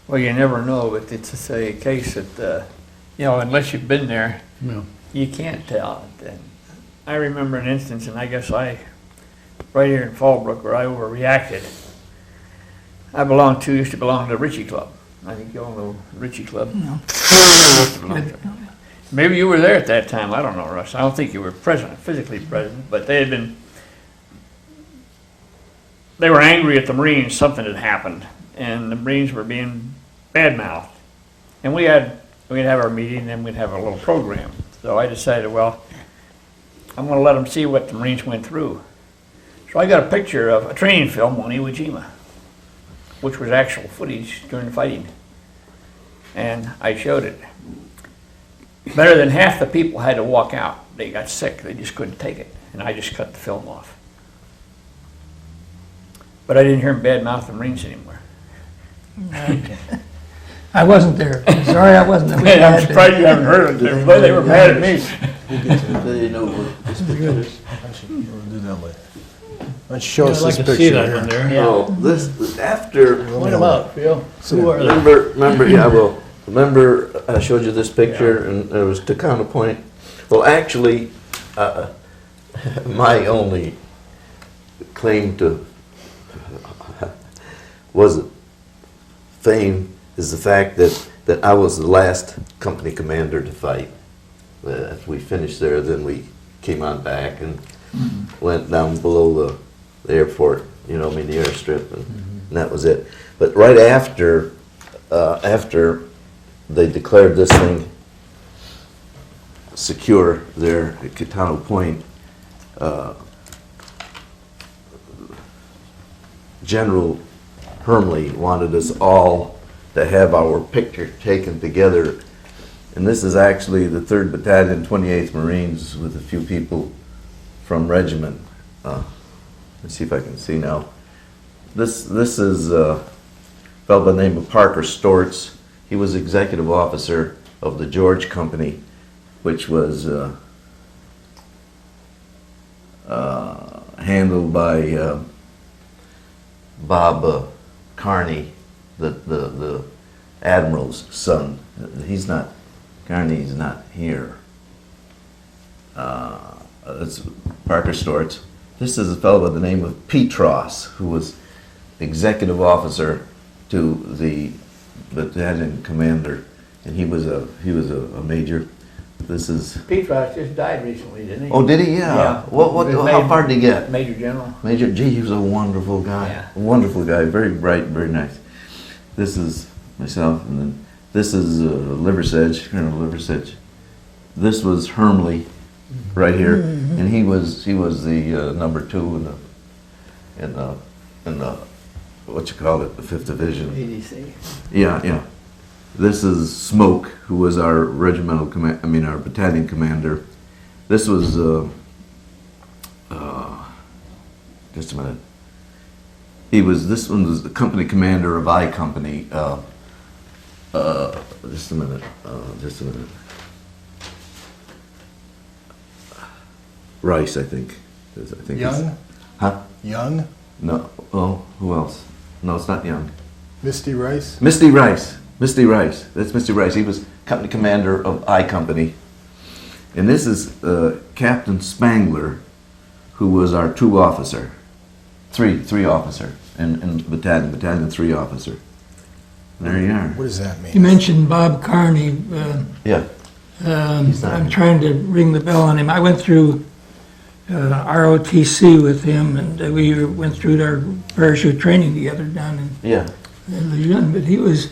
Well, you never know, but it's a case that, unless you've been there, Yeah. you can't tell. And I remember an instance, and I guess right here in Fallbrook, where I overreacted. I used to belong to the Ritchie Club. I think you all know the Ritchie Club. No. Maybe you were there at that time. I don't know, Russ. I don't think you were physically present, but they were angry at the Marines. Something had happened, and the Marines were being bad-mouthed. And we'd have our meeting, and then we'd have a little program. So I decided, well, I'm going to let them see what the Marines went through. So I got a picture of a training film on Iwo Jima, which was actual footage during the fighting. And I showed it. Better than half the people had to walk out. They got sick. They just couldn't take it. And I just cut the film off. But I didn't hear them badmouth the Marines anymore. I wasn't there. Sorry I wasn't there. We I'm had to- surprised you haven't heard of it. They were mad at me. They know what this picture is. We'll do that later. Why don't you show us I'd like this to picture see that here? one there. Oh, this, after, Point them out, Phil. Who are they? remember, yeah, well, remember I showed you this picture and it was to counterpoint. Well, actually, my only claim to fame is the fact that I was the last company commander to fight. After we finished there, then we came on back and went down below the airport, the airstrip, and that was it. But right after they declared this thing secure there at Kitano Point, General Hermley wanted us all to have our picture taken together. And this is actually the 3rd Battalion, 28th Marines, with a few people from Regiment. Let's see if I can see now. This is a fellow by the name of Parker Stortz. He was executive officer of the George Company, which was handled by Bob Carney, the admiral's son. Carney's not here. It's Parker Stortz. This is a fellow by the name of Petros, who was executive officer to the battalion commander, and he was a major. This is. Petros just died recently, didn't he? Oh, did he? Yeah. How far did he get? Major General. Major. Gee, he was a wonderful guy. Yeah. A wonderful guy. Very bright, very nice. This is myself, and then this is Liversedge, Colonel Liversedge. This was Hermley, right here, and he was the number 2 in the what you call it, the 5th Division. ADC. Yeah. This is Smoke, who was our our battalion commander. This was just a minute. This one was the company commander of I Company. Just a minute. Rice, I think. Young? Huh? Young? No. Oh, who else? No, it's not Young. Misty Rice? Misty Rice. That's Misty Rice. He was company commander of I Company. And this is Captain Spangler, who was our 2 officer. 3 officer in battalion 3 officer. There you are. What does that mean? You mentioned Bob Carney. Yeah. I'm trying to ring the bell on him. I went through ROTC with him, and we went through our parachute training together down Yeah. in Lejeune. But he was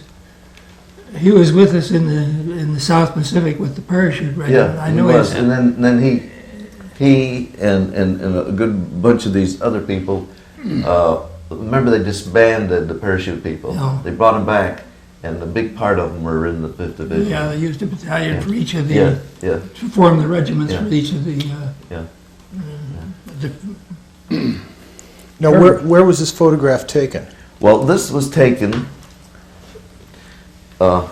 with us in the South Pacific with the parachute, right? Yeah, I know he was. he's- And then he and a good bunch of these other people, remember they disbanded the parachute people. Yeah. They brought them back, and a big part of them were in the 5th Division. Yeah, they used a battalion for each of Yeah, the, yeah, to form the regiments for Yeah. each of the, yeah. Now, where was this photograph taken? Well, this was taken, all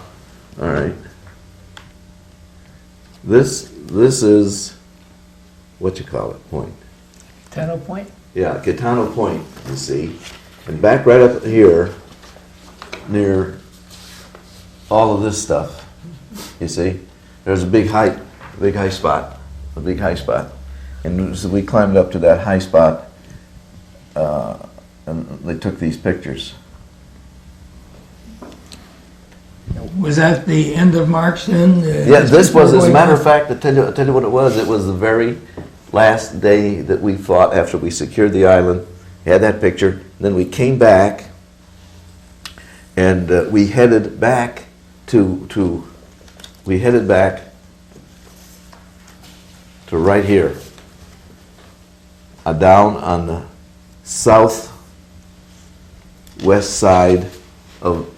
right. This is, what you call it, point. Tano Point? Yeah, Gitano Point, you see. And back right up here, near all of this stuff, you see, there's a big high spot, a big high spot. And so we climbed up to that high spot, and they took these pictures. was that the end of March then? Yeah, this was, as a matter of fact, I'll tell you what it was the very last day that we fought after we secured the island. We had that picture, and then we came back, and we headed back to right here, down on the southwest side of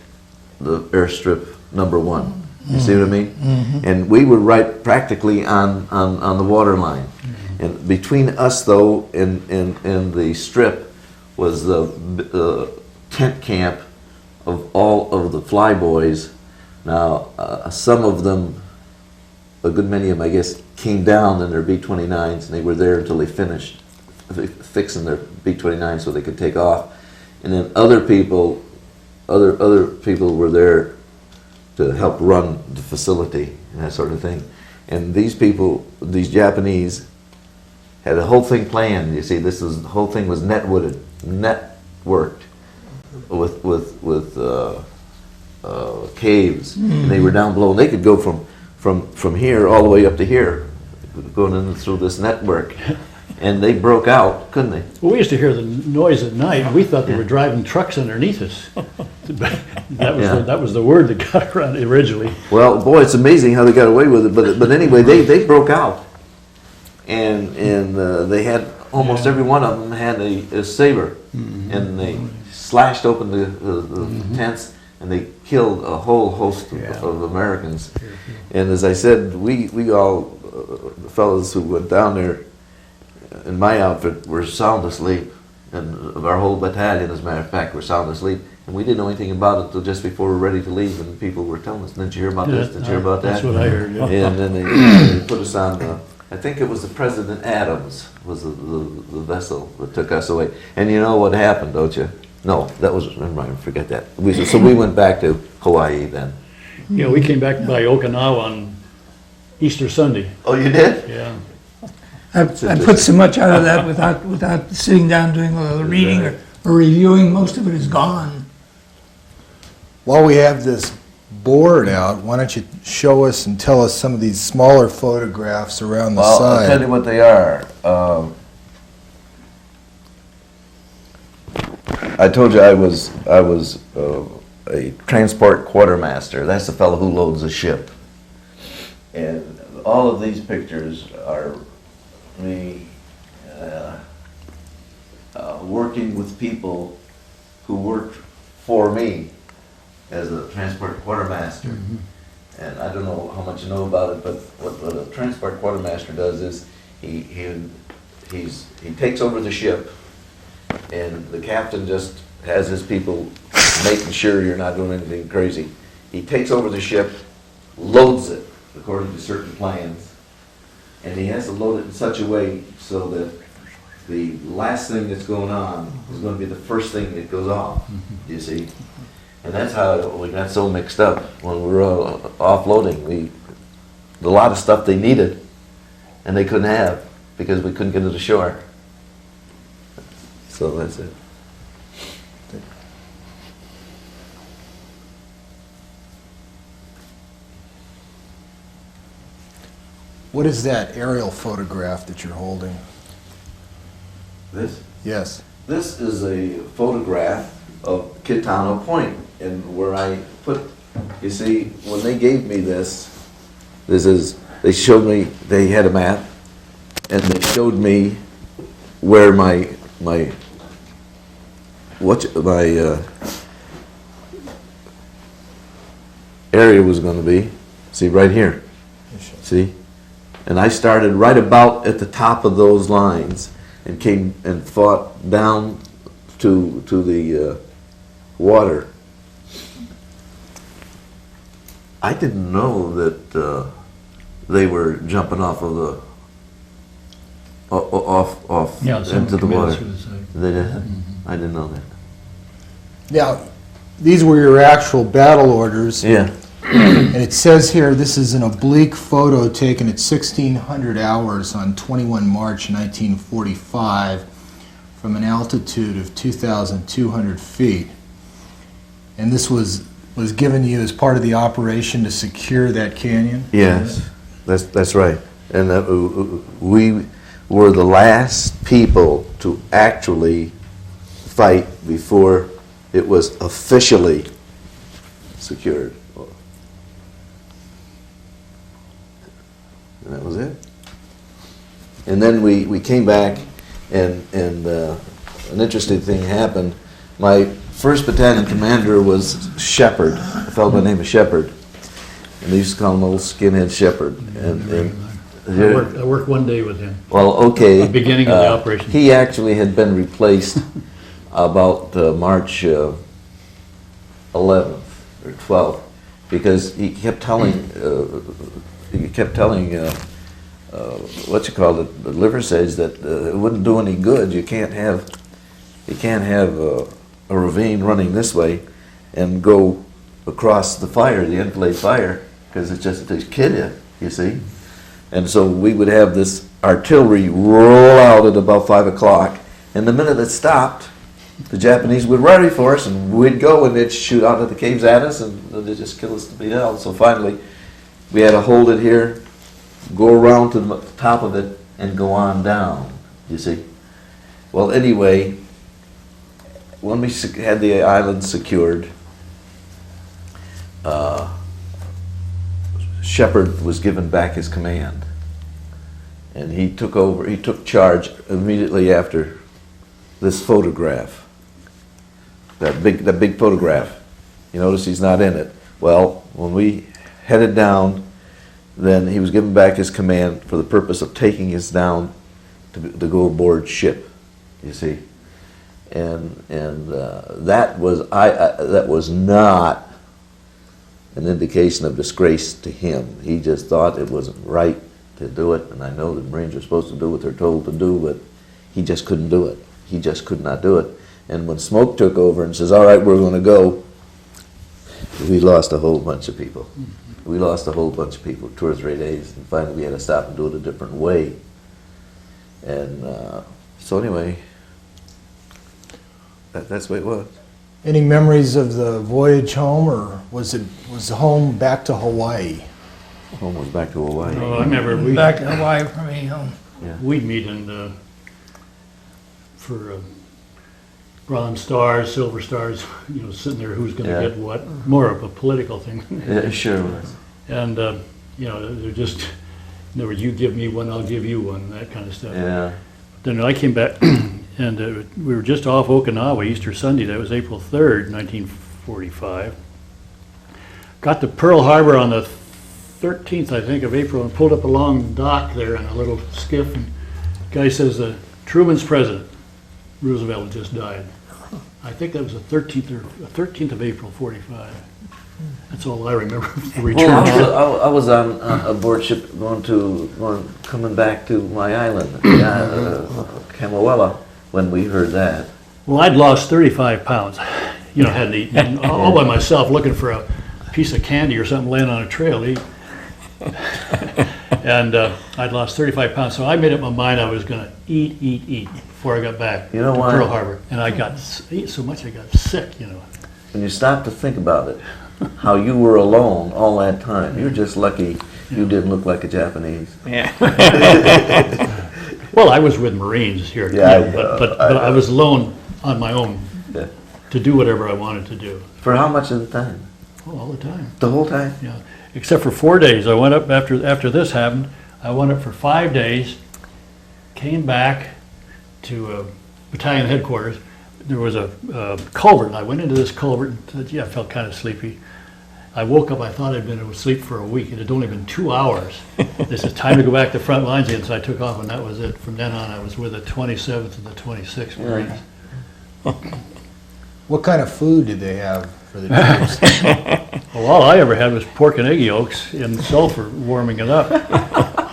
the airstrip number 1. You see what I mean? And we were right practically on the water line. And between us, though, and the strip was the tent camp of all of the flyboys. Now, some of them, a good many of them, I guess, came down in their B-29s, and they were there until they finished fixing their B-29 so they could take off. And then other people were there to help run the facility and that sort of thing. And these people, these Japanese, had the whole thing planned. You see, the whole thing was networked with caves, and they were down below, and they could go from here all the way up to here, going in through this network. And they broke out, couldn't they? Well, we used to hear the noise at night, and we thought they were driving trucks underneath us. That was the word that got around originally. Well, boy, it's amazing how they got away with it. But anyway, they broke out, and they had almost every one of them had a saber, and they slashed open the tents, and they killed a whole host of Americans. And as I said, we all, the fellows who went down there in my outfit, were sound asleep, and of our whole battalion, as a matter of fact, were sound asleep. And we didn't know anything about it until just before we were ready to leave, and people were telling us, "Didn't you hear about this? Did you hear about that?" That's what I heard, yeah. And then they put us on, I think it was the President Adams was the vessel that took us away. And you know what happened, don't you? No, that was, never mind, forget that. So we went back to Hawaii then. Yeah, we came back by Okinawa on Easter Sunday. Oh, you did? Yeah. I put so much out of that without sitting down doing a reading or reviewing. Most of it is gone. While we have this board out, why don't you show us and tell us some of these smaller photographs around the Well, side? I'll tell you what they are. I told you I was a transport quartermaster. That's the fellow who loads a ship. And all of these pictures are me working with people who worked for me as a transport quartermaster. And I don't know how much you know about it, but what a transport quartermaster does is he takes over the ship, and the captain just has his people making sure you're not doing anything crazy. He takes over the ship, loads it according to certain plans, and he has to load it in such a way so that the last thing that's going on is going to be the first thing that goes off, you see? And that's how we got so mixed up when we were offloading. A lot of stuff they needed, and they couldn't have because we couldn't get it ashore. So that's it. What is that aerial photograph that you're holding? This? Yes. This is a photograph of Kitano Point, and where I put, you see, when they gave me this is, they showed me, they had a map, and they showed me where my area was going to be. See, right here. See? And I started right about at the top of those lines and came and fought down to the water. I didn't know that they were jumping off of the off Yeah, some into the committed water. suicide. They did. I didn't know that. Now, these were your actual battle orders. Yeah. And it says here, this is an oblique photo taken at 1600 hours on 21 March 1945 from an altitude of 2,200 feet. And this was given to you as part of the operation to secure that canyon? Yes, that's right. And we were the last people to actually fight before it was officially secured. And that was it. And then we came back, and an interesting thing happened. My first battalion commander was Shepherd, a fellow by the name of Shepherd. And they used to call him Old Skinhead Shepherd. I worked one day with him. Well, okay. The beginning of the operation. He actually had been replaced about March 11th or 12th, because he kept telling what you call it, the liver sage, that it wouldn't do any good. You can't have a ravine running this way and go across the fire, the enfilade fire, because it just kid you see. And so we would have this artillery roll out at about 5 o'clock, and the minute it stopped, the Japanese would ready for us, and we'd go, and they'd shoot out of the caves at us, and they'd just kill us to be hell. So finally, we had to hold it here, go around to the top of it, and go on down, you see. Well, anyway, when we had the island secured, Shepherd was given back his command, and he took charge immediately after this photograph, that big photograph. You notice he's not in it. Well, when we headed down, then he was given back his command for the purpose of taking us down to go aboard ship, you see. And that was not an indication of disgrace to him. He just thought it wasn't right to do it, and I know the Marines are supposed to do what they're told to do, but he just couldn't do it. He just could not do it. And when Smoke took over and says, all right, we're going to go, we lost a whole bunch of people. We lost a whole bunch of people, 2 or 3 days, and finally we had to stop and do it a different way. And so anyway, that's the way it was. Any memories of the voyage home, or was the home back to Hawaii? Home was back to Hawaii. Oh, I remember Back to Hawaii for me. we'd meet in for bronze stars, silver stars, sitting there, who's going to get what, more of a political thing. Yeah, it sure was. And, they're just, in other words, you give me one, I'll give you one, that kind of stuff. Yeah. Then I came back, and we were just off Okinawa, Easter Sunday, that was April 3rd, 1945. Got to Pearl Harbor on the 13th, I think, of April, and pulled up along the dock there in a little skiff, and the guy says, Truman's president, Roosevelt, had just died. I think that was the 13th of April, 45. That's all I remember of the return. Well, I was on a board ship coming back to my island, Camawella, when we heard that. Well, I'd lost 35 pounds. Hadn't eaten, all by myself, looking for a piece of candy or something laying on a trail to eat. And I'd lost 35 pounds, so I made up my mind I was going to eat before I got back to why? Pearl Harbor. And I ate so much I got sick, When you stop to think about it, how you were alone all that time, you're just lucky you didn't look like a Japanese. Yeah. Well, I was with Marines here, Yeah, but I was alone on my own Yeah. to do whatever I wanted to do. For how much of the time? Oh, all the time. The whole time? Yeah, except for 4 days. I went up after this happened. I went up for 5 days, came back to battalion headquarters. There was a culvert, and I went into this culvert and said, I felt kind of sleepy. I woke up, I thought I'd been asleep for a week. It had only been 2 hours. This is time to go back to front lines again, so I took off, and that was it. From then on, I was with the 27th and the 26th Marines. What kind of food did they have for the troops? Well, all I ever had was pork and egg yolks and sulfur warming it up.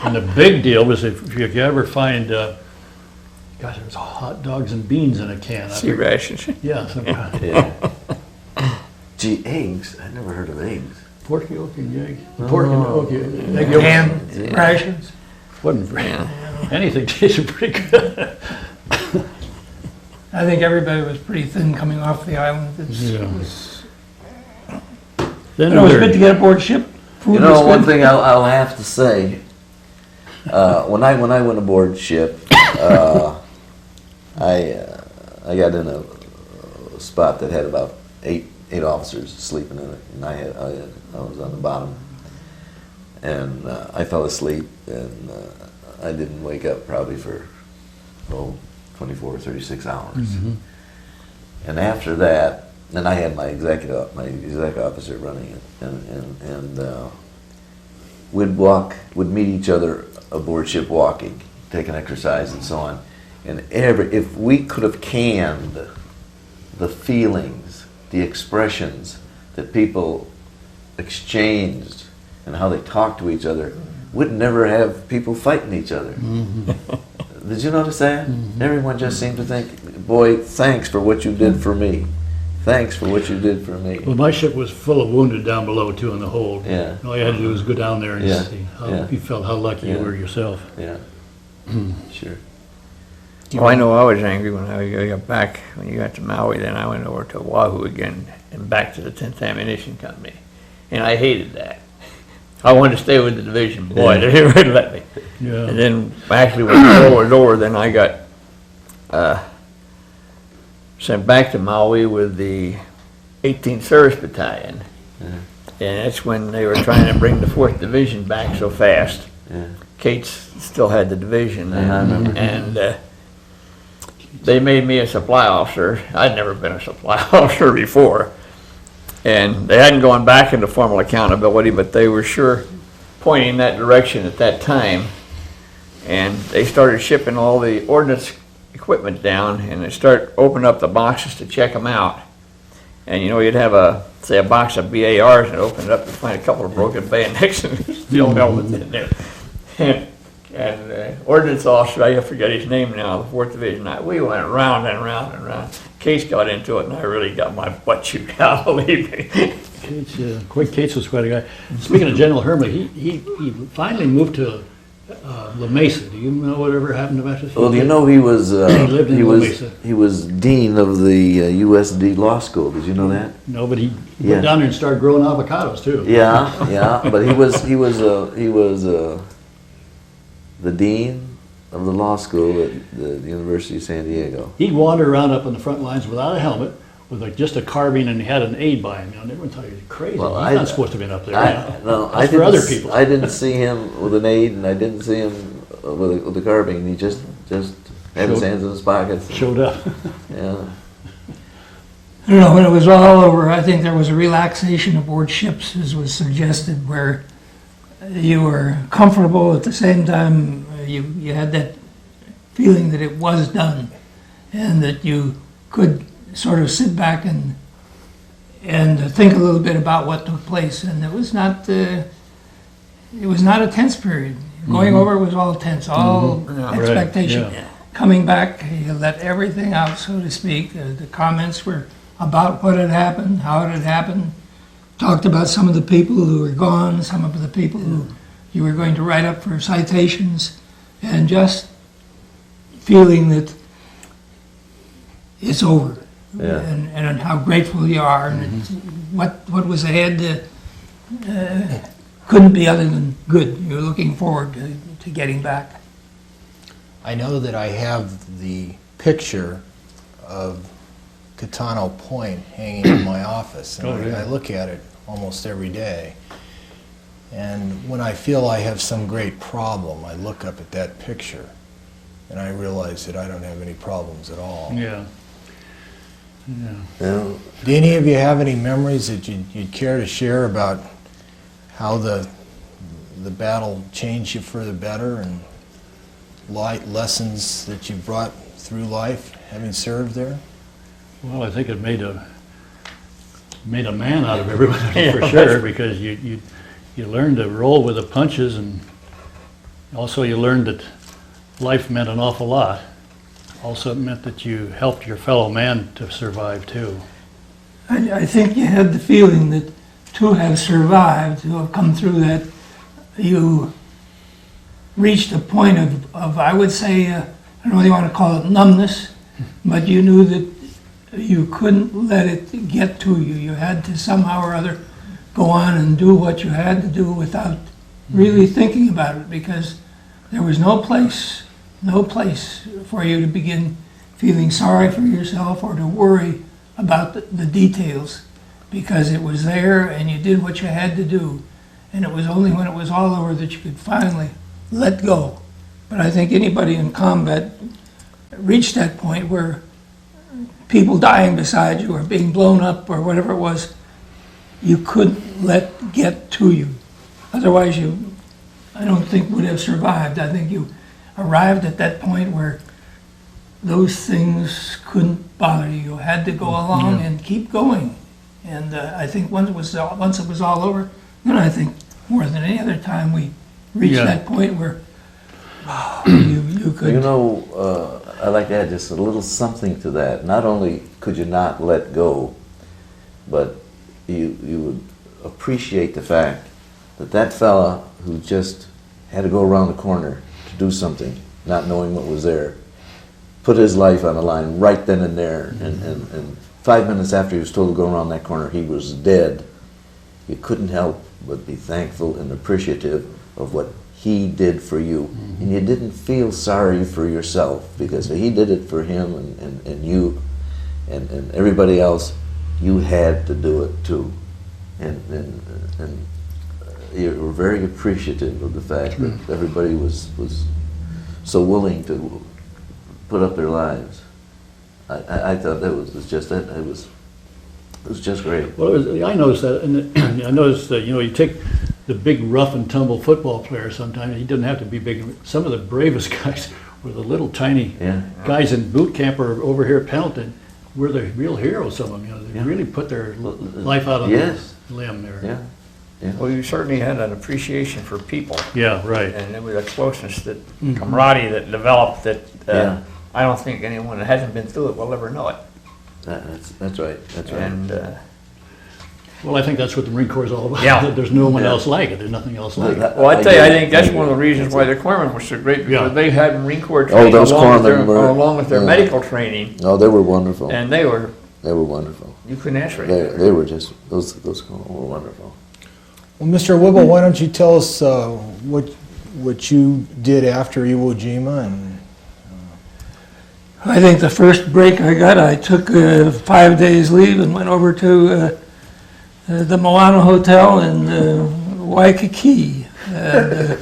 And the big deal was if you ever find, gosh, there was hot dogs and beans in a can. Sea rations. Yeah, some kind of Yeah. Gee, eggs? I never heard of eggs. pork yolk and egg. Pork and egg yolks. Ham rations. Wasn't very, anything tasted pretty good. I think everybody was pretty thin coming off the island. Yeah. It was good to get aboard ship. Food You know, was one good. thing I'll have to say, when I went aboard ship, I got in a spot that had about eight officers sleeping in it, and I was on the bottom, and I fell asleep, and I didn't wake up probably for 24 or 36 hours. Mhm. And after that, then I had my exec officer running it, and we'd meet each other aboard ship walking, taking exercise and so on. And if we could have canned the feelings, the expressions that people exchanged and how they talked to each other, we'd never have people fighting each other. Did you notice that? Everyone just seemed to think, boy, thanks for what you did for me. Thanks for what you did for me. Well, my ship was full of wounded down below too in the hold. Yeah. All you had to do was go down there and Yeah. see how Yeah. you felt, how lucky you Yeah. were yourself. Yeah, sure. Well, I know I was angry when I got back, when you got to Maui, then I went over to Oahu again and back to the 10th Ammunition Company. And I hated that. I wanted to stay with the division. Boy, they didn't let me. Yeah. And then actually when the war was over, then I got sent back to Maui with the 18th Service Battalion. And that's when they were trying to bring the 4th Division back so fast. Yeah. Cates still had the division. I remember. And they made me a supply officer. I'd never been a supply officer before. And they hadn't gone back into formal accountability, but they were sure pointing in that direction at that time. And they started shipping all the ordnance equipment down, and they start opening up the boxes to check them out. And you know, you'd have say a box of BARs and open it up and find a couple of broken bayonets and steel helmets in there. And ordnance officer, I forget his name now, the 4th Division, we went round and round and round. Case got into it, and I really got my butt chewed out, believe me. Cates, Quick Cates was quite a guy. Speaking of General Hermley, he finally moved to La Mesa. Do you know whatever happened to Massachusetts? Well, you know, he was lived in La Mesa. he was dean of the USD Law School. Did you know that? No, but he Yeah. went down there and started growing avocados too. Yeah, yeah. But he was the dean of the law school at the University of San Diego. He'd wander around up on the front lines without a helmet, with just a carbine, and he had an aid by him. You know, and everyone thought he was crazy. Well, He's not supposed to have been up there. I That's for other people. I didn't see him with an aid, and I didn't see him with a carbine. He just had his hands in his pockets. Showed up. Yeah. I don't know, when it was all over, I think there was a relaxation aboard ships, as was suggested, where you were comfortable at the same time. You had that feeling that it was done, and that you could sort of sit back and think a little bit about what took place. And it was not a tense period. Going over was all tense, all expectation. Right, yeah. Coming back, you let everything out, so to speak. The comments were about what had happened, how it had happened. Talked about some of the people who were gone, some of the people who you were going to write up for citations, and just feeling that it's over. Yeah. And how grateful you are, and what was ahead couldn't be other than good. You're looking forward to getting back. I know that I have the picture of Catano Point hanging in my office, and Oh, yeah. I look at it almost every day. And when I feel I have some great problem, I look up at that picture, and I realize that I don't have any problems at all. Yeah. know, Do any of you have any memories that you'd care to share about how the battle changed you for the better and lessons that you brought through life having served there? Well, I think it made a man out of everybody for sure, because you learned to roll with the punches, and also you learned that life meant an awful lot. Also, it meant that you helped your fellow man to survive too. I think you had the feeling that to have survived, to have come through that, you reached a point of I would say, I don't know whether you want to call it numbness, but you knew that you couldn't let it get to you. You had to somehow or other go on and do what you had to do without really thinking about it, because there was no place for you to begin feeling sorry for yourself or to worry about the details, because it was there and you did what you had to do. And it was only when it was all over that you could finally let go. But I think anybody in combat reached that point where people dying beside you or being blown up or whatever it was, you couldn't let get to you. Otherwise I don't think would have survived. I think you arrived at that point where those things couldn't bother you. You had to go along and keep going. And I think once it was all over, then I think more than any other time we reached that point where you could. You know, I'd like to add just a little something to that. Not only could you not let go, but you would appreciate the fact that that fella who just had to go around the corner to do something, not knowing what was there, put his life on the line right then and there, and 5 minutes after he was told to go around that corner, he was dead. You couldn't help but be thankful and appreciative of what he did for you. And you didn't feel sorry for yourself, because he did it for him and you and everybody else. You had to do it too. And you were very appreciative of the fact that everybody was so willing to put up their lives. I thought that was just it. It was just great. Well, I noticed that, and I noticed that, you take the big rough and tumble football player sometimes. He didn't have to be big. Some of the bravest guys were the little tiny guys in boot camp or over here at Pendleton. Were the real heroes. Some of them, they really put their life out on the limb there. Yeah. Well, you certainly had an appreciation for people. Yeah, right. And there was a closeness, that camaraderie that developed that I don't think anyone that hasn't been through it will ever know it. That's right. That's right. And well, I think that's what the Marine Corps is all about. Yeah. There's no one else like it. There's nothing else like it. well, I tell you, I think that's one of the reasons why the corpsmen were so great, because they had Marine Corps training those corpsmen were, along with their medical training. No, they were wonderful. And they were wonderful. You couldn't ask for They anything. were just those corpsmen were wonderful. Well, Mr. Whipple, why don't you tell us what you did after Iwo Jima? And I think the first break I got, I took 5 days leave and went over to the Moana Hotel in Waikiki and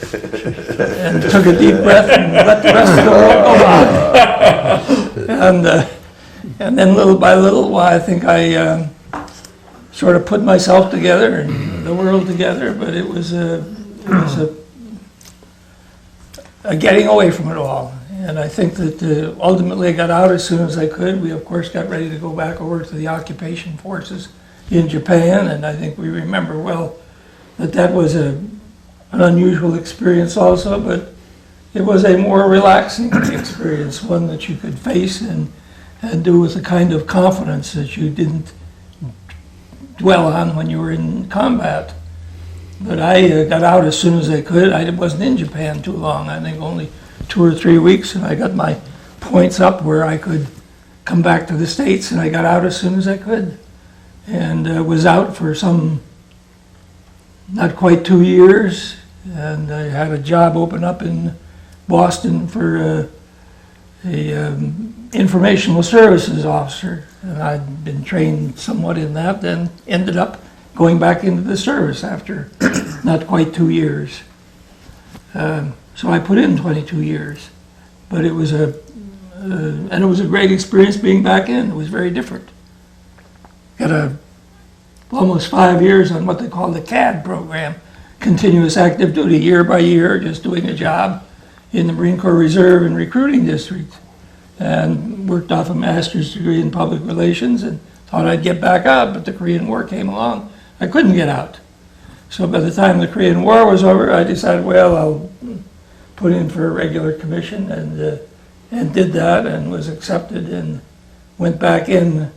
took a deep breath and let the rest of the world go by. And then little by little, I think I sort of put myself together and the world together, but it was a getting away from it all. And I think that ultimately I got out as soon as I could. We, of course, got ready to go back over to the occupation forces in Japan, and I think we remember well that was an unusual experience also, but it was a more relaxing experience, one that you could face and do with the kind of confidence that you didn't dwell on when you were in combat. But I got out as soon as I could. I wasn't in Japan too long, I think only 2 or 3 weeks, and I got my points up where I could come back to the States, and I got out as soon as I could. And was out for not quite 2 years, and I had a job open up in Boston for a informational services officer, and I'd been trained somewhat in that, then ended up going back into the service after not quite 2 years. So I put in 22 years, but it was a great experience being back in. It was very different. got almost 5 years on what they call the CAD program, continuous active duty, year by year, just doing a job in the Marine Corps Reserve and recruiting district. And worked off a master's degree in public relations and thought I'd get back out, but the Korean War came along. I couldn't get out. So by the time the Korean War was over, I decided, well, I'll put in for a regular commission, and did that and was accepted and went back in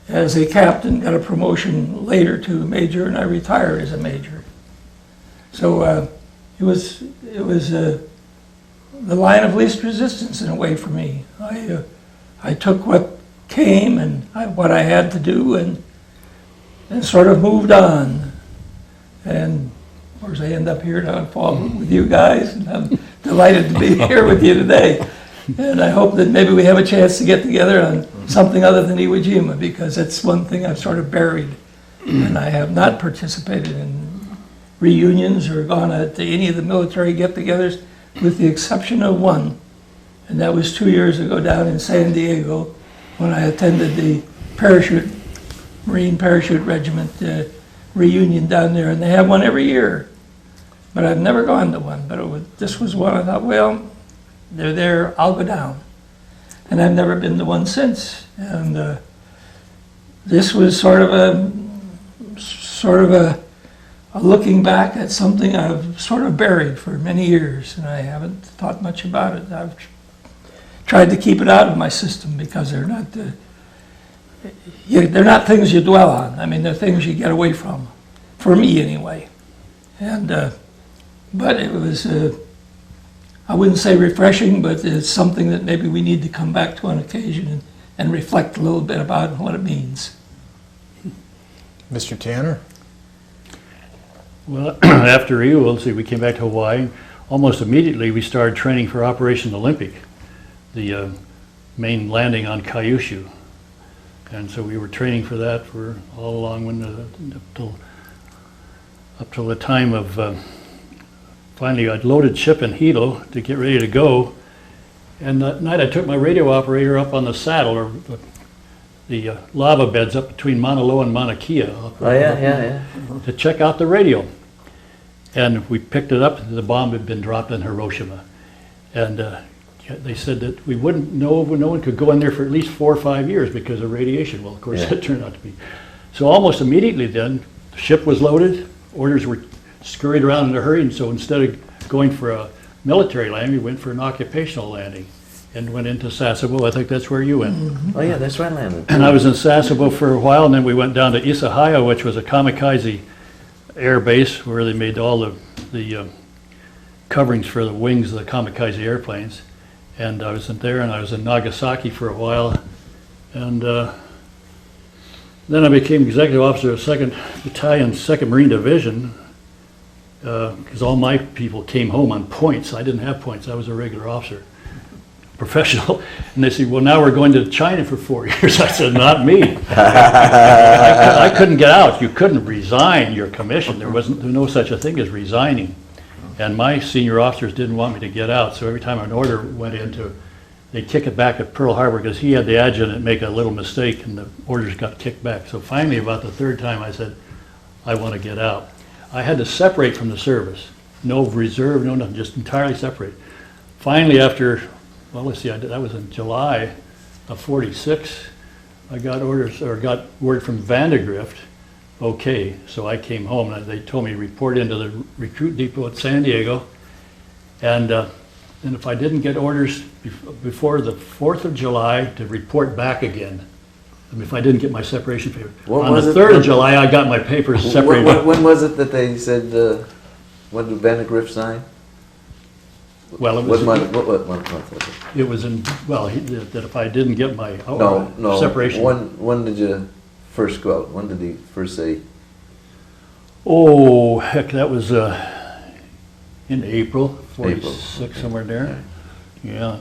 as a captain, got a promotion later to a major, and I retired as a major. So it was the line of least resistance in a way for me. I took what came and what I had to do and sort of moved on. And of course I end up here now in fall with you guys, and I'm delighted to be here with you today. And I hope that maybe we have a chance to get together on something other than Iwo Jima, because it's one thing I've sort of buried. And I have not participated in reunions or gone to any of the military get-togethers, with the exception of one. And that was 2 years ago down in San Diego, when I attended the Marine Parachute Regiment reunion down there. And they have one every year. But I've never gone to one. But this was one I thought, well, they're there, I'll go down. And I've never been to one since. And this was sort of a looking back at something I've sort of buried for many years, and I haven't thought much about it. I've tried to keep it out of my system because they're not things you dwell on. I mean, they're things you get away from, for me anyway. And but it was, I wouldn't say refreshing, but it's something that maybe we need to come back to on occasion and reflect a little bit about and what it means. Mr. Tanner? Well, after Iwo, we came back to Hawaii. Almost immediately, we started training for Operation Olympic, the main landing on Kyushu. And so we were training for that for all along up till the time of finally I'd loaded ship in Hilo to get ready to go. And that night I took my radio operator up on the saddle, or the lava beds up between Mauna Loa and Mauna Kea. To check out the radio. And we picked it up, and the bomb had been dropped in Hiroshima. And they said that we wouldn't know, no one could go in there for at least 4 or 5 years because of radiation. Well, of course, it turned out to be. So almost immediately then, the ship was loaded, orders were scurried around in a hurry, and so instead of going for a military landing, we went for an occupational landing and went into Sasebo. I think that's where you went. Oh yeah, that's where I landed. And I was in Sasebo for a while, and then we went down to Isahaya, which was a kamikaze air base where they made all the coverings for the wings of the kamikaze airplanes. And I was in there, and I was in Nagasaki for a while. And then I became executive officer of 2nd Battalion, 2nd Marine Division, because all my people came home on points. I didn't have points. I was a regular officer, professional. And they said, well, now we're going to China for 4 years. I said, not me. I couldn't get out. You couldn't resign your commission. There was no such a thing as resigning. And my senior officers didn't want me to get out. So every time an order went into, they'd kick it back at Pearl Harbor, because he had the adjutant make a little mistake and the orders got kicked back. So finally, about the 3rd time, I said, I want to get out. I had to separate from the service. No reserve, no nothing, just entirely separate. Finally, after, well, let's see, that was in July of 46, I got orders, or got word from Vandegrift, okay, so I came home, and they told me to report into the recruit depot at San Diego, and if I didn't get orders before the 4th of July, to report back again. I mean, if I didn't get my separation paper. On the 3rd of July, I got my papers separated. When was it that they said, when did Vandegrift sign? Well, it was. What month was it? It was in, well, that if I didn't get my No. separation. When did you first go out? When did he first say? Oh, heck, that was in April, 46, somewhere there. Yeah.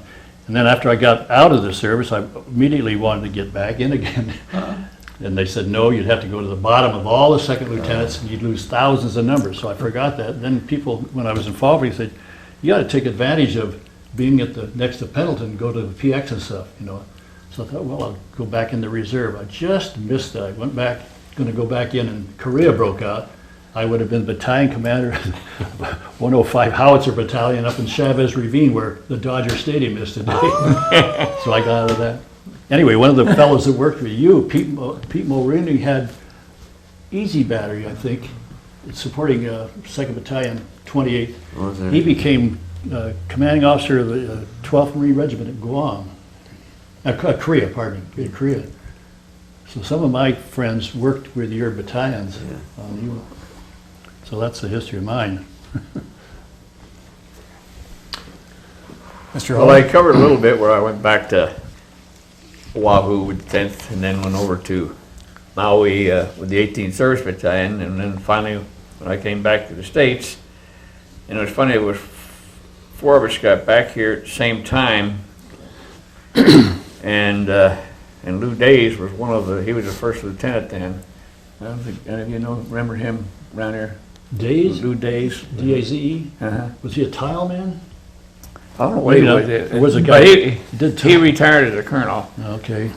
And then after I got out of the service, I immediately wanted to get back in again. And they said, no, you'd have to go to the bottom of all the second lieutenants, and you'd lose thousands of numbers. So I forgot that. And then people, when I was in Fallbridge, said, you got to take advantage of being at the next to Pendleton, go to the PX and stuff, you know. So I thought, well, I'll go back in the reserve. I just missed it. I went back, going to go back in, and Korea broke out. I would have been battalion commander of 105 Howitzer Battalion up in Chavez Ravine, where the Dodger Stadium is today. So I got out of that. Anyway, one of the fellows that worked with you, Pete Mulroney, had Easy Battery, I think, supporting 2nd Battalion, 28th. Was there? He became commanding officer of the 12th Marine Regiment at Guam. Korea, pardon me, in Korea. So some of my friends worked with your battalions. So that's the history of mine. Mr. Well, I Haugh? covered a little bit where I went back to Oahu with the 10th and then went over to Maui with the 18th Service Battalion, and then finally when I came back to the States, and it was funny, it was 4 of us got back here at the same time, and Lou Days was he was the first lieutenant then. I don't think any of you remember him around here? Days? Lou Days. D-A-Z-E? Uh-huh. Was he a tile man? I don't know what he Maybe was. not. There was a guy But who did he retired as a colonel. Okay. I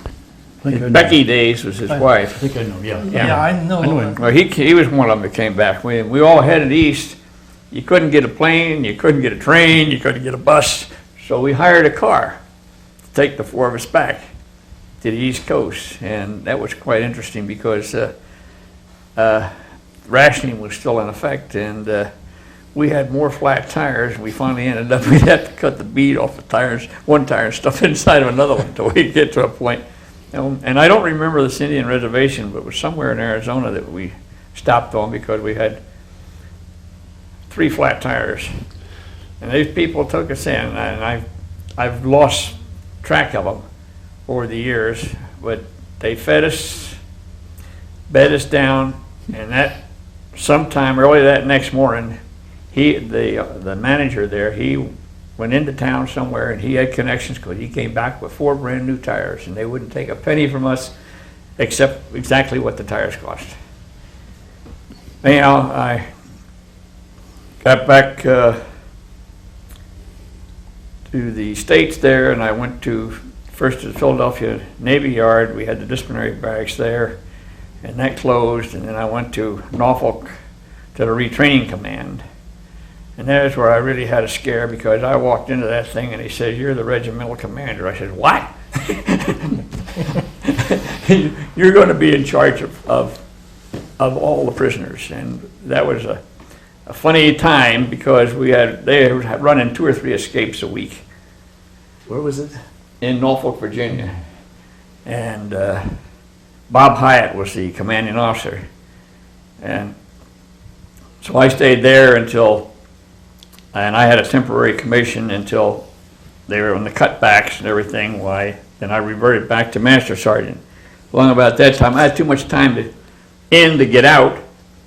think I know. Becky Days was his I wife. think I know, yeah. Yeah, I know. I know him. Well, he was one of them that came back. We all headed east. You couldn't get a plane, you couldn't get a train, you couldn't get a bus. So we hired a car to take the 4 of us back to the East Coast. And that was quite interesting because rationing was still in effect, and we had more flat tires. We finally ended up, we'd have to cut the bead off the tires, one tire, and stuff inside of another one until we'd get to a point. And I don't remember this Indian reservation, but it was somewhere in Arizona that we stopped on because we had 3 flat tires. And these people took us in, and I've lost track of them over the years, but they fed us, bed us down, and that sometime early that next morning, the manager there, he went into town somewhere and he had connections because he came back with 4 brand new tires, and they wouldn't take a penny from us except exactly what the tires cost. Anyhow, I got back to the States there, and I went first to the Philadelphia Navy Yard. We had the disciplinary barracks there, and that closed, and then I went to Norfolk to the retraining command. And there's where I really had a scare, because I walked into that thing and he says, "You're the regimental commander." I said, "What?" "You're going to be in charge of all the prisoners." And that was a funny time, because they were running 2 or 3 escapes a week. Where was it? In Norfolk, Virginia. And Bob Hyatt was the commanding officer. And so I stayed there and I had a temporary commission until they were on the cutbacks and everything. Then I reverted back to Master Sergeant. Long about that time, I had too much time to get out,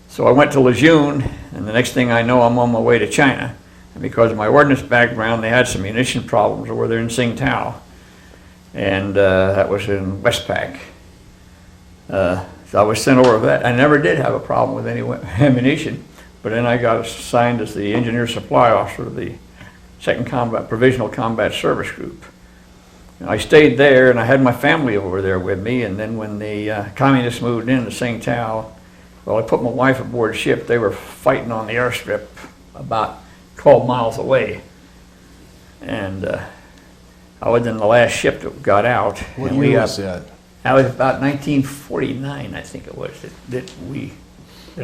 so I went to Lejeune, and the next thing I know, I'm on my way to China. And because of my ordnance background, they had some munition problems over there in Tsingtao, and that was in Westpac. So I was sent over that. I never did have a problem with any ammunition. But then I got assigned as the engineer supply officer of the 2nd Provisional Combat Service Group. And I stayed there, and I had my family over there with me. And then when the communists moved into Tsingtao, well, I put my wife aboard ship. They were fighting on the airstrip about 12 miles away. And I was in the last ship that got out. What and year was that? That was about 1949, I think it was, that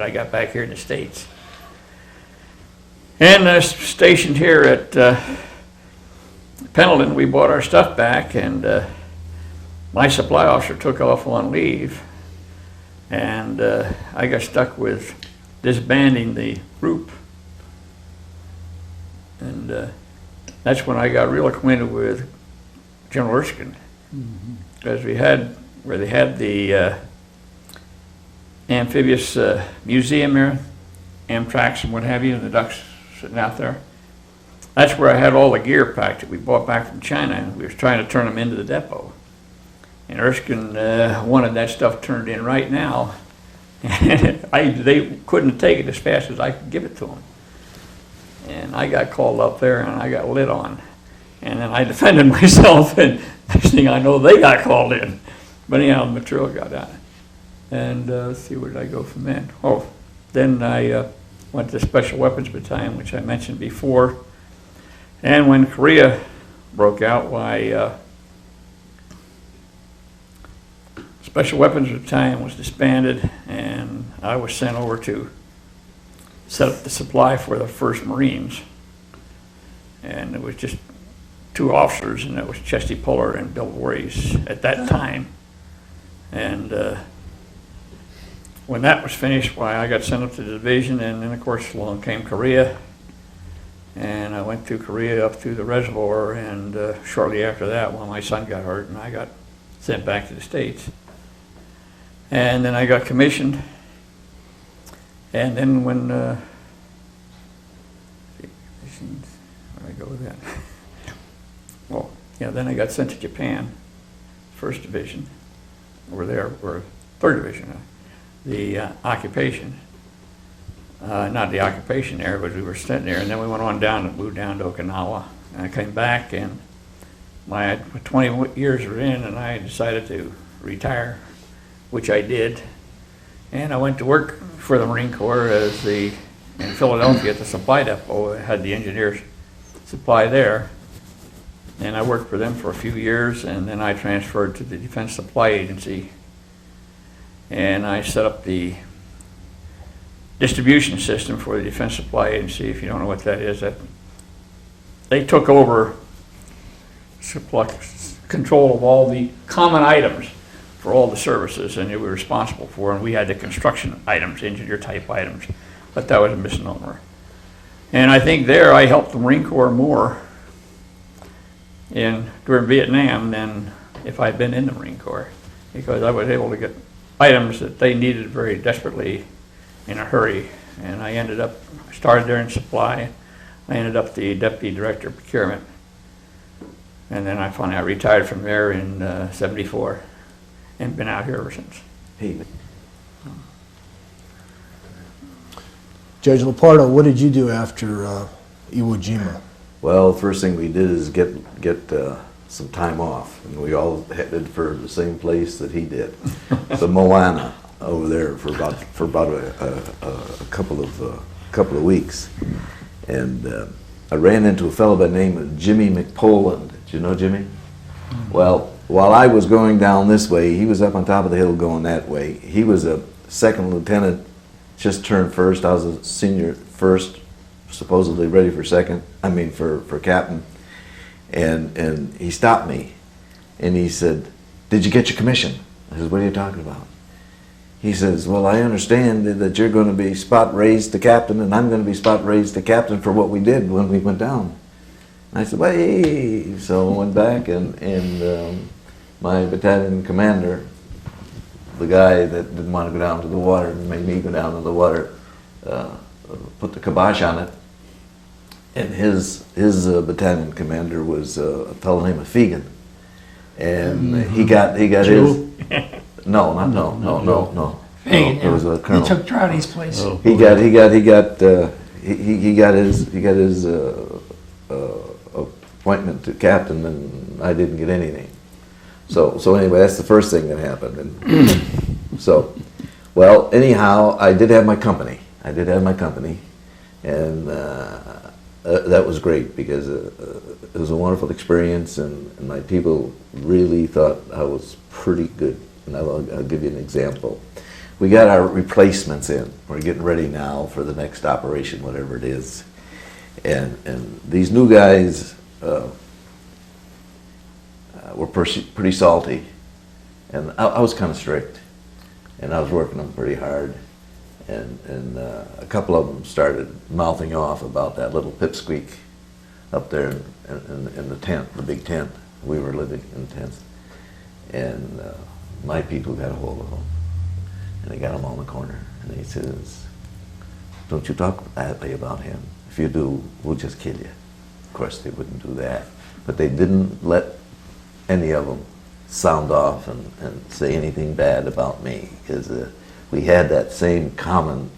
I got back here in the States. And stationed here at Pendleton, we bought our stuff back, and my supply officer took off on leave, and I got stuck with disbanding the group. And that's when I got real acquainted with General Erskine, because they had the amphibious museum there, Amtraks and what have you, and the ducks sitting out there. That's where I had all the gear packed that we bought back from China, and we were trying to turn them into the depot. And Erskine wanted that stuff turned in right now. And they couldn't take it as fast as I could give it to them. And I got called up there, and I got lit on. And then I defended myself, and Next thing I know, they got called in. But anyhow, the material got out. And let's see, where did I go from then? Oh, then I went to Special Weapons Battalion, which I mentioned before. And when Korea broke out, why Special Weapons Battalion was disbanded, and I was sent over to set up the supply for the 1st Marines. And it was just 2 officers, and that was Chesty Puller and Bill Voorhees at that time. And when that was finished, why I got sent up to the division, and then of course along came Korea. And I went to Korea up through the reservoir, and shortly after that, well, my son got hurt, and I got sent back to the States. And then I got commissioned, and then when, where did I go with that? Well, yeah, then I got sent to Japan, 1st Division, over there, or 3rd Division, the occupation. Not the occupation there, but we were sitting there, and then we went on down and moved down to Okinawa. And I came back, and my 20 years were in, and I decided to retire, which I did. And I went to work for the Marine Corps in Philadelphia at the supply depot. I had the engineers supply there. And I worked for them for a few years, and then I transferred to the Defense Supply Agency. And I set up the distribution system for the Defense Supply Agency. If you don't know what that is, that they took over control of all the common items for all the services, and they were responsible for, and we had the construction items, engineer type items, but that was a misnomer. And I think there I helped the Marine Corps more during Vietnam than if I'd been in the Marine Corps, because I was able to get items that they needed very desperately in a hurry. And I started there in supply. I ended up the Deputy Director of Procurement. And then I retired from there in '74 and been out here ever since. Hey, Judge Lopardo, what did you do after Iwo Jima? well, first thing we did is get some time off, and we all headed for the same place that he did, the Moana over there for about a couple of weeks, and I ran into a fellow by the name of Jimmy McPoland. Did you know Jimmy? Well, while I was going down this way, he was up on top of the hill going that way. He was a 2nd lieutenant, just turned 1st. I was a senior 1st, supposedly ready for for captain. And he stopped me, and he said, "Did you get your commission?" I said, "What are you talking about?" He says, "Well, I understand that you're going to be spot raised to captain, and I'm going to be spot raised to captain for what we did when we went down." And I said, "Well, hey." So I went back, and my battalion commander, the guy that didn't want to go down to the water and made me go down to the water, put the kibosh on it. And his battalion commander was a fellow named Fegan, and he got his. No. Fegan, It was a colonel. He took Trotty's place. Oh, He got his appointment to captain, and I didn't get anything. So anyway, that's the first thing that happened. And so, well, anyhow, I did have my company, and that was great because it was a wonderful experience, and my people really thought I was pretty good. And I'll give you an example. We got our replacements in. We're getting ready now for the next operation, whatever it is. And these new guys were pretty salty. And I was kind of strict. And I was working them pretty hard. And a couple of them started mouthing off about that little pipsqueak up there in the tent, the big tent. We were living in tents. And my people got a hold of him. And they got him on the corner. And he says, "Don't you talk badly about him. If you do, we'll just kill you." Of course, they wouldn't do that. But they didn't let any of them sound off and say anything bad about me, because we had that same common,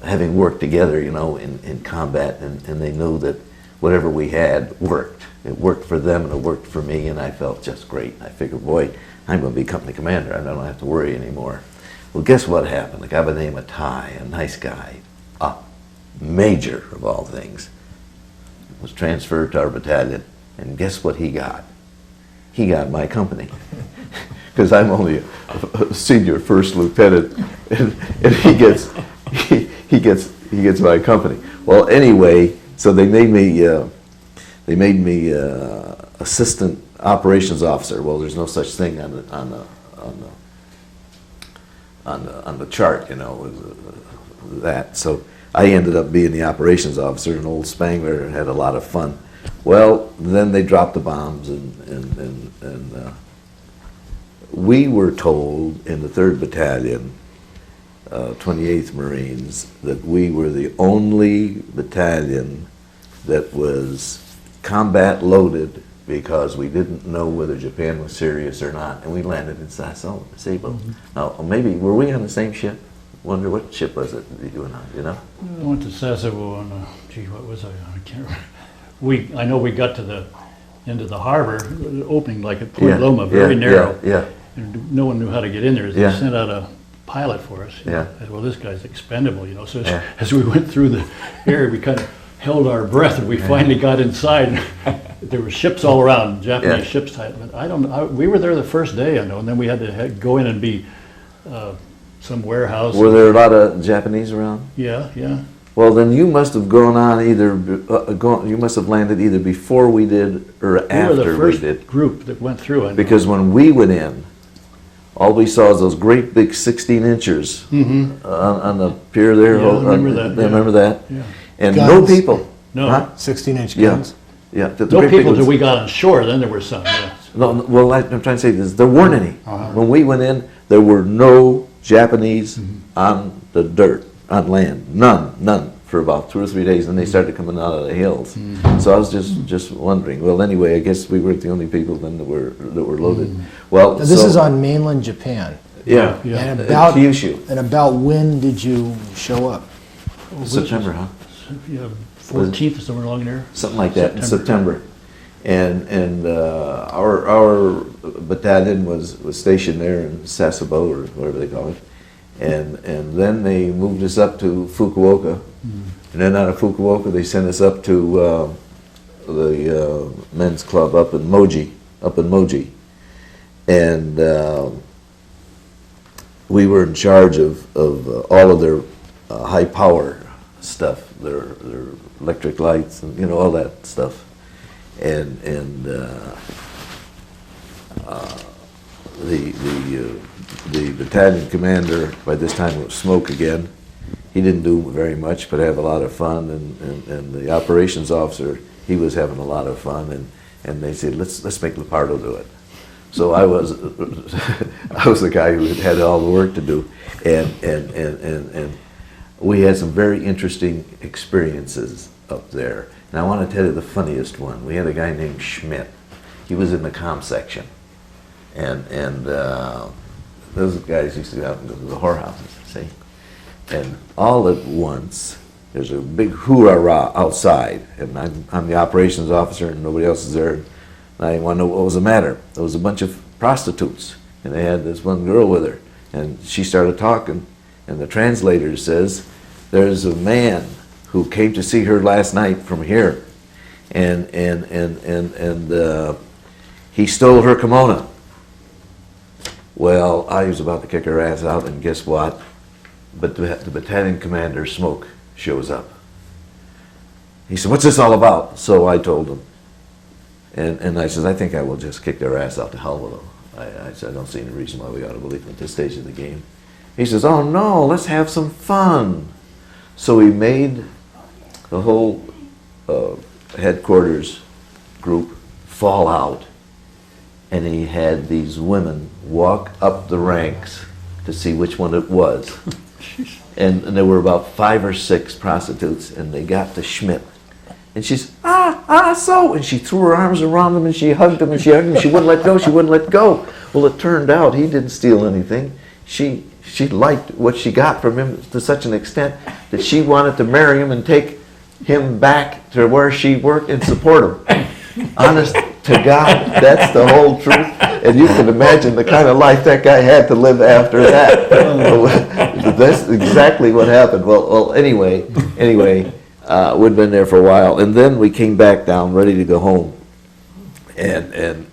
having worked together, in combat, and they knew that whatever we had worked. it worked for them and it worked for me, and I felt just great. I figured, boy, I'm going to be company commander. I don't have to worry anymore. Well, guess what happened? A guy by the name of Ty, a nice guy, a major of all things, was transferred to our battalion, and guess what he got? He got my company. Because I'm only a senior first lieutenant, and he gets my company. Well, anyway, so they made me assistant operations officer. Well, there's no such thing on the chart, you know, that. So I ended up being the operations officer, and old Spangler had a lot of fun. Well, then they dropped the bombs, and we were told in the 3rd Battalion, 28th Marines, that we were the only battalion that was combat loaded because we didn't know whether Japan was serious or not, and we landed in Sasebo. Now, maybe, were we on the same ship? Wonder what ship was it that you and I, you know? I went to Sasebo on, gee, what was I can't remember. I know we got to the end of the harbor, opening like at Point Loma, very narrow. Yeah. And no one knew how to get in there. They sent out a pilot for us. Yeah. Well, this guy's expendable, you know. So as we went through the area, we kind of held our breath, and we finally got inside. There were ships all around, Japanese ships. But I don't know. We were there the first day, I know, and then we had to go in and be some warehouse. Were there a lot of Japanese around? Yeah. Well, then you must have gone on you must have landed either before we did or after we did. We were the first group that went through. I know. Because when we went in, all we saw was those great big 16-inchers on the pier there. Yeah, I remember that. Remember that? Yeah. And Guns. no people. No. Huh? 16-inch Yeah. guns. Yeah. The No great big people ones. till we got on shore. Then there were some. Yeah. No, well, I'm trying to say this. There weren't any. When we went in, there were no Japanese on the dirt, on land. None, for about 2 or 3 days. And they started coming out of the hills. So I was just wondering. Well, anyway, I guess we weren't the only people then that were loaded. Well, Now, this is on mainland Japan. Yeah. And about Kyushu. and about when did you show up? September, huh? Yeah, 14th or somewhere along there. Something like that in September. And our battalion was stationed there in Sasebo, or whatever they call it. And then they moved us up to Fukuoka. And then out of Fukuoka, they sent us up to the men's club up in Moji. And we were in charge of all of their high power stuff, their electric lights, and you know, all that stuff. And the battalion commander, by this time it was Smoke again. He didn't do very much, but have a lot of fun. And the operations officer, he was having a lot of fun. And they said, let's make Lopardo do it. So I was the guy who had all the work to do, and we had some very interesting experiences up there. And I want to tell you the funniest one. We had a guy named Schmidt. He was in the comm section, and those guys used to go out and go to the whorehouses, see. And all at once, there's a big hoorah outside, and I'm the operations officer, and nobody else is there. I want to know what was the matter. There was a bunch of prostitutes, and they had this one girl with her, and she started talking, and the translator says, "There's a man who came to see her last night from here, and he stole her kimono." Well, I was about to kick her ass out, and guess what? But the battalion commander, Smoke, shows up. He said, "What's this all about?" So I told him. And I said, "I think I will just kick their ass out to hell with them." I said, "I don't see any reason why we ought to believe them at this stage of the game." He says, "Oh no, let's have some fun." So he made the whole headquarters group fall out. And he had these women walk up the ranks to see which one it was. And there were about 5 or 6 prostitutes, and they got to Schmidt. And she's, so, and she threw her arms around him, and she hugged him, and she wouldn't let go. Well, it turned out he didn't steal anything. She liked what she got from him to such an extent that she wanted to marry him and take him back to where she worked and support him. Honest to God, that's the whole truth. And you can imagine the kind of life that guy had to live after that. That's exactly what happened. Well, anyway, we'd been there for a while, and then we came back down, ready to go home, and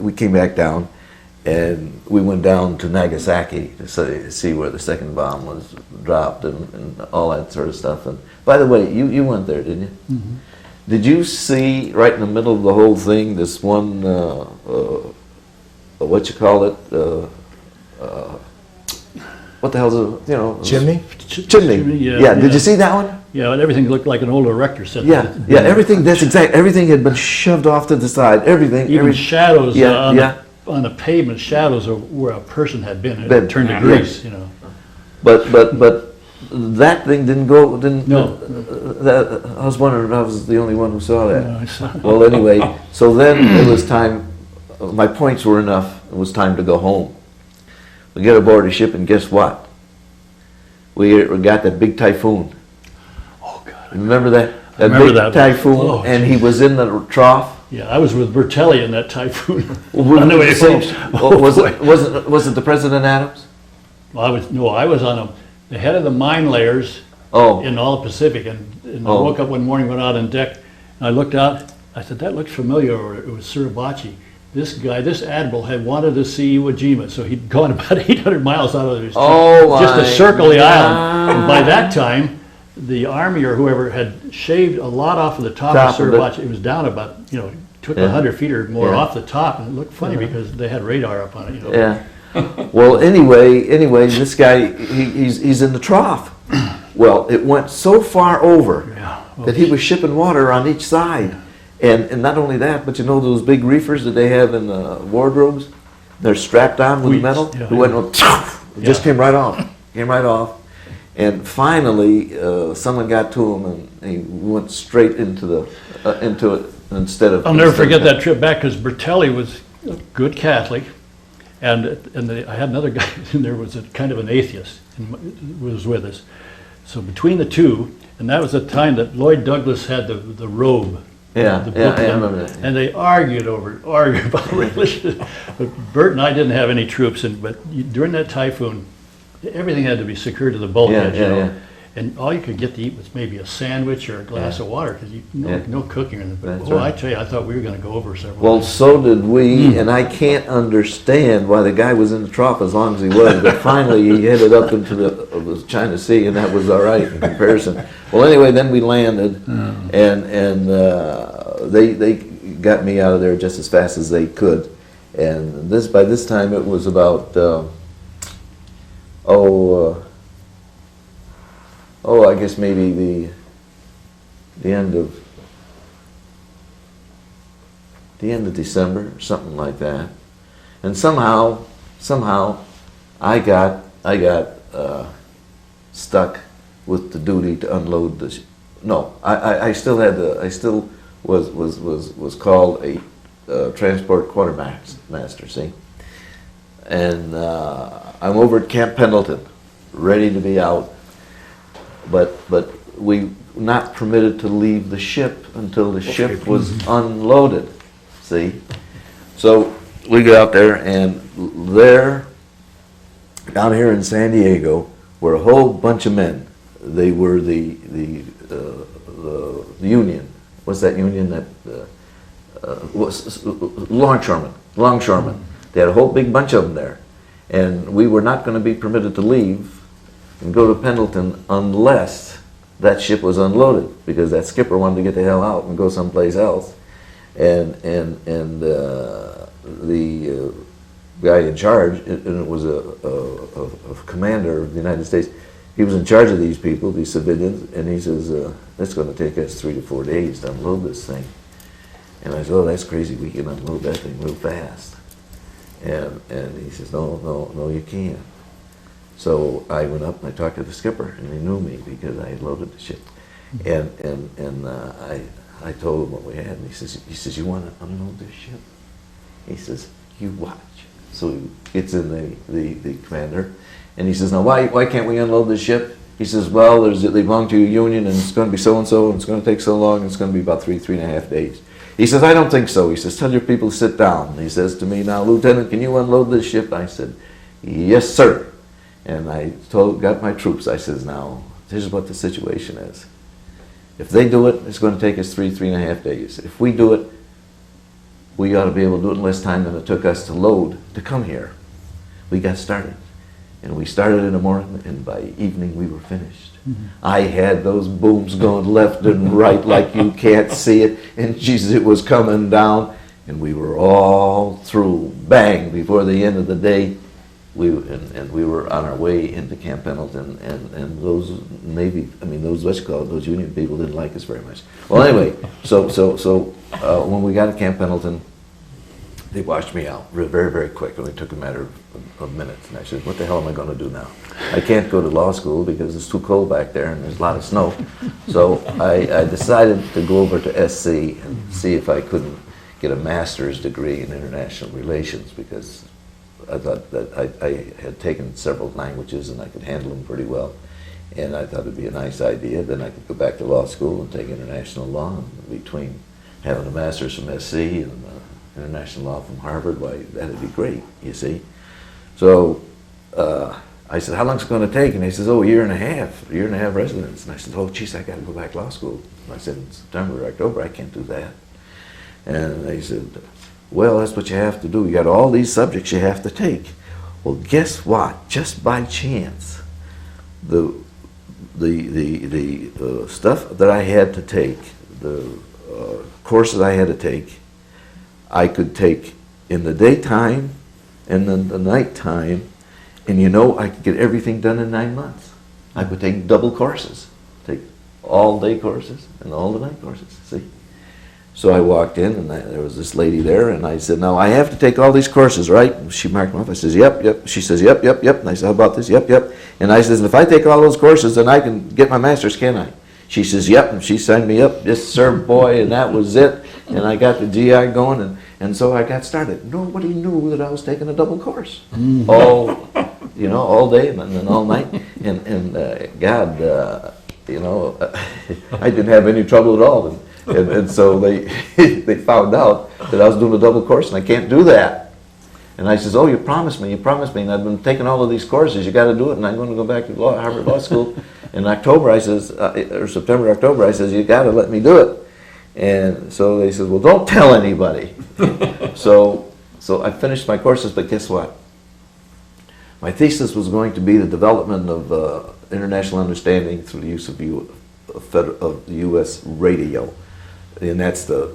we came back down, and we went down to Nagasaki to see where the second bomb was dropped and all that sort of stuff. And by the way, you went there, didn't you? Mm-hmm. Did you see right in the middle of the whole thing this one, what you call it? What the hell's it? You know? Chimney? Chimney. Yeah. Did you see that one? Yeah, and everything looked like an old erector set. Yeah. Everything. That's exact. Everything had been shoved off to the side. Everything. Even shadows Yeah. on the pavement, shadows of where a person had been. It turned to grease. You know. But that thing didn't go. No. I was wondering if I was the only one who saw that. No, I saw- Well, anyway, so then it was time. My points were enough. It was time to go home. We get aboard a ship, and guess what? We got that big typhoon. Oh God. Remember that? That remember big that. typhoon, Oh, and he was in the trough. Yeah, I was with Bertelli in that typhoon. Well, On the way home. Was it the President Adams? Well, I was on the head of the mine layers Oh, in all the Pacific, and I Oh. woke up one morning, went out on deck, and I looked out. I said, "That looks familiar." Or it was Suribachi. This guy, this admiral, had wanted to see Iwo Jima, so he'd gone about 800 miles out of there just to circle the island. And by that time, the army or whoever had shaved a lot off of the top of Suribachi. It was down about, took 100 feet or more off the top, and it looked funny because they had radar up on it. yeah. Well, anyway, this guy, he's in the trough. Well, it went so far over that he was shipping water on each side. And not only that, but those big reefers that they have in the wardrobes, they're strapped on with metal. Yeah. It went, just came right off. And finally, someone got to him, and he went straight into it instead of. I'll never forget that trip back because Bertelli was a good Catholic, and I had another guy in there was kind of an atheist and was with us. So between the two, and that was the time that Lloyd Douglas had the robe. Yeah, the I book remember that. And they argued about religion. But Bert and I didn't have any troops, but during that typhoon, everything had to be secured to the bulkhead, Yeah. And all you could get to eat was maybe a sandwich or a glass of water because no cooking. That's But right. I tell you, I thought we were going to go over several. Well, so did we, and I can't understand why the guy was in the trough as long as he was, but finally he headed up into the China Sea, and that was all right in comparison. Well, anyway, then we landed, and they got me out of there just as fast as they could, and by this time it was about I guess maybe the end of December, or something like that. And somehow I got stuck with the duty to unload the no, I still was called a transport quartermaster, see? And I'm over at Camp Pendleton, ready to be out, but we not permitted to leave the ship until the ship was unloaded, see? So we go out there, and there, down here in San Diego, were a whole bunch of men. They were the union. What's that union that was longshoremen? They had a whole big bunch of them there, and we were not going to be permitted to leave and go to Pendleton unless that ship was unloaded, because that skipper wanted to get the hell out and go someplace else, and the guy in charge, and it was a commander of the United States. He was in charge of these people, these civilians, and he says, it's going to take us 3 to 4 days to unload this thing. And I said, oh, that's crazy, we can unload that thing real fast. And he says, no, you can't. So I went up and I talked to the skipper, and he knew me because I had loaded the ship. And I told him what we had, and he says, you want to unload this ship? He says, you watch. So he gets in the commander, and he says, now why can't we unload the ship? He says, well, they belong to a union, and it's going to be so-and-so, and it's going to take so long, and it's going to be about 3.5 days. He says, I don't think so. He says, tell your people to sit down. He says to me, now, Lieutenant, can you unload this ship? I said, yes, sir. And I got my troops. I says, now, here's what the situation is. If they do it, it's going to take us 3.5 days. If we do it, we ought to be able to do it in less time than it took us to load to come here. We got started. And we started in the morning, and by evening we were finished. I had those booms going left and right like you can't see it, and Jesus, it was coming down, and we were all through. Bang! Before the end of the day, we were on our way into Camp Pendleton, and those those Union people didn't like us very much. Well, anyway, so when we got to Camp Pendleton, they washed me out very, very quick. It only took a matter of minutes. And I said, what the hell am I going to do now? I can't go to law school because it's too cold back there and there's a lot of snow. So I decided to go over to SC and see if I couldn't get a master's degree in international relations, because I thought that I had taken several languages and I could handle them pretty well. And I thought it'd be a nice idea. Then I could go back to law school and take international law. And between having a master's from SC and international law from Harvard, why, that'd be great, you see. So I said, how long is it going to take? And he says, oh, a year and a half residence. And I said, oh, geez, I got to go back to law school. And I said, in September or October, I can't do that. And they said, well, that's what you have to do. You got all these subjects you have to take. Well, guess what? Just by chance, the stuff that I had to take, the courses I had to take, I could take in the daytime and then the nighttime, and I could get everything done in 9 months. I could take double courses, take all day courses and all the night courses, see? So I walked in, and there was this lady there, and I said, now I have to take all these courses, right? And she marked them up. I says, yep. She says, yep. And I said, how about this? Yep. And I says, if I take all those courses, then I can get my master's, can I? She says, yep, and she signed me up. Yes, sir, boy, and that was it. And I got the GI going, and so I got started. Nobody knew that I was taking a double course. All day and then all night. And God, I didn't have any trouble at all. And so they found out that I was doing a double course, and I can't do that. And I says, oh, you promised me, and I've been taking all of these courses, you got to do it, and I'm going to go back to Harvard Law School in October. I says, or September, October, I says, you got to let me do it. And so they said, well, don't tell anybody. So I finished my courses, but guess what? My thesis was going to be the development of international understanding through the use of the U.S. radio. And that's that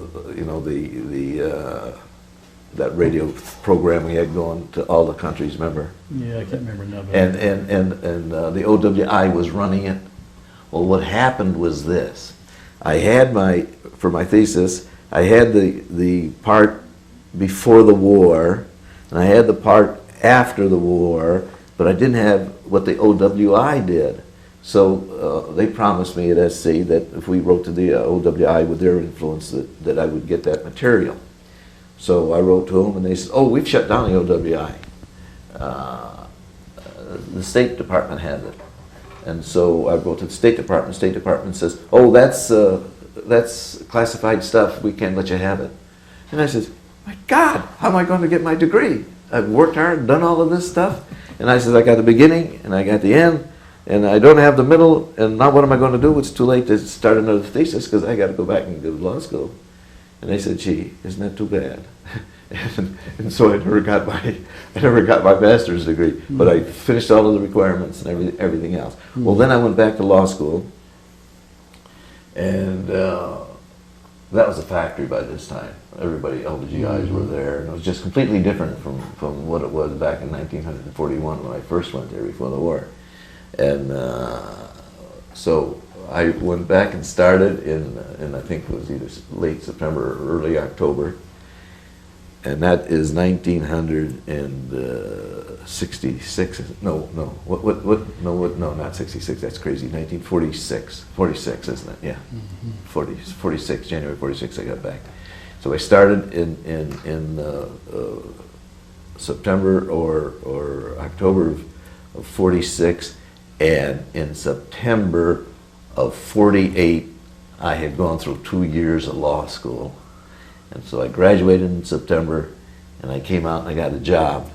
radio program we had going to all the countries, remember? Yeah, I can't remember now. And the OWI was running it. Well, what happened was this. I had for my thesis, I had the part before the war, and I had the part after the war, but I didn't have what the OWI did. So they promised me at SC that if we wrote to the OWI with their influence, that I would get that material. So I wrote to them, and they said, oh, we've shut down the OWI. The State Department has it. And so I wrote to the State Department. The State Department says, oh, that's classified stuff. We can't let you have it. And I says, my God, how am I going to get my degree? I've worked hard, done all of this stuff. And I said, I got the beginning, and I got the end, and I don't have the middle, and now what am I going to do? It's too late to start another thesis because I got to go back and go to law school. And they said, gee, isn't that too bad? and so I never got my master's degree, but I finished all of the requirements and everything else. Well, then I went back to law school, and that was a factory by this time. Everybody, all the GIs were there, and it was just completely different from what it was back in 1941 when I first went there before the war. And so I went back and started in I think it was either late September or early October, and that is 1966. No, not 66. That's crazy. 1946. 46, isn't it? Yeah, 46. January 46. I got back. So I started in September or October of 46. And in September of 48, I had gone through 2 years of law school. And so I graduated in September, and I came out and I got a job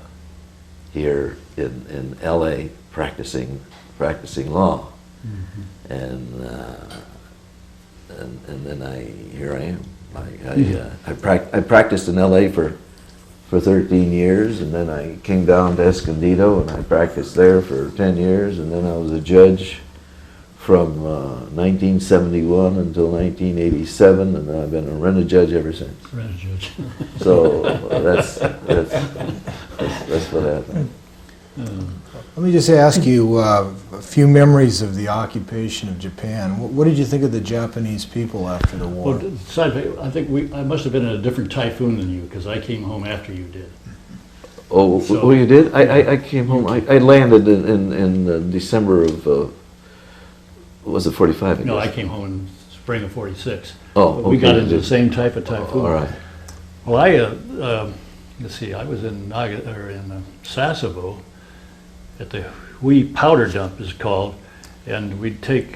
here in LA practicing law. Mm-hmm. And then here I am. I practiced in LA for 13 years, and then I came down to Escondido and I practiced there for 10 years, and then I was a judge from 1971 until 1987, and I've been a rent judge ever since. Rent judge. So that's what happened. Let me just ask you a few memories of the occupation of Japan. What did you think of the Japanese people after the war? Well, I think I must have been in a different typhoon than you, because I came home after you did. Oh, So- you did? I came home. I landed in December of. Was it 45? No, I came home in spring of 46. Oh, But we got okay. into the same type of typhoon. All right. Well, let's see, I was in Sasebo at the Hui powder dump is called, and we'd take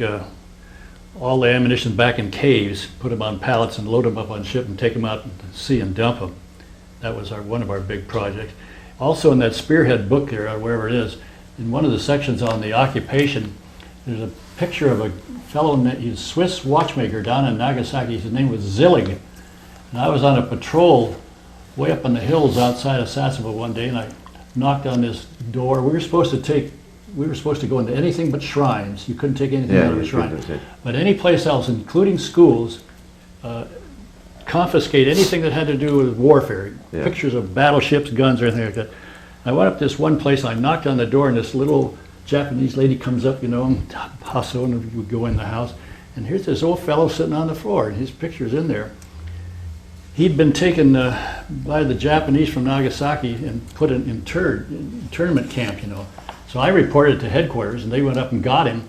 all the ammunition back in caves, put them on pallets and load them up on ship and take them out to sea and dump them. That was one of our big projects. Also in that Spearhead book there, or wherever it is, in one of the sections on the occupation, there's a picture of a fellow, he's a Swiss watchmaker down in Nagasaki. His name was Zillig. And I was on a patrol way up in the hills outside of Sasebo one day, and I knocked on this door. We were supposed to go into anything but shrines. You couldn't take anything out of a shrine. But any place else, including schools, confiscate anything that had to do with warfare. Yeah. Pictures of battleships, guns, or anything like that. I went up this one place, and I knocked on the door, and this little Japanese lady comes up, and Hasso, and we go in the house, and here's this old fellow sitting on the floor, and his picture's in there. He'd been taken by the Japanese from Nagasaki and put in internment camp, So I reported to headquarters, and they went up and got him,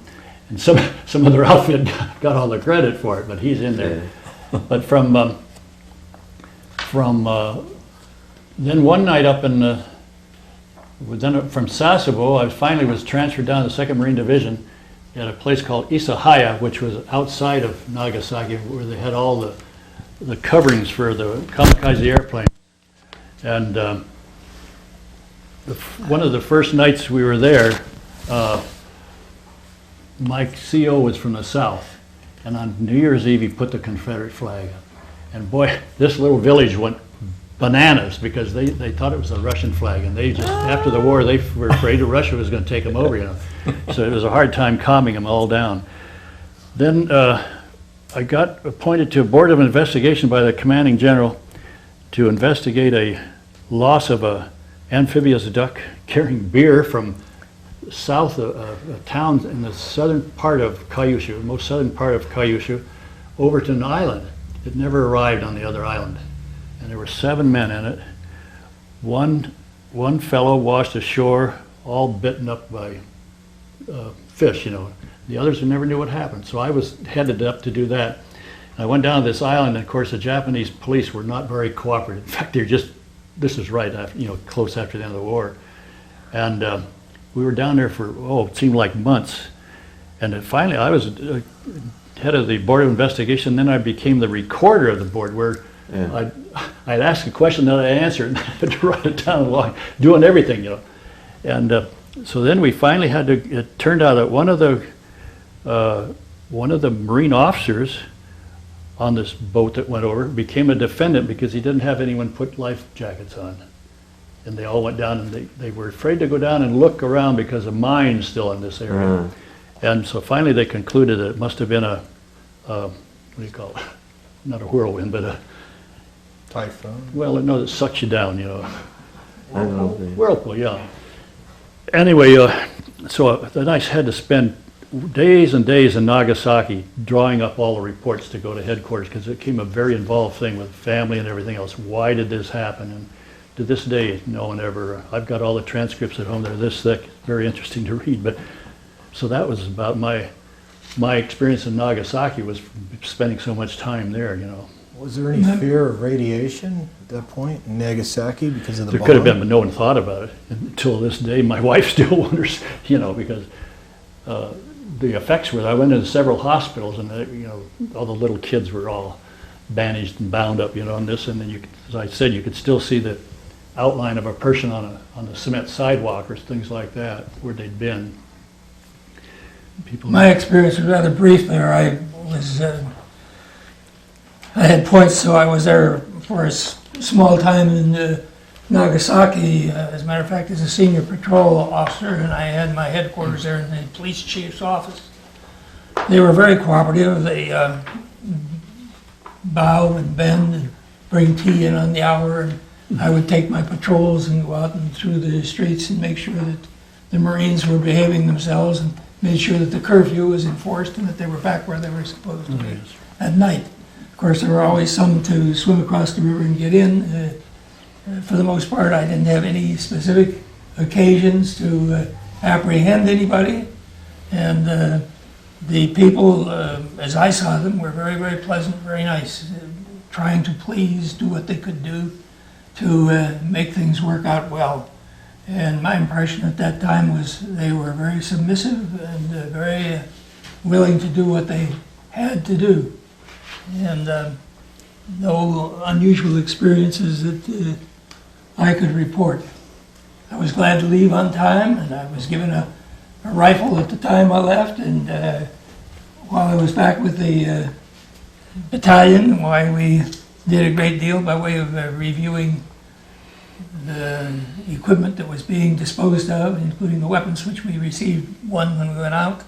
and some other outfit got all the credit for it, but he's in there. Yeah. But from then one night up in then from Sasebo, I finally was transferred down to the 2nd Marine Division at a place called Isahaya, which was outside of Nagasaki, where they had all the coverings for the kamikaze airplane. And one of the first nights we were there, my CO was from the south, and on New Year's Eve he put the Confederate flag up. And boy, this little village went bananas because they thought it was a Russian flag, and they just, after the war, they were afraid Russia was going to take them over, So it was a hard time calming them all down. Then I got appointed to a board of investigation by the commanding general to investigate a loss of a amphibious duck carrying beer from south of towns in the southern part of Kyushu, most southern part of Kyushu, over to an island. It never arrived on the other island. And there were 7 men in it. One fellow washed ashore, all bitten up by fish, The others never knew what happened. So I was headed up to do that. And I went down to this island, and of course the Japanese police were not very cooperative. In fact, this was right after, close after the end of the war. And we were down there for, it seemed like months. And then finally I was head of the board of investigation. Then I became the recorder of the board, where I'd ask a question that I answered, and I had to write it down while doing everything, And so then we finally had to. It turned out that one of the Marine officers on this boat that went over became a defendant because he didn't have anyone put life jackets on, and they all went down, and they were afraid to go down and look around because of mines still in this area. And so finally they concluded that it must have been a what do you call it? Not a whirlwind, but a Typhoon? Well, no, that sucks you down, I don't know. Whirlpool, yeah. Anyway, so then I had to spend days and days in Nagasaki drawing up all the reports to go to headquarters, because it became a very involved thing with family and everything else. Why did this happen? And to this day, no one ever, I've got all the transcripts at home. They're this thick, very interesting to read. But so that was about my experience in Nagasaki, was spending so much time there, Was there any fear of radiation at that point in Nagasaki because of the There bomb? could have been, but no one thought about it until this day. My wife still wonders, because the effects were, I went into several hospitals, and you know, all the little kids were all bandaged and bound up, you know, and this, and then you, as I said, you could still see the outline of a person on a cement sidewalk or things like that where they'd been. People. My experience was rather brief there. I had points, so I was there for a small time in Nagasaki, as a matter of fact, as a senior patrol officer, and I had my headquarters there in the police chief's office. They were very cooperative. They bow and bend and bring tea in on the hour, and I would take my patrols and go out and through the streets and make sure that the Marines were behaving themselves and made sure that the curfew was enforced and that they were back where they were supposed to be at night. Of course, there were always some to swim across the river and get in. For the most part, I didn't have any specific occasions to apprehend anybody. And the people, as I saw them, were very, very pleasant, very nice, trying to please, do what they could do to make things work out well. And my impression at that time was they were very submissive and very willing to do what they had to do. And no unusual experiences that I could report. I was glad to leave on time, and I was given a rifle at the time I left, and while I was back with the battalion, why we did a great deal by way of reviewing the equipment that was being disposed of, including the weapons, which we received one when we went out.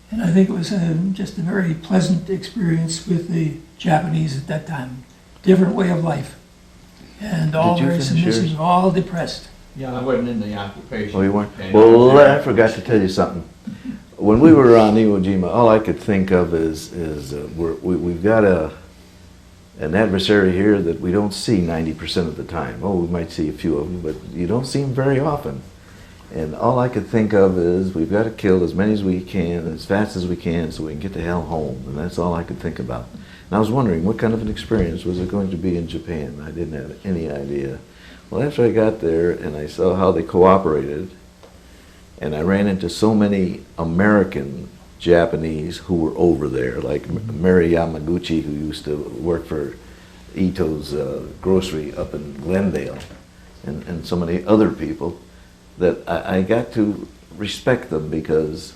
And I think it was just a very pleasant experience with the Japanese at that time. Different way of life. And all very submissive, all depressed. Yeah, I wasn't in the occupation. Oh, you weren't? And Well, I forgot to tell you something. When we were on Iwo Jima, all I could think of is we've got an adversary here that we don't see 90% of the time. Oh, we might see a few of them, but you don't see them very often. And all I could think of is we've got to kill as many as we can, as fast as we can, so we can get the hell home. And that's all I could think about. And I was wondering, what kind of an experience was it going to be in Japan? I didn't have any idea. Well, after I got there and I saw how they cooperated, and I ran into so many American Japanese who were over there, like Mary Yamaguchi, who used to work for Ito's grocery up in Glendale, and so many other people, that I got to respect them, because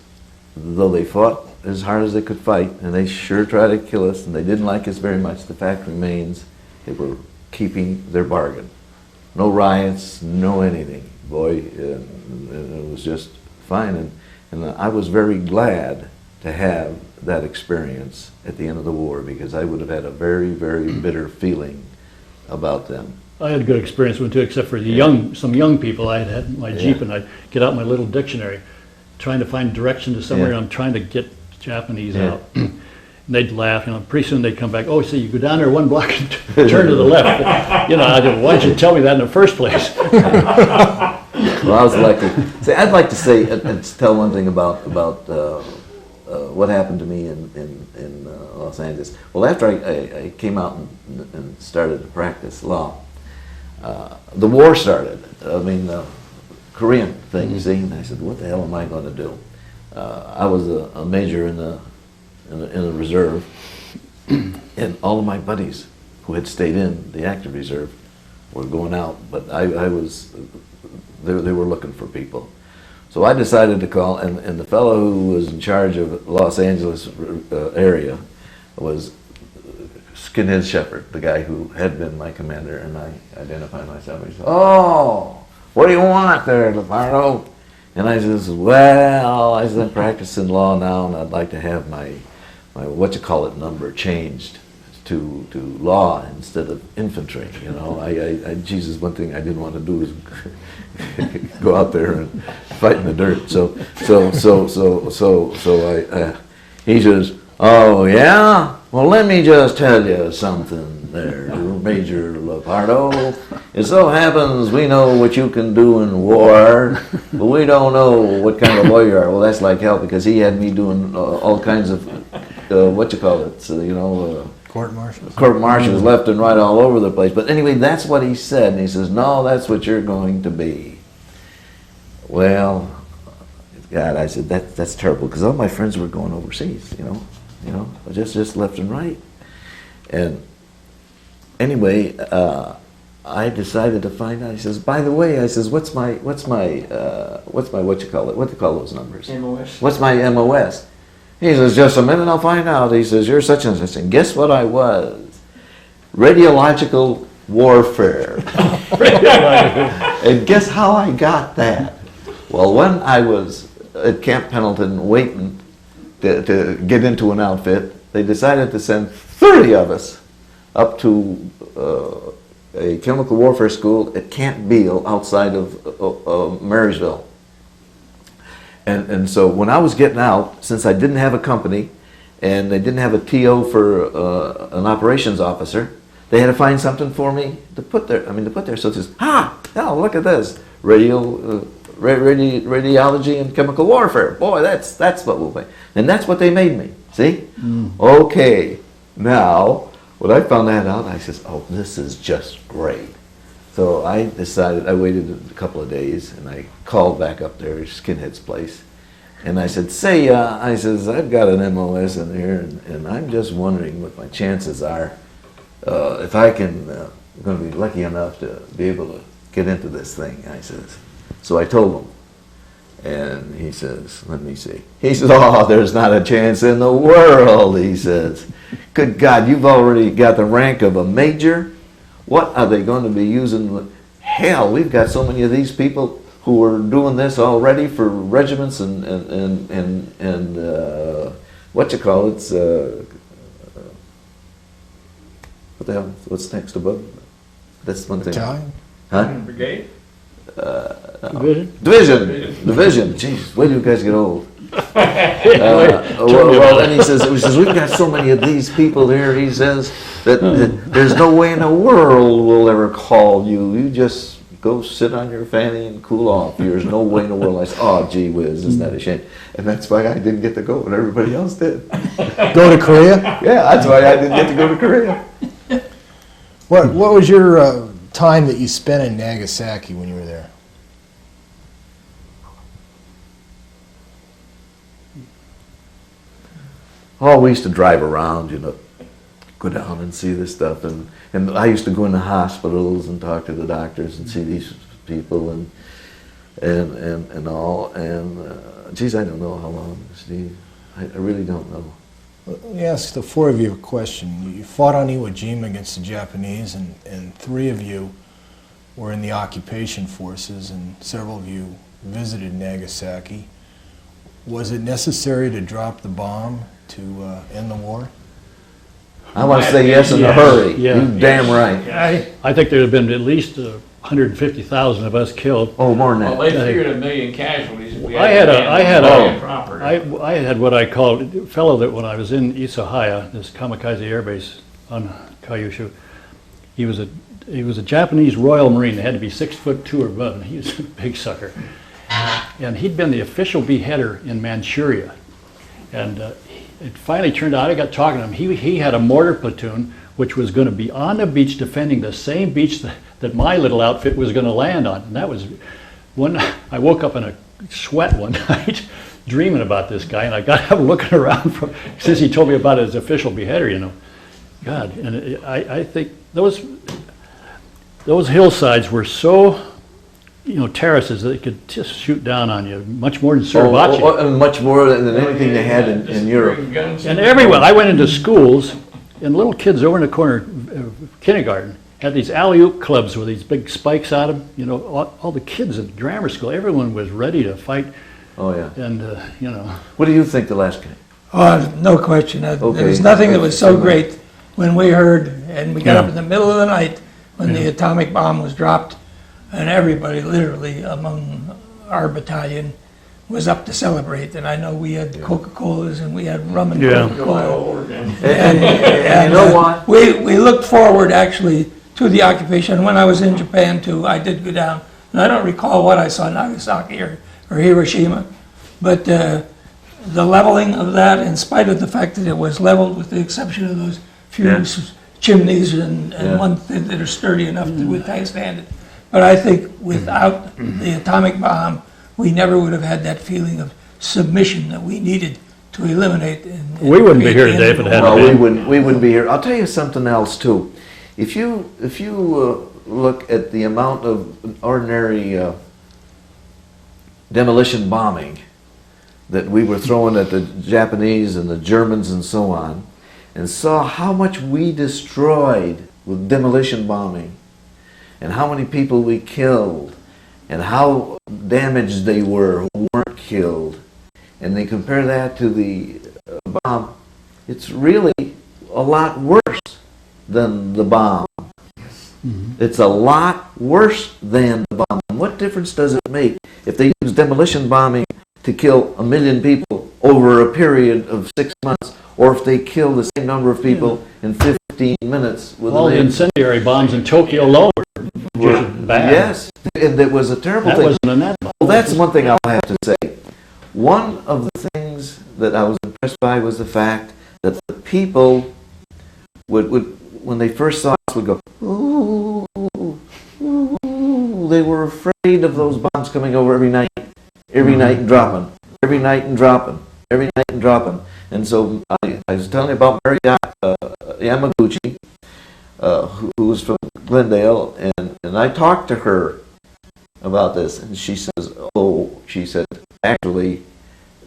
though they fought as hard as they could fight, and they sure tried to kill us, and they didn't like us very much, the fact remains they were keeping their bargain. No riots, no anything. Boy, it was just fine. And I was very glad to have that experience at the end of the war, because I would have had a very, very bitter feeling about them. I had a good experience with it too, except for some young people. I had my Jeep, and I'd get out my little dictionary, trying to find direction to somewhere, and I'm trying to get Japanese out. And they'd laugh, you know, pretty soon they'd come back, oh, so you go down there 1 block and turn to the left. But, you know, I said, why didn't you tell me that in the first place? Well, I was lucky. See, I'd like to say and tell one thing about what happened to me in Los Angeles. Well, after I came out and started to practice law, the war started. I mean, the Korean thing, you see. And I said, what the hell am I going to do? I was a major in the reserve, and all of my buddies who had stayed in the active reserve were going out, but I was, they were looking for people. So I decided to call, and the fellow who was in charge of Los Angeles area was Skinhead Shepherd, the guy who had been my commander, and I identified myself. He said, oh, what do you want there, Lopardo? And I says, well, I said, I'm practicing law now, and I'd like to have my number changed to law instead of infantry. You know, Jesus, one thing I didn't want to do is go out there and fight in the dirt. So he says, oh yeah, well let me just tell you something there, Major Lopardo. It so happens we know what you can do in war, but we don't know what kind of lawyer you are. Well, that's like hell, because he had me doing all kinds of court-martials left and right all over the place. But anyway, that's what he said, and he says, no, that's what you're going to be. Well, God, I said, that's terrible, because all my friends were going overseas, you know, just left and right. And anyway, I decided to find out. He says, by the way, I says, what's my what you call it? What do you call those numbers? MOS. What's my MOS? He says, just a minute, I'll find out. He says, you're such and such. And guess what I was? Radiological warfare. And guess how I got that? Well, when I was at Camp Pendleton waiting to get into an outfit, they decided to send 30 of us up to a chemical warfare school at Camp Beale outside of Marysville. And so when I was getting out, since I didn't have a company and they didn't have a TO for an operations officer, they had to find something for me to put there. So it says, hell, look at this. Radiology and chemical warfare. Boy, that's what we'll make. And that's what they made me. See? Okay. Now, when I found that out, I says, oh, this is just great. So I decided, I waited a couple of days, and I called back up there, Skinhead's place. And I said, I says, I've got an MOS in here, and I'm just wondering what my chances are if I can, I'm going to be lucky enough to be able to get into this thing. I says, so I told him. And he says, let me see. He says, oh, there's not a chance in the world, he says. Good God, you've already got the rank of a major. What are they going to be using? Hell, we've got so many of these people who are doing this already for regiments and what you call it? What the hell? What's next above? That's one thing. Battalion? Huh? Brigade? Division. Jeez, wait till you guys get old. Well, then he says, we've got so many of these people here, he says, that there's no way in the world we'll ever call you. You just go sit on your fanny and cool off. There's no way in the world. I said, oh, gee whiz, isn't that a shame? And that's why I didn't get to go, and everybody else did. Go to Korea? Yeah, that's why I didn't get to go to Korea. What was your time that you spent in Nagasaki when you were there? Oh, we used to drive around, go down and see this stuff, and I used to go into hospitals and talk to the doctors and see these people and all, and geez, I don't know how long, Steve. I really don't know. Let me ask the four of you a question. You fought on Iwo Jima against the Japanese, and three of you were in the occupation forces, and several of you visited Nagasaki. Was it necessary to drop the bomb to end the war? I want to say yes in a hurry. Yeah. You damn right. I think there have been at least 150,000 of us killed. Oh, more than Well, that. they figured 1 million casualties. We I had what I called a fellow that when I was in Isuhaya, this kamikaze air base on Kyushu, he was a Japanese Royal Marine. They had to be 6'2" or above, and he was a big sucker. And he'd been the official beheader in Manchuria. And it finally turned out, I got talking to him, he had a mortar platoon which was going to be on the beach defending the same beach that my little outfit was going to land on. And that was when I woke up in a sweat one night dreaming about this guy, and I got up looking around since he told me about his official beheader, God, and I think those hillsides were so, terraces that they could just shoot down on you, much more than Suribachi. Much more than anything they had in Europe. And everywhere, I went into schools, and little kids over in the corner of kindergarten had these alley-oop clubs with these big spikes on them. All the kids in grammar school, everyone was ready to fight. Oh, yeah. And, What do you think the last guy? No question. There Okay. was nothing that was so great when we heard, and we got up in the middle of the night when the atomic bomb was dropped, and everybody literally among our battalion was up to celebrate. And I know we had Coca-Colas and we had rum and Coca-Cola. And you know what? We looked forward actually to the occupation. When I was in Japan too, I did go down, and I don't recall what I saw in Nagasaki or Hiroshima, but the leveling of that, in spite of the fact that it was leveled with the exception of those few chimneys and one thing that are sturdy enough to withstand it. But I think without the atomic bomb, we never would have had that feeling of submission that we needed to eliminate. We wouldn't be here today if it hadn't Well, been. we wouldn't be here. I'll tell you something else too. If you look at the amount of ordinary demolition bombing that we were throwing at the Japanese and the Germans and so on, and saw how much we destroyed with demolition bombing, and how many people we killed, and how damaged they were who weren't killed, and they compare that to the bomb, it's really a lot worse than the bomb. It's a lot worse than the bomb. What difference does it make if they use demolition bombing to kill 1 million people over a period of 6 months, or if they kill the same number of people in 15 minutes with All the incendiary bombs in Tokyo alone were just bad. Yes, and it was a terrible That thing. wasn't a net bomb. Well, that's one thing I'll have to say. One of the things that I was impressed by was the fact that the people would when they first saw us, would go, ooh, ooh. They were afraid of those bombs coming over every night and dropping, every night and dropping, every night and dropping. And so I was telling you about Mary Yamaguchi, who was from Glendale, and I talked to her about this, and she said, actually,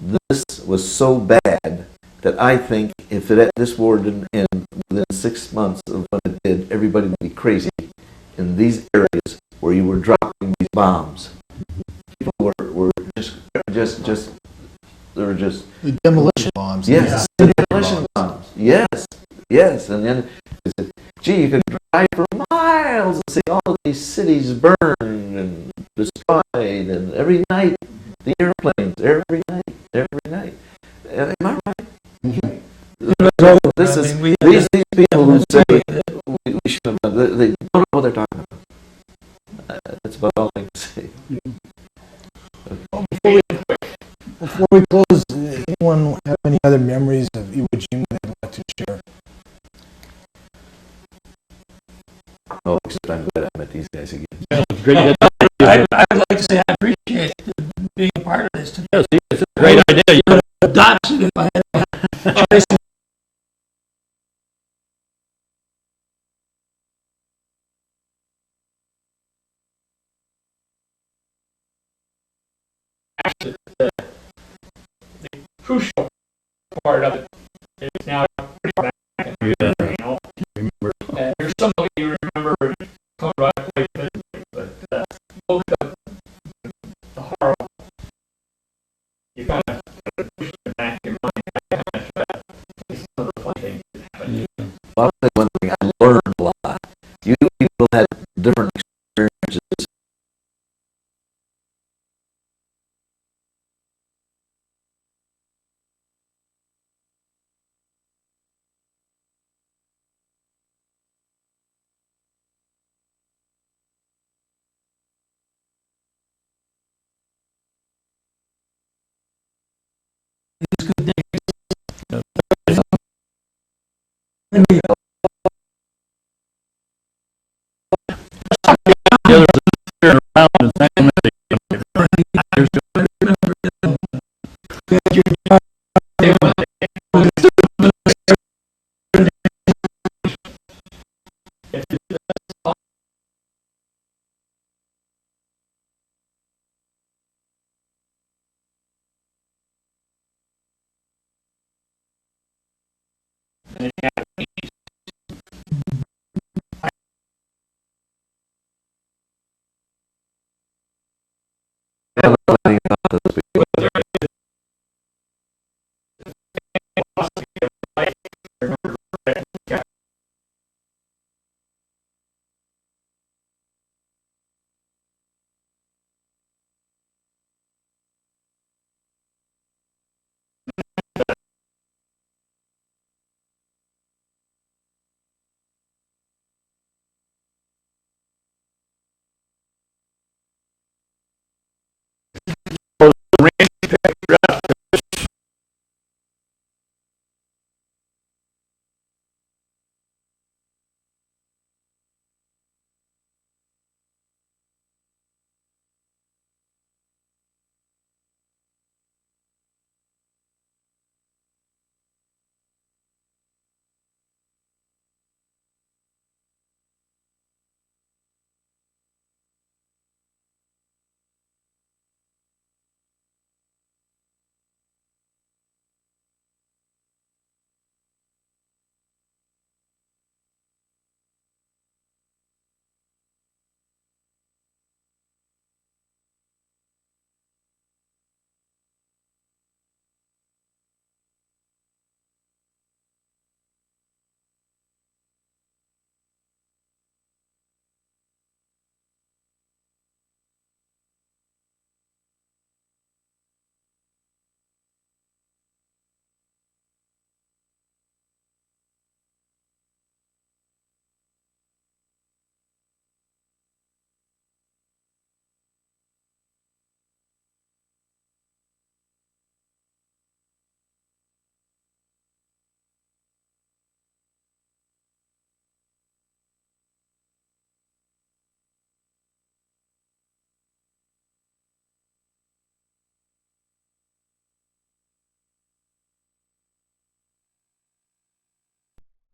this was so bad that I think if this war didn't end within 6 months of when it did, everybody would be crazy in these areas where you were dropping these bombs. People were just they were just The demolition bombs. yes, the demolition bombs. Yes, and then they said, gee, you could drive for miles and see all of these cities burned and destroyed, and every night the airplanes, every night. Am I right? This is these people who say we should have done. They don't know what they're talking about. That's about all I can say. Before we close, anyone have any other memories of Iwo Jima they'd like to share? Oh, except I'm glad I met these guys again. It's great to I'd like to say I appreciate being a part of this today. yes, it's a great idea. You Dots if I had a choice. Crucial part of it is now pretty back, you know. And there's some of you remember coming back late, but look at the horror. You kind of push it back in mind. It's another funny thing that happened. I'll say one thing, I learned a lot. You people had different experiences.